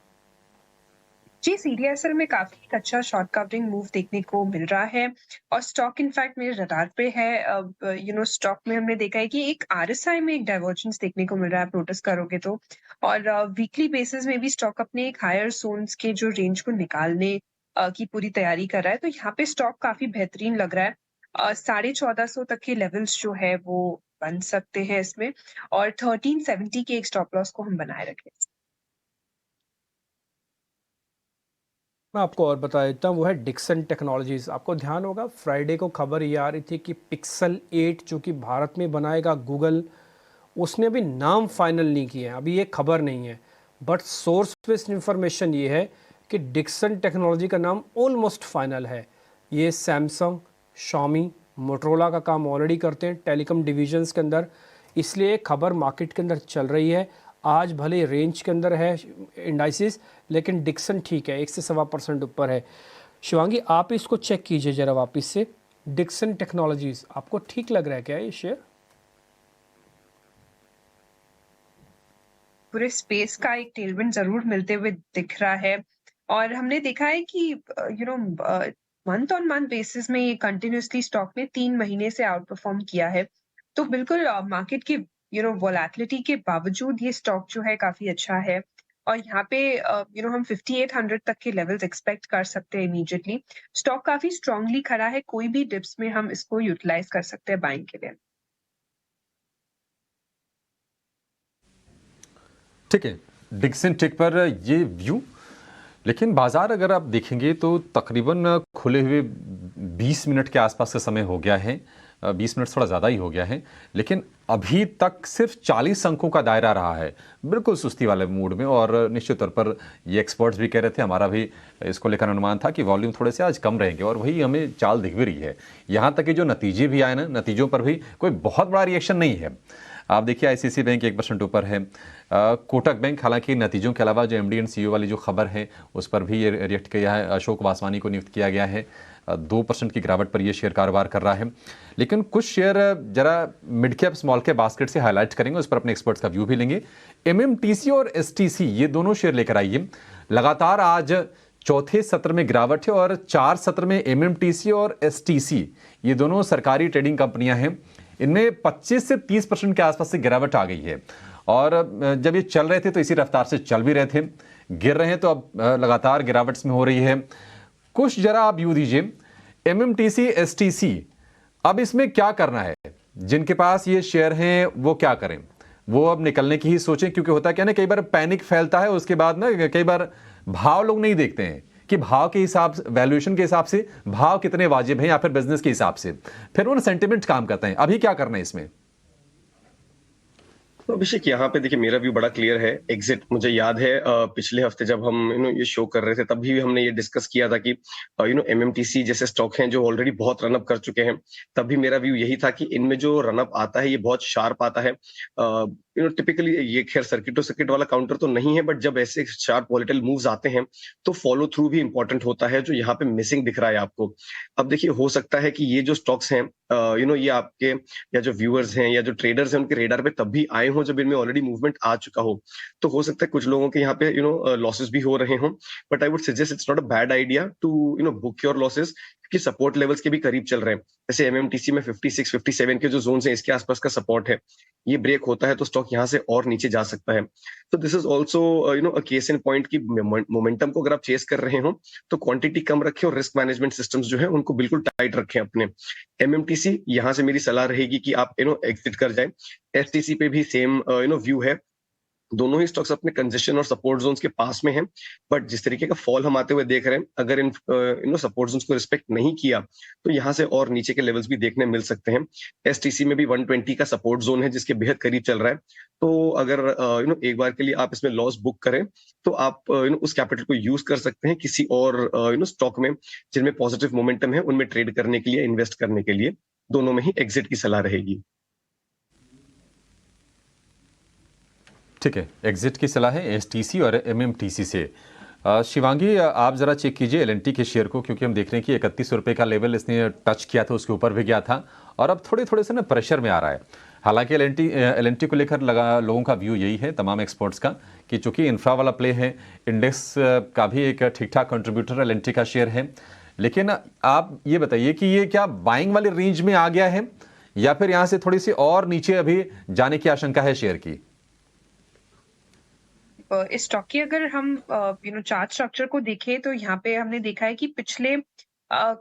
जी, CDSL में काफी एक अच्छा शॉर्ट कवरिंग मूव देखने को मिल रहा है और स्टॉक इनफैक्ट मेरे रडार पे है। स्टॉक में हमने देखा है कि एक RSI में एक डाइवर्जेंस देखने को मिल रहा है, आप नोटिस करोगे तो। और वीकली बेसिस में भी स्टॉक अपने एक हायर जोन्स के जो रेंज को निकालने की पूरी तैयारी कर रहा है। तो यहाँ पे स्टॉक काफी बेहतरीन लग रहा है। 1450 तक के लेवल्स जो है वो बन सकते हैं इसमें, और 1370 के एक स्टॉप लॉस को हम बनाए रखें। मैं आपको और बता देता हूँ, वो है डिक्सन टेक्नोलॉजीज़। आपको ध्यान होगा फ्राइडे को खबर ये आ रही थी कि पिक्सल 8 जो कि भारत में बनाएगा गूगल, उसने अभी नाम फाइनल नहीं किया है, अभी ये खबर नहीं है, बट सोर्स बेस्ड इंफॉर्मेशन ये है कि डिक्सन टेक्नोलॉजी का नाम ऑलमोस्ट फाइनल है। ये सैमसंग, शॉमी, मोटरोला का काम ऑलरेडी करते हैं टेलीकॉम डिविजन्स के अंदर, इसलिए खबर मार्केट के अंदर चल रही है। आज भले रेंज के अंदर है इंडाइसिस, लेकिन डिक्सन ठीक है, 1 से 1.25% ऊपर है। शिवांगी आप इसको चेक कीजिए जरा वापस से, डिक्सन टेक्नोलॉजीज आपको ठीक लग रहा है क्या ये शेयर? पूरे स्पेस का एक टेलविंड जरूर मिलते हुए दिख रहा है, और हमने देखा है कि मंथ ऑन मंथ बेसिस में ये कंटिन्यूसली स्टॉक ने 3 महीने से आउट परफॉर्म किया है। तो बिल्कुल मार्केट की वोलेटिलिटी के बावजूद ये स्टॉक जो है काफी अच्छा है, और यहाँ पे हम 5800 तक के लेवल्स एक्सपेक्ट कर सकते हैं इमीडिएटली। स्टॉक काफी स्ट्रांगली खड़ा है, कोई भी डिप्स में हम इसको यूटिलाइज कर सकते हैं बाइंग के लिए। ठीक है, डिक्सन टेक पर ये व्यू, लेकिन बाजार अगर आप देखेंगे तो तकरीबन खुले हुए 20 मिनट के आसपास का समय हो गया है, 20 मिनट थोड़ा ज़्यादा ही हो गया है, लेकिन अभी तक सिर्फ 40 अंकों का दायरा रहा है, बिल्कुल सुस्ती वाले मूड में। और निश्चित तौर पर ये एक्सपर्ट्स भी कह रहे थे, हमारा भी इसको लेकर अनुमान था कि वॉल्यूम थोड़े से आज कम रहेंगे, और वही हमें चाल दिख भी रही है। यहाँ तक कि जो नतीजे भी आए ना, नतीजों पर भी कोई बहुत बड़ा रिएक्शन नहीं है। आप देखिए ICICI बैंक 1% ऊपर है, कोटक बैंक हालांकि नतीजों के अलावा जो MD एंड CEO वाली जो खबर है उस पर भी ये रिएक्ट किया है। अशोक वासवानी को नियुक्त किया गया है, 2% की गिरावट पर ये शेयर कारोबार कर रहा है। लेकिन कुछ शेयर जरा mid cap small cap basket से हाईलाइट करेंगे, उस पर अपने एक्सपर्ट्स का व्यू भी लेंगे। MMTC और STC ये दोनों शेयर लेकर आइए। लगातार आज चौथे सत्र में गिरावट है, और 4 सत्र में MMTC और STC ये दोनों सरकारी ट्रेडिंग कंपनियां हैं, इनमें 25 से 30% के आसपास से गिरावट आ गई है। और जब ये चल रहे थे तो इसी रफ्तार से चल भी रहे थे, गिर रहे हैं तो अब लगातार गिरावट्स में हो रही है। कुछ जरा आप व्यू दीजिए MMTC STC, अब इसमें क्या करना है? जिनके पास ये शेयर हैं वो क्या करें? वो अब निकलने की ही सोचें, क्योंकि होता क्या ना, कई बार पैनिक फैलता है, उसके बाद ना कई बार भाव लोग नहीं देखते हैं कि भाव के हिसाब से, वैल्यूएशन के हिसाब से भाव कितने वाजिब हैं, या फिर बिजनेस के हिसाब से, फिर वो सेंटिमेंट काम करते हैं। अभी क्या करना है इसमें? तो अभिषेक यहाँ पे देखिए मेरा व्यू बड़ा क्लियर है। एग्जिट, मुझे याद है पिछले हफ्ते जब हम ये शो कर रहे थे तब भी हमने ये डिस्कस किया था कि MMTC जैसे स्टॉक हैं जो ऑलरेडी बहुत रनअप कर चुके हैं, तब भी मेरा व्यू यही था कि इनमें जो रनअप आता है ये बहुत शार्प आता है। टिपिकली ये खैर सर्किट टू सर्किट वाला काउंटर तो नहीं है, बट जब ऐसे शार्प वॉलेटाइल मूव्स आते हैं तो फॉलो थ्रू भी इंपॉर्टेंट होता है, जो यहाँ पे मिसिंग दिख रहा है आपको। अब देखिए हो सकता है कि ये जो स्टॉक्स हैं ये आपके या जो व्यूअर्स हैं या जो ट्रेडर्स हैं उनके रेडार पे तब भी आए हों जब इनमें ऑलरेडी मूवमेंट आ चुका हो। तो हो सकता है कुछ लोगों के यहाँ पे लॉसेस भी हो रहे हों, but I would suggest it's not a bad idea to book your losses, कि सपोर्ट लेवल्स के भी करीब चल रहे हैं। जैसे एमएमटीसी में 56, 57 के जो जोन है इसके आसपास का सपोर्ट है, ये ब्रेक होता है तो स्टॉक यहाँ से और नीचे जा सकता है। तो this is also a case in point की मोमेंटम को अगर आप चेस कर रहे हो तो क्वांटिटी कम रखें और रिस्क मैनेजमेंट सिस्टम्स जो है उनको बिल्कुल टाइट रखें अपने। एमएमटीसी यहाँ से मेरी सलाह रहेगी कि आप एग्जिट कर जाए। एसटीसी पे भी सेम व्यू है, दोनों ही स्टॉक्स अपने कंजेशन और सपोर्ट जोन्स के पास में हैं, बट जिस तरीके का फॉल हम आते हुए देख रहे हैं, अगर इन सपोर्ट जोन्स को रिस्पेक्ट नहीं किया तो यहाँ से और नीचे के लेवल्स भी देखने मिल सकते हैं। एसटीसी में भी 120 का सपोर्ट जोन है जिसके बेहद करीब चल रहा है, तो अगर एक बार के लिए आप इसमें लॉस बुक करें तो आप उस कैपिटल को यूज कर सकते हैं किसी और स्टॉक में जिनमें पॉजिटिव मोमेंटम है, उनमें ट्रेड करने के लिए, इन्वेस्ट करने के लिए। दोनों में ही एग्जिट की सलाह रहेगी। ठीक है, एग्जिट की सलाह है एसटीसी और एमएमटीसी से। शिवांगी, आप जरा चेक कीजिए एलएनटी के शेयर को, क्योंकि हम देख रहे हैं कि 31 रुपये का लेवल इसने टच किया था, उसके ऊपर भी गया था और अब थोड़े से ना प्रेशर में आ रहा है। हालांकि एलएनटी को लेकर लोगों का व्यू यही है, तमाम एक्सपर्ट्स का, कि चूंकि इंफ्रा वाला प्ले है, इंडेक्स का भी एक ठीक ठाक कंट्रीब्यूटर एलएनटी का शेयर है, लेकिन आप ये बताइए कि ये क्या बाइंग वाले रेंज में आ गया है या फिर यहाँ से थोड़ी सी और नीचे अभी जाने की आशंका है शेयर की? इस स्टॉक की अगर हम चार्ट स्ट्रक्चर को देखें तो यहाँ पे हमने देखा है कि पिछले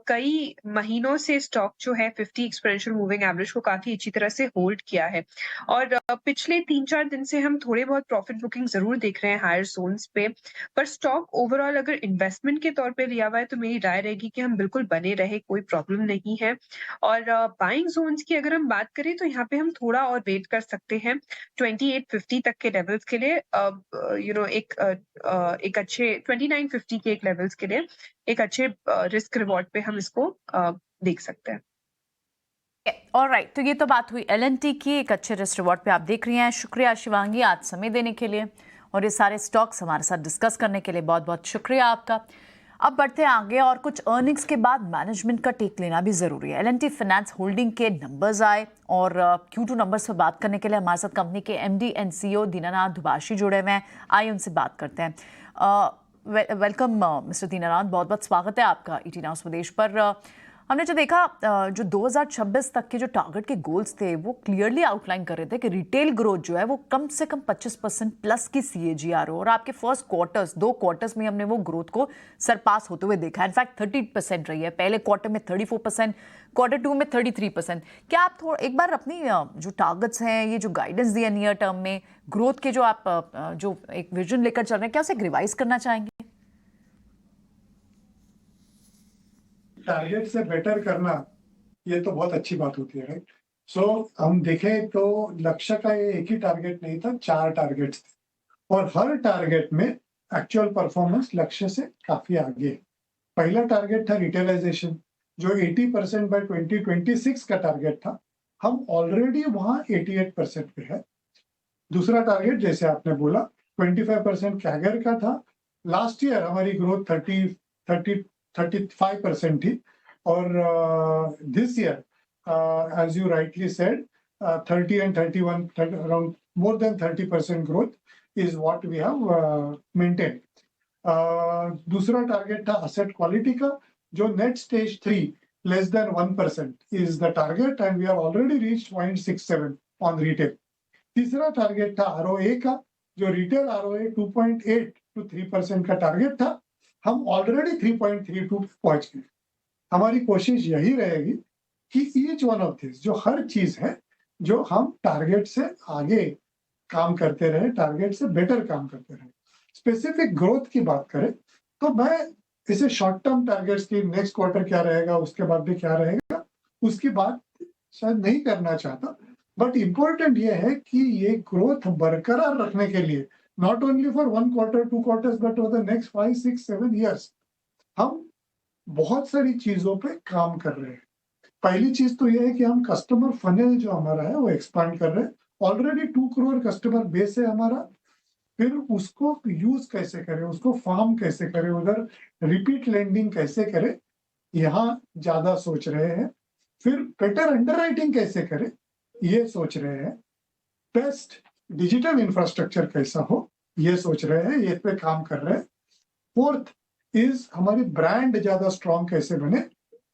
कई महीनों से स्टॉक जो है 50 एक्सपोनेंशियल मूविंग एवरेज को काफी अच्छी तरह से होल्ड किया है और पिछले 3-4 दिन से हम थोड़े बहुत प्रॉफिट बुकिंग जरूर देख रहे हैं हायर जोन्स पे, पर स्टॉक ओवरऑल अगर इन्वेस्टमेंट के तौर पे लिया हुआ है तो मेरी राय रहेगी कि हम बिल्कुल बने रहे, कोई प्रॉब्लम नहीं है। और बाइंग जोन्स की अगर हम बात करें तो यहाँ पे हम थोड़ा और वेट कर सकते हैं 2850 तक के लेवल्स के लिए, एक अच्छे 2950 के एक लेवल्स के लिए एक अच्छे रिस्क रिवॉर्ड पे हम इसको देख सकते हैं। ऑलराइट, तो ये तो बात हुई एलएनटी की, एक अच्छे रिस्क रिवॉर्ड पे आप देख रही हैं। शुक्रिया शिवांगी आज समय देने के लिए और ये सारे स्टॉक्स हमारे साथ डिस्कस करने के लिए बहुत बहुत शुक्रिया आपका। अब बढ़ते हैं आगे और कुछ अर्निंग्स के बाद मैनेजमेंट का टेक लेना भी जरूरी है। एलएनटी फाइनेंस होल्डिंग के नंबर्स आए और Q2 नंबर्स पर बात करने के लिए हमारे साथ कंपनी के एमडी एंड सीईओ दीनानाथ दुबाशी जुड़े हुए हैं। आइए उनसे बात करते हैं। वेलकम मिस्टर दीनानाथ, बहुत बहुत स्वागत है आपका ईटी नाउ स्वदेश पर। हमने जो देखा, जो 2026 तक के जो टारगेट के गोल्स थे वो क्लियरली आउटलाइन कर रहे थे कि रिटेल ग्रोथ जो है वो कम से कम 25% प्लस की CAGR हो और आपके फर्स्ट क्वार्टर्स 2 क्वार्टर्स में हमने वो ग्रोथ को सरपास होते हुए देखा। इनफैक्ट 30% रही है, पहले क्वार्टर में 34%, क्वार्टर 2 में 33%। क्या आप एक बार अपनी जो टारगेट्स हैं, ये जो गाइडेंस दिया नियर टर्म में ग्रोथ के, जो आप जो एक विजन लेकर चल रहे हैं, क्या उसे रिवाइज करना चाहेंगे? टारगेट से बेटर करना ये तो बहुत अच्छी बात होती है, राइट? सो हम देखें तो लक्ष्य का ये एक ही टारगेट नहीं था, 4 टारगेट्स थे और हर टारगेट में एक्चुअल परफॉर्मेंस लक्ष्य से काफी आगे। पहला टारगेट था रिटेलाइजेशन, जो 80% बाय 2026 का टारगेट था, हम ऑलरेडी वहां 88% पे है। दूसरा टारगेट जैसे आपने बोला 25% कैगर का था। लास्ट ईयर हमारी ग्रोथ 35% थी और this year as you rightly said 30 and 31 around more than 30% growth is what we have maintained. दूसरा टारगेट था एसेट क्वालिटी का, जो net stage 3 less than 1% is the target and we have already reached 0.67 on retail. तीसरा target था ROA का, जो retail ROA 2.8 to 3% का target था, हम ऑलरेडी 3.32 पे पहुंच गए। हमारी कोशिश यही रहेगी कि ईच वन ऑफ दिस, जो हर चीज है, जो हम टारगेट से आगे काम करते रहे, टारगेट से बेटर काम करते रहे। स्पेसिफिक ग्रोथ की बात करें तो मैं इसे शॉर्ट टर्म टारगेट्स की नेक्स्ट क्वार्टर क्या रहेगा, उसके बाद भी क्या रहेगा, उसकी बात शायद नहीं करना चाहता, बट इम्पोर्टेंट ये है कि ये ग्रोथ बरकरार रखने के लिए not only for 1 quarter, 2 quarters, but over the next 5, 6, 7 years, हम बहुत सारी चीजों पे काम कर रहे हैं। पहली चीज तो ये है कि हम कस्टमर फनेल जो हमारा है वो एक्सपांड कर रहे हैं। ऑलरेडी 2 करोड़ कस्टमर बेस है हमारा, फिर उसको यूज कैसे करें, उसको फार्म कैसे करें, उधर रिपीट लेंडिंग कैसे करें, यहाँ ज्यादा सोच रहे हैं। फिर बेटर अंडरराइटिंग कैसे करें, ये सोच रहे हैं। बेस्ट डिजिटल इंफ्रास्ट्रक्चर कैसा हो, ये सोच रहे हैं, ये पे काम कर रहे हैं। फोर्थ इज हमारी ब्रांड ज्यादा स्ट्रॉन्ग कैसे बने,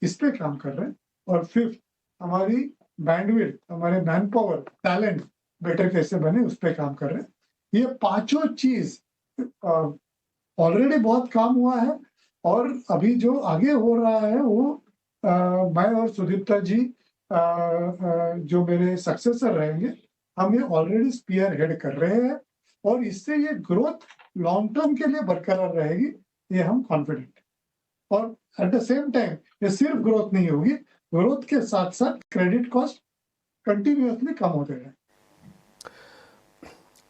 इस पे काम कर रहे हैं। और फिफ्थ, हमारी बैंडविड्थ, हमारे मैन पावर, टैलेंट बेटर कैसे बने उस पे काम कर रहे हैं। ये पांचों चीज ऑलरेडी बहुत काम हुआ है और अभी जो आगे हो रहा है वो मैं और सुदीप्ता जी जो मेरे सक्सेसर रहेंगे, हम ये ऑलरेडी स्पीयर हेड कर रहे हैं और इससे ये ग्रोथ लॉन्ग टर्म के लिए बरकरार रहेगी, ये हम कॉन्फिडेंट हैं। और एट द सेम टाइम ये सिर्फ ग्रोथ नहीं होगी, ग्रोथ के साथ साथ क्रेडिट कॉस्ट कंटिन्यूअसली कम होते रहे।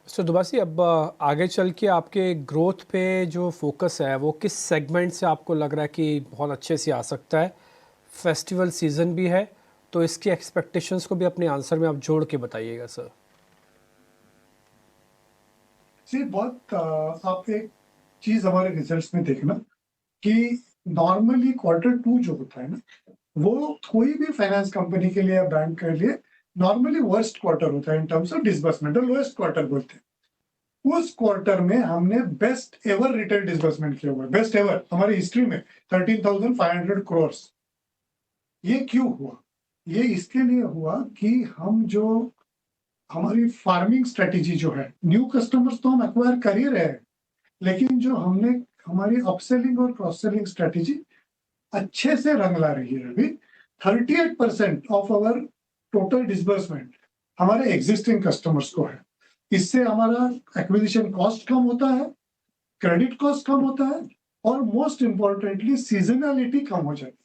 मिस्टर दुबासी, अब आगे चल के आपके ग्रोथ पे जो फोकस है वो किस सेगमेंट से आपको लग रहा है कि बहुत अच्छे से आ सकता है? फेस्टिवल सीजन भी है तो इसकी एक्सपेक्टेशंस को भी अपने आंसर में आप जोड़ के बताइएगा सर। जी, बहुत आप एक चीज हमारे रिजल्ट्स में देखना कि नॉर्मली Q2 जो होता है ना, वो कोई भी फाइनेंस कंपनी के लिए या बैंक के लिए नॉर्मली वर्स्ट क्वार्टर होता है in terms of disbursement, lowest quarter बोलते हैं। उस क्वार्टर में हमने बेस्ट एवर रिटेल डिसबर्समेंट किया हुआ है, बेस्ट एवर हमारी हिस्ट्री में 13,500 करोड़। ये क्यों हुआ? ये इसके लिए हुआ कि हम जो हमारी फार्मिंग स्ट्रेटेजी जो है, न्यू कस्टमर्स तो हम एक्वायर कर ही रहे हैं, लेकिन जो हमने हमारी अपसेलिंग और क्रॉस सेलिंग स्ट्रेटेजी अच्छे से रंग ला रही है। अभी 38% ऑफ आवर टोटल डिसबर्समेंट हमारे एग्जिस्टिंग कस्टमर्स को है। इससे हमारा एक्विजिशन कॉस्ट कम होता है, क्रेडिट कॉस्ट कम होता है और मोस्ट इंपॉर्टेंटली सीजनलिटी कम हो जाती है।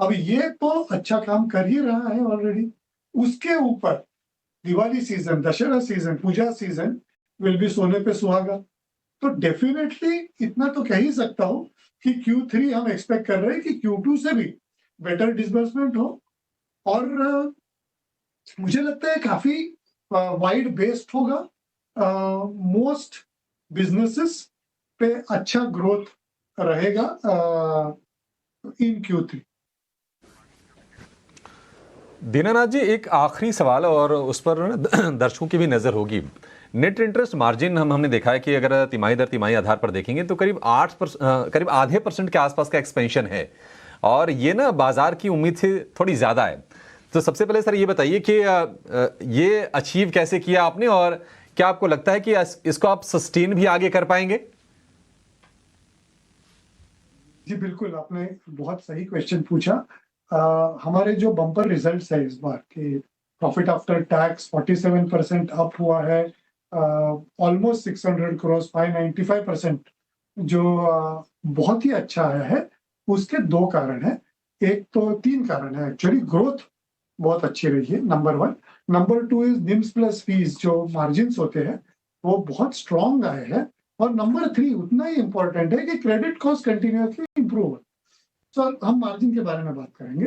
अब ये तो अच्छा काम कर ही रहा है ऑलरेडी। उसके ऊपर Diwali season, Dussehra season, Puja season will be सोने पे सुहागा। तो डेफिनेटली इतना तो कह ही सकता हूं कि Q3 हम एक्सपेक्ट कर रहे हैं कि Q2 से भी बेटर डिसबर्समेंट हो और मुझे लगता है काफी वाइड बेस्ड होगा। मोस्ट बिजनेसेस पे अच्छा ग्रोथ रहेगा इन Q3। दीनानाथ जी, एक आखिरी सवाल और उस पर दर्शकों की भी नजर होगी। नेट इंटरेस्ट मार्जिन हमने देखा है कि अगर तिमाही दर तिमाही आधार पर देखेंगे तो करीब करीब आधे % के आसपास का एक्सपेंशन है और ये ना बाजार की उम्मीद से थोड़ी ज्यादा है। तो सबसे पहले सर ये बताइए कि ये अचीव कैसे किया आपने और क्या आपको लगता है कि इसको आप सस्टेन भी आगे कर पाएंगे? जी बिल्कुल, आपने बहुत सही क्वेश्चन पूछा। हमारे जो बम्पर रिजल्ट्स है इस बार कि प्रॉफिट आफ्टर टैक्स 47% अप हुआ है, ऑलमोस्ट 600 करोड़, 595%, जो बहुत ही अच्छा आया है। उसके दो कारण है, एक तो तीन कारण है एक्चुअली। ग्रोथ बहुत अच्छी रही है, number 1। Number 2 is NIMS plus fees, जो मार्जिन्स होते हैं वो बहुत स्ट्रॉन्ग आए हैं। और नंबर 3 उतना ही इंपॉर्टेंट है कि क्रेडिट कॉस्ट कंटिन्यूअसली इंप्रूव है। तो हम मार्जिन के बारे में बात करेंगे।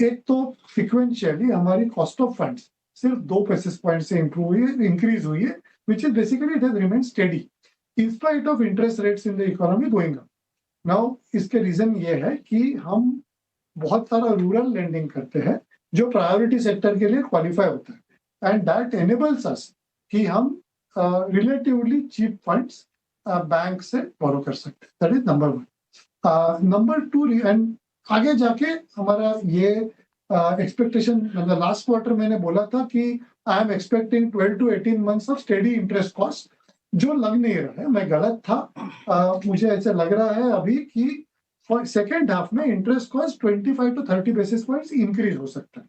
एक तो सिक्वेंशियली हमारी कॉस्ट ऑफ फंड्स सिर्फ 2 बेसिस पॉइंट से इंक्रीज हुई है, which is basically it has remain steady in spite of interest rates in the economy going up. Now इसके रीजन ये है कि हम बहुत सारा रूरल लेंडिंग करते हैं जो प्रायोरिटी सेक्टर के लिए क्वालिफाई होता है, एंड दैट एनेबल्स अस कि हम रिलेटिवली चीप फंड्स बैंक से बोरो कर सकते हैं। That is number 1। Number 2, and आगे जाके हमारा ये एक्सपेक्टेशन, मतलब लास्ट क्वार्टर मैंने बोला था कि I am expecting 12 to 18 months of steady interest cost, जो लग नहीं रहा है, मैं गलत था। मुझे ऐसा लग रहा है अभी कि सेकेंड हाफ में interest cost 25 to 30 basis points increase हो सकता है।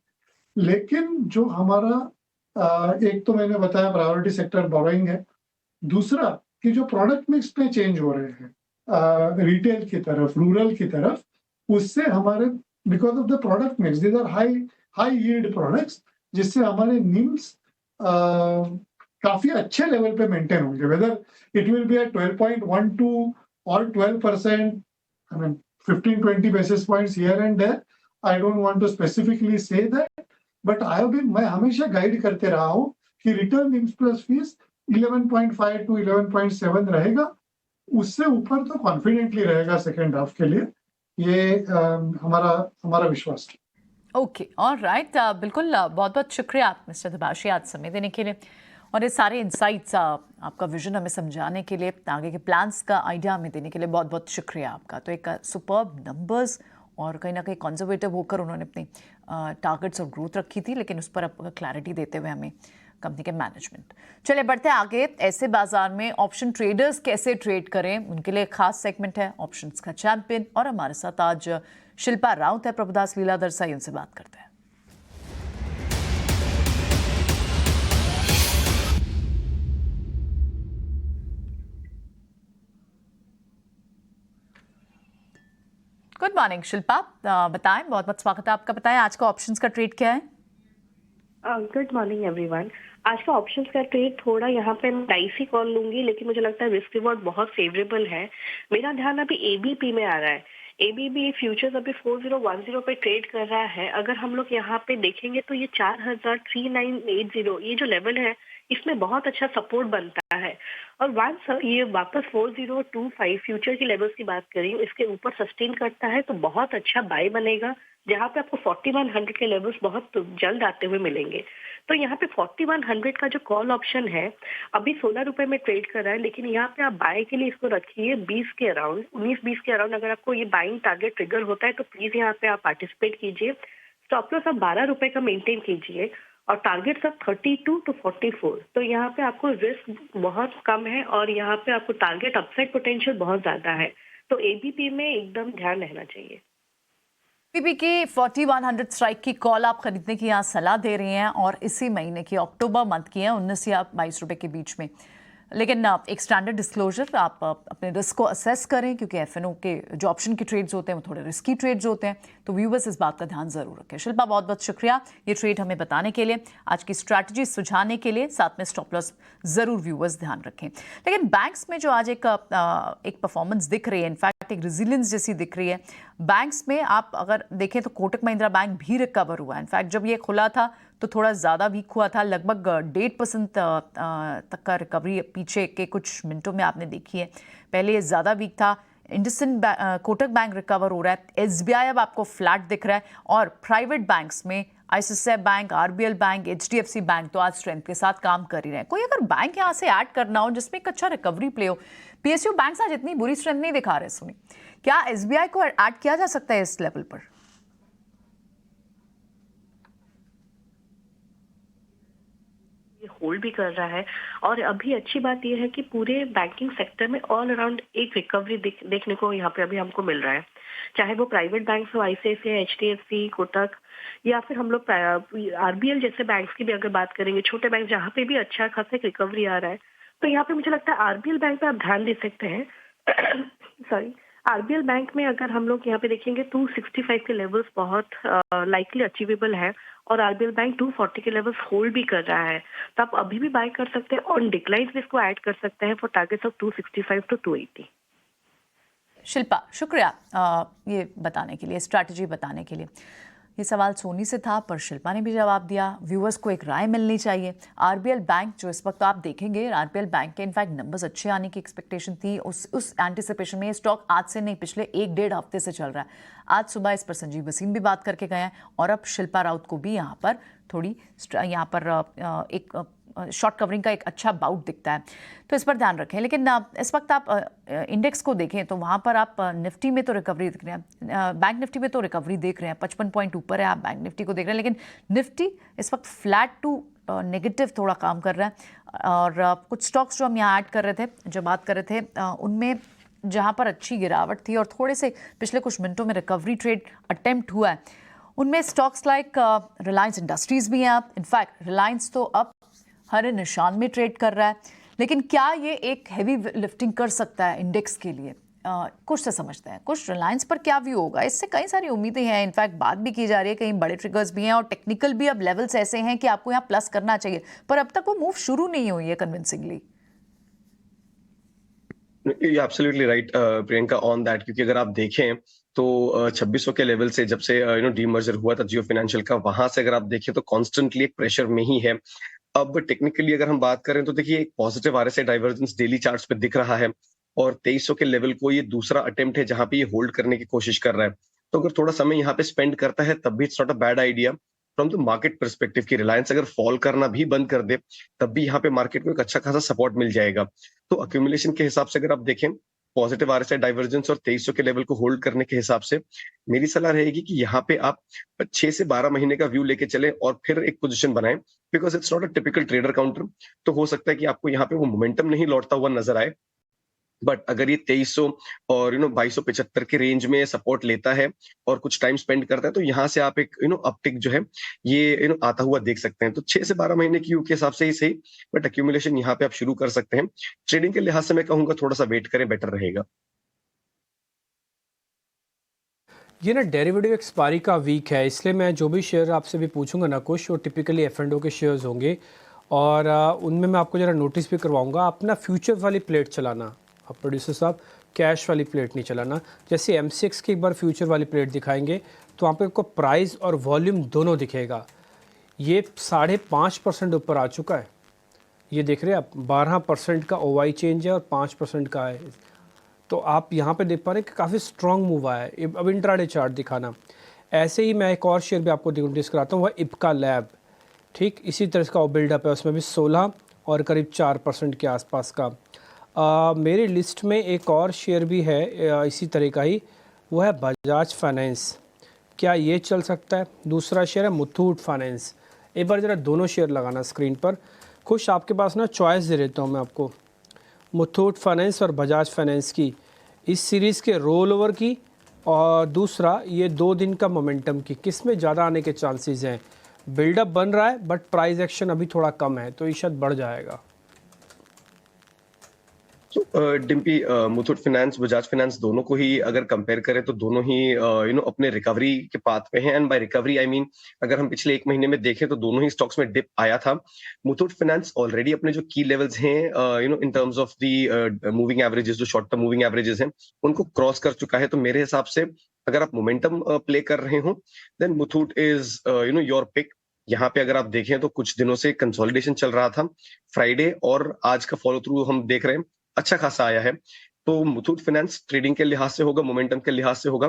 लेकिन जो हमारा एक तो मैंने बताया प्रायोरिटी सेक्टर बोरोइंग है, दूसरा कि जो प्रोडक्ट मिक्स में चेंज हो रहे हैं रिटेल की तरफ, रूरल की तरफ, उससे हमारे because of the product mix, these are high yield products, जिससे हमारे निम्स काफी अच्छे लेवल पे मेंटेन होंगे। Whether it will be at 12.12 और 12%, I mean 15-20 basis points here and there, I don't want to specifically say that, but मैं हमेशा guide करते रहा हूँ कि return NIMS plus fees 11.5 to 11.7 रहेगा, उससे ऊपर तो कॉन्फिडेंटली रहेगा सेकेंड हाफ के लिए, ये हमारा विश्वास है। ओके, ऑलराइट, बिल्कुल, बहुत बहुत शुक्रिया आप मिस्टर दुबाशी आज समय देने के लिए और ये सारे इंसाइट्स, आपका विजन हमें समझाने के लिए, आगे के प्लान्स का आइडिया हमें देने के लिए बहुत बहुत शुक्रिया आपका। तो एक सुपर्ब नंबर्स और कहीं ना कहीं कंजर्वेटिव होकर उन्होंने अपनी टारगेट्स और ग्रोथ रखी थी, लेकिन उस पर अब क्लैरिटी देते हुए हमें कंपनी के मैनेजमेंट। चलिए बढ़ते हैं आगे। ऐसे बाजार में ऑप्शन ट्रेडर्स कैसे ट्रेड करें, उनके लिए खास सेगमेंट है ऑप्शंस का चैंपियन, और हमारे साथ आज शिल्पा राउत है प्रभुदास लीलाधर साई, उनसे बात करते हैं। गुड मॉर्निंग शिल्पा, बताएं, बहुत बहुत स्वागत है आपका। बताएं आज का ऑप्शंस का ट्रेड क्या है? Good morning everyone. आज का ऑप्शंस का ट्रेड थोड़ा यहाँ पे मैं डाइस ही कॉल लूंगी, लेकिन मुझे लगता है रिस्क रिवॉर्ड बहुत फेवरेबल है। मेरा ध्यान अभी एबीपी में आ रहा है। एबीपी फ्यूचर्स अभी 4010 पे ट्रेड कर रहा है। अगर हम लोग यहाँ पे देखेंगे तो ये 403980 ये जो लेवल है इसमें बहुत अच्छा सपोर्ट बनता है, और वंस ये वापस 4025 फ्यूचर की लेवल्स की बात करें इसके ऊपर सस्टेन करता है तो बहुत अच्छा बाय बनेगा, जहाँ पे आपको 4100 के लेवल्स बहुत जल्द आते हुए मिलेंगे। तो यहाँ पे 4100 का जो कॉल ऑप्शन है अभी 16 रुपए में ट्रेड कर रहा है, लेकिन यहाँ पे आप बाय के लिए इसको रखिए 20 के अराउंड, 19-20 के अराउंड। अगर आपको ये बाइंग टारगेट ट्रिगर होता है तो प्लीज यहाँ पे आप पार्टिसिपेट कीजिए। स्टॉप लॉस आप 12 रुपए का मेंटेन कीजिए और टारगेट सब 32 to 44। तो यहाँ पे आपको रिस्क बहुत कम है और यहाँ पे आपको टारगेट अपसाइड पोटेंशियल बहुत ज्यादा है, तो एबीपी में एकदम ध्यान रहना चाहिए। एबीपी की 4100 स्ट्राइक की कॉल आप खरीदने की यहाँ सलाह दे रही हैं, और इसी महीने की अक्टूबर मंथ की है 19 या 22 रुपए के बीच में। लेकिन एक स्टैंडर्ड डिस्क्लोजर, आप अपने रिस्क को असेस करें, क्योंकि एफएनओ के जो ऑप्शन के ट्रेड्स होते हैं वो थोड़े रिस्की ट्रेड्स होते हैं, तो व्यूवर्स इस बात का ध्यान जरूर रखें। शिल्पा बहुत बहुत शुक्रिया ये ट्रेड हमें बताने के लिए, आज की स्ट्रैटेजी सुझाने के लिए, साथ में स्टॉप लॉस जरूर व्यूवर्स ध्यान रखें। लेकिन बैंक्स में जो आज एक परफॉर्मेंस दिख रही है, इनफैक्ट एक रेजिलियंस जैसी दिख रही है बैंक्स में, आप अगर देखें तो कोटक महिंद्रा बैंक भी रिकवर हुआ है। इनफैक्ट जब ये खुला था तो थोड़ा ज़्यादा वीक हुआ था, लगभग 1.5% तक का रिकवरी पीछे के कुछ मिनटों में आपने देखी है। पहले ये ज़्यादा वीक था। इंडसइंड कोटक बैंक रिकवर हो रहा है, एसबीआई अब आपको फ्लैट दिख रहा है, और प्राइवेट बैंक्स में ICICI bank, RBL bank, HDFC bank तो आज स्ट्रेंथ के साथ काम कर ही रहे हैं। कोई अगर बैंक यहाँ से ऐड करना हो जिसमें एक अच्छा रिकवरी प्ले हो, पीएसयू बैंक आज इतनी बुरी स्ट्रेंथ नहीं दिखा रहे। सुनी, क्या एसबीआई को ऐड किया जा सकता है इस लेवल पर? होल्ड भी कर रहा है, और अभी अच्छी बात यह है कि पूरे बैंकिंग सेक्टर में ऑल अराउंड एक रिकवरी देखने को यहाँ पे अभी हमको मिल रहा है, चाहे वो प्राइवेट बैंक हो, आईसीआईसीआई, एचडीएफसी, कोटक, या फिर हम लोग आरबीएल जैसे बैंक्स की भी अगर बात करेंगे, छोटे बैंक जहाँ पे भी अच्छा खासा रिकवरी आ रहा है। तो यहाँ पे मुझे लगता है आरबीएल बैंक पे आप ध्यान दे सकते हैं। सॉरी, आरबीएल बैंक में अगर हम लोग यहाँ पे देखेंगे 265 के लेवल्स बहुत लाइकली अचीवेबल है, और आरबीएल बैंक 240 के लेवल्स होल्ड भी कर रहा है, तो आप अभी भी बाय कर सकते हैं, और डिक्लाइन भी इसको ऐड कर सकते हैं for targets of 265 to 280। Shilpa शुक्रिया ये बताने के लिए, स्ट्रैटेजी बताने के लिए। ये सवाल सोनी से था, पर शिल्पा ने भी जवाब दिया। व्यूअर्स को एक राय मिलनी चाहिए। आरबीएल बैंक जो इस वक्त आप देखेंगे, आरबीएल बैंक के इनफैक्ट नंबर्स अच्छे आने की एक्सपेक्टेशन थी, उस एंटिसिपेशन में ये स्टॉक आज से नहीं पिछले 1-1.5 हफ्ते से चल रहा है। आज सुबह इस पर संजीव वसीम भी बात करके गए हैं, और अब शिल्पा राउत को भी यहाँ पर थोड़ी यहाँ पर एक शॉर्ट कवरिंग का एक अच्छा बाउट दिखता है, तो इस पर ध्यान रखें। लेकिन इस वक्त आप इंडेक्स को देखें तो वहाँ पर आप निफ्टी में तो रिकवरी देख रहे हैं, बैंक निफ्टी में तो रिकवरी देख रहे हैं, 55 पॉइंट ऊपर है, आप बैंक निफ्टी को देख रहे हैं, लेकिन निफ्टी इस वक्त फ्लैट टू नेगेटिव थोड़ा काम कर रहा है। और कुछ स्टॉक्स जो हम यहाँ ऐड कर रहे थे, जो बात कर रहे थे, उनमें जहाँ पर अच्छी गिरावट थी और थोड़े से पिछले कुछ मिनटों में रिकवरी ट्रेड अटेम्प्ट हुआ है, उनमें स्टॉक्स लाइक रिलायंस इंडस्ट्रीज भी हैं। आप इनफैक्ट रिलायंस तो अब हरे निशान में ट्रेड कर रहा है, लेकिन क्या ये एक हैवी लिफ्टिंग कर सकता है इंडेक्स के लिए? कुछ से समझते हैं, कुछ रिलायंस पर क्या व्यू होगा, इससे कई सारी उम्मीदें हैं। इनफैक्ट बात भी की जा रही है, कई बड़े ट्रिगर्स भी हैं, और टेक्निकल भी अब लेवल्स ऐसे हैं कि आपको यहाँ प्लस करना चाहिए, पर अब तक वो मूव शुरू नहीं हुई है convincingly. Absolutely right Priyanka on that, क्योंकि अगर आप देखें तो 2600 के लेवल से जब से डीमर्जर हुआ था जियो फाइनेंशियल का, वहां से अगर आप देखें तो कॉन्स्टेंटली एक प्रेशर में ही है। अब टेक्निकली अगर हम बात करें तो देखिए एक positive RSI divergence daily charts पे दिख रहा है, और 2300 के लेवल को ये दूसरा अटेम्प्ट है जहां पे ये होल्ड करने की कोशिश कर रहा है। तो अगर थोड़ा समय यहाँ पे स्पेंड करता है तब भी it's not a bad idea from the market perspective की रिलायंस अगर फॉल करना भी बंद कर दे तब भी यहाँ पे मार्केट में एक अच्छा खासा सपोर्ट मिल जाएगा। तो अक्यूमुलेशन के हिसाब से अगर आप देखें पॉजिटिव आरएसआई डाइवर्जेंस और 2300 के लेवल को होल्ड करने के हिसाब से मेरी सलाह रहेगी कि यहाँ पे आप 6 से 12 महीने का व्यू लेके चले और फिर एक पोजीशन बनाएं, because it's not a typical trader counter. तो हो सकता है कि आपको यहाँ पे वो मोमेंटम नहीं लौटता हुआ नजर आए, बट अगर ये 2300 और 2275 के रेंज में सपोर्ट लेता है और कुछ टाइम स्पेंड करता है, तो यहाँ से आप एक अपटिक जो है ये आता हुआ देख सकते हैं। तो 6 से 12 महीने की व्यू के हिसाब से ही सही, बट एक्यूमुलेशन यहाँ पे आप शुरू कर सकते हैं। ट्रेडिंग के लिहाज से मैं कहूंगा थोड़ा सा वेट करें, बेटर रहेगा। ये ना डेरिवेटिव एक्सपायरी का वीक है, इसलिए मैं जो भी शेयर आपसे भी पूछूंगा ना कुछ, वो टिपिकली F&O के शेयर्स होंगे और उनमें मैं आपको जरा नोटिस भी करवाऊंगा। अपना फ्यूचर वाली प्लेट चलाना, अब प्रोड्यूसर साहब कैश वाली प्लेट नहीं चलाना। जैसे MCX की एक बार फ्यूचर वाली प्लेट दिखाएंगे तो वहाँ पे आपको प्राइस और वॉल्यूम दोनों दिखेगा। ये 5.5% ऊपर आ चुका है, ये देख रहे हैं आप। 12% का OI चेंज है और 5% का है, तो आप यहाँ पे देख पा रहे हैं कि काफ़ी स्ट्रॉन्ग मूव आया है। अब इंट्राडे चार्ट दिखाना। ऐसे ही मैं एक और शेयर भी आपको नोटिस कराता हूँ, वह इप्का लैब, ठीक इसी तरह का बिल्डअप है, उसमें भी 16 और करीब 4% के आसपास का। मेरी लिस्ट में एक और शेयर भी है इसी तरह का ही, वो है बजाज फाइनेंस। क्या ये चल सकता है? दूसरा शेयर है मुथूट फाइनेंस। एक बार ज़रा दोनों शेयर लगाना स्क्रीन पर। खुश आपके पास ना चॉइस दे देता हूँ मैं आपको, मुथूट फाइनेंस और बजाज फाइनेंस की, इस सीरीज़ के रोल ओवर की, और दूसरा ये 2 दिन का मोमेंटम की, किस में ज़्यादा आने के चांसेस हैं। बिल्डअप बन रहा है बट प्राइस एक्शन अभी थोड़ा कम है, तो ये शायद बढ़ जाएगा। डिम्पी, मुथूट फाइनेंस, बजाज फाइनेंस दोनों को ही अगर कंपेयर करें तो दोनों ही अपने रिकवरी के पाथ पे हैं। And by recovery I mean अगर हम पिछले 1 महीने में देखें तो दोनों ही स्टॉक्स में डिप आया था। मुथूट फाइनेंस ऑलरेडी अपने जो की लेवल्स हैं in terms of the moving averages, जो शॉर्ट टर्म मूविंग एवरेजेस हैं, उनको क्रॉस कर चुका है। तो मेरे हिसाब से अगर आप मोमेंटम प्ले कर रहे हो then Muthoot is your pick. यहाँ पे अगर आप देखें तो कुछ दिनों से कंसोलिडेशन चल रहा था, फ्राइडे और आज का फॉलो थ्रू हम देख रहे हैं अच्छा खासा आया है। तो मुथूट फाइनेंस ट्रेडिंग के लिहाज से होगा, मोमेंटम के लिहाज से होगा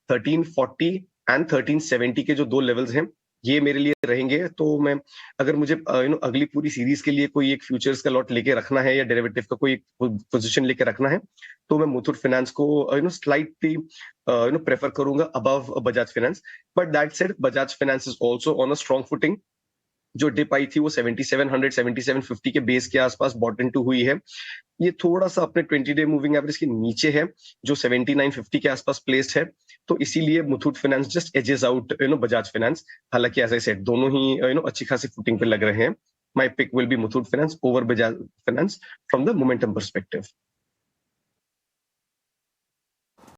1340 एंड 1370 के जो 2 लेवल्स हैं ये मेरे लिए रहेंगे। तो मैं अगर मुझे अगली पूरी सीरीज के लिए कोई एक फ्यूचर्स का लॉट लेके रखना है या डेरिवेटिव का कोई पोजीशन लेके रखना है, तो मैं मुथूट फाइनेंस को स्लाइटली प्रेफर करूंगा above Bajaj finance. But that said, Bajaj finance is also on a strong footing. जो डिप आई थी वो 7700 7750 के बेस के आसपास बॉटम टू हुई है। ये थोड़ा सा अपने 20 डे मूविंग एवरेज के नीचे है जो 7950 के आसपास प्लेस्ड है, तो इसीलिए Muthoot Finance just edges out Bajaj Finance. हालांकि एज आई सेड दोनों ही अच्छी खासी फुटिंग पे लग रहे हैं। My pick will be Muthoot Finance over Bajaj Finance from the momentum perspective.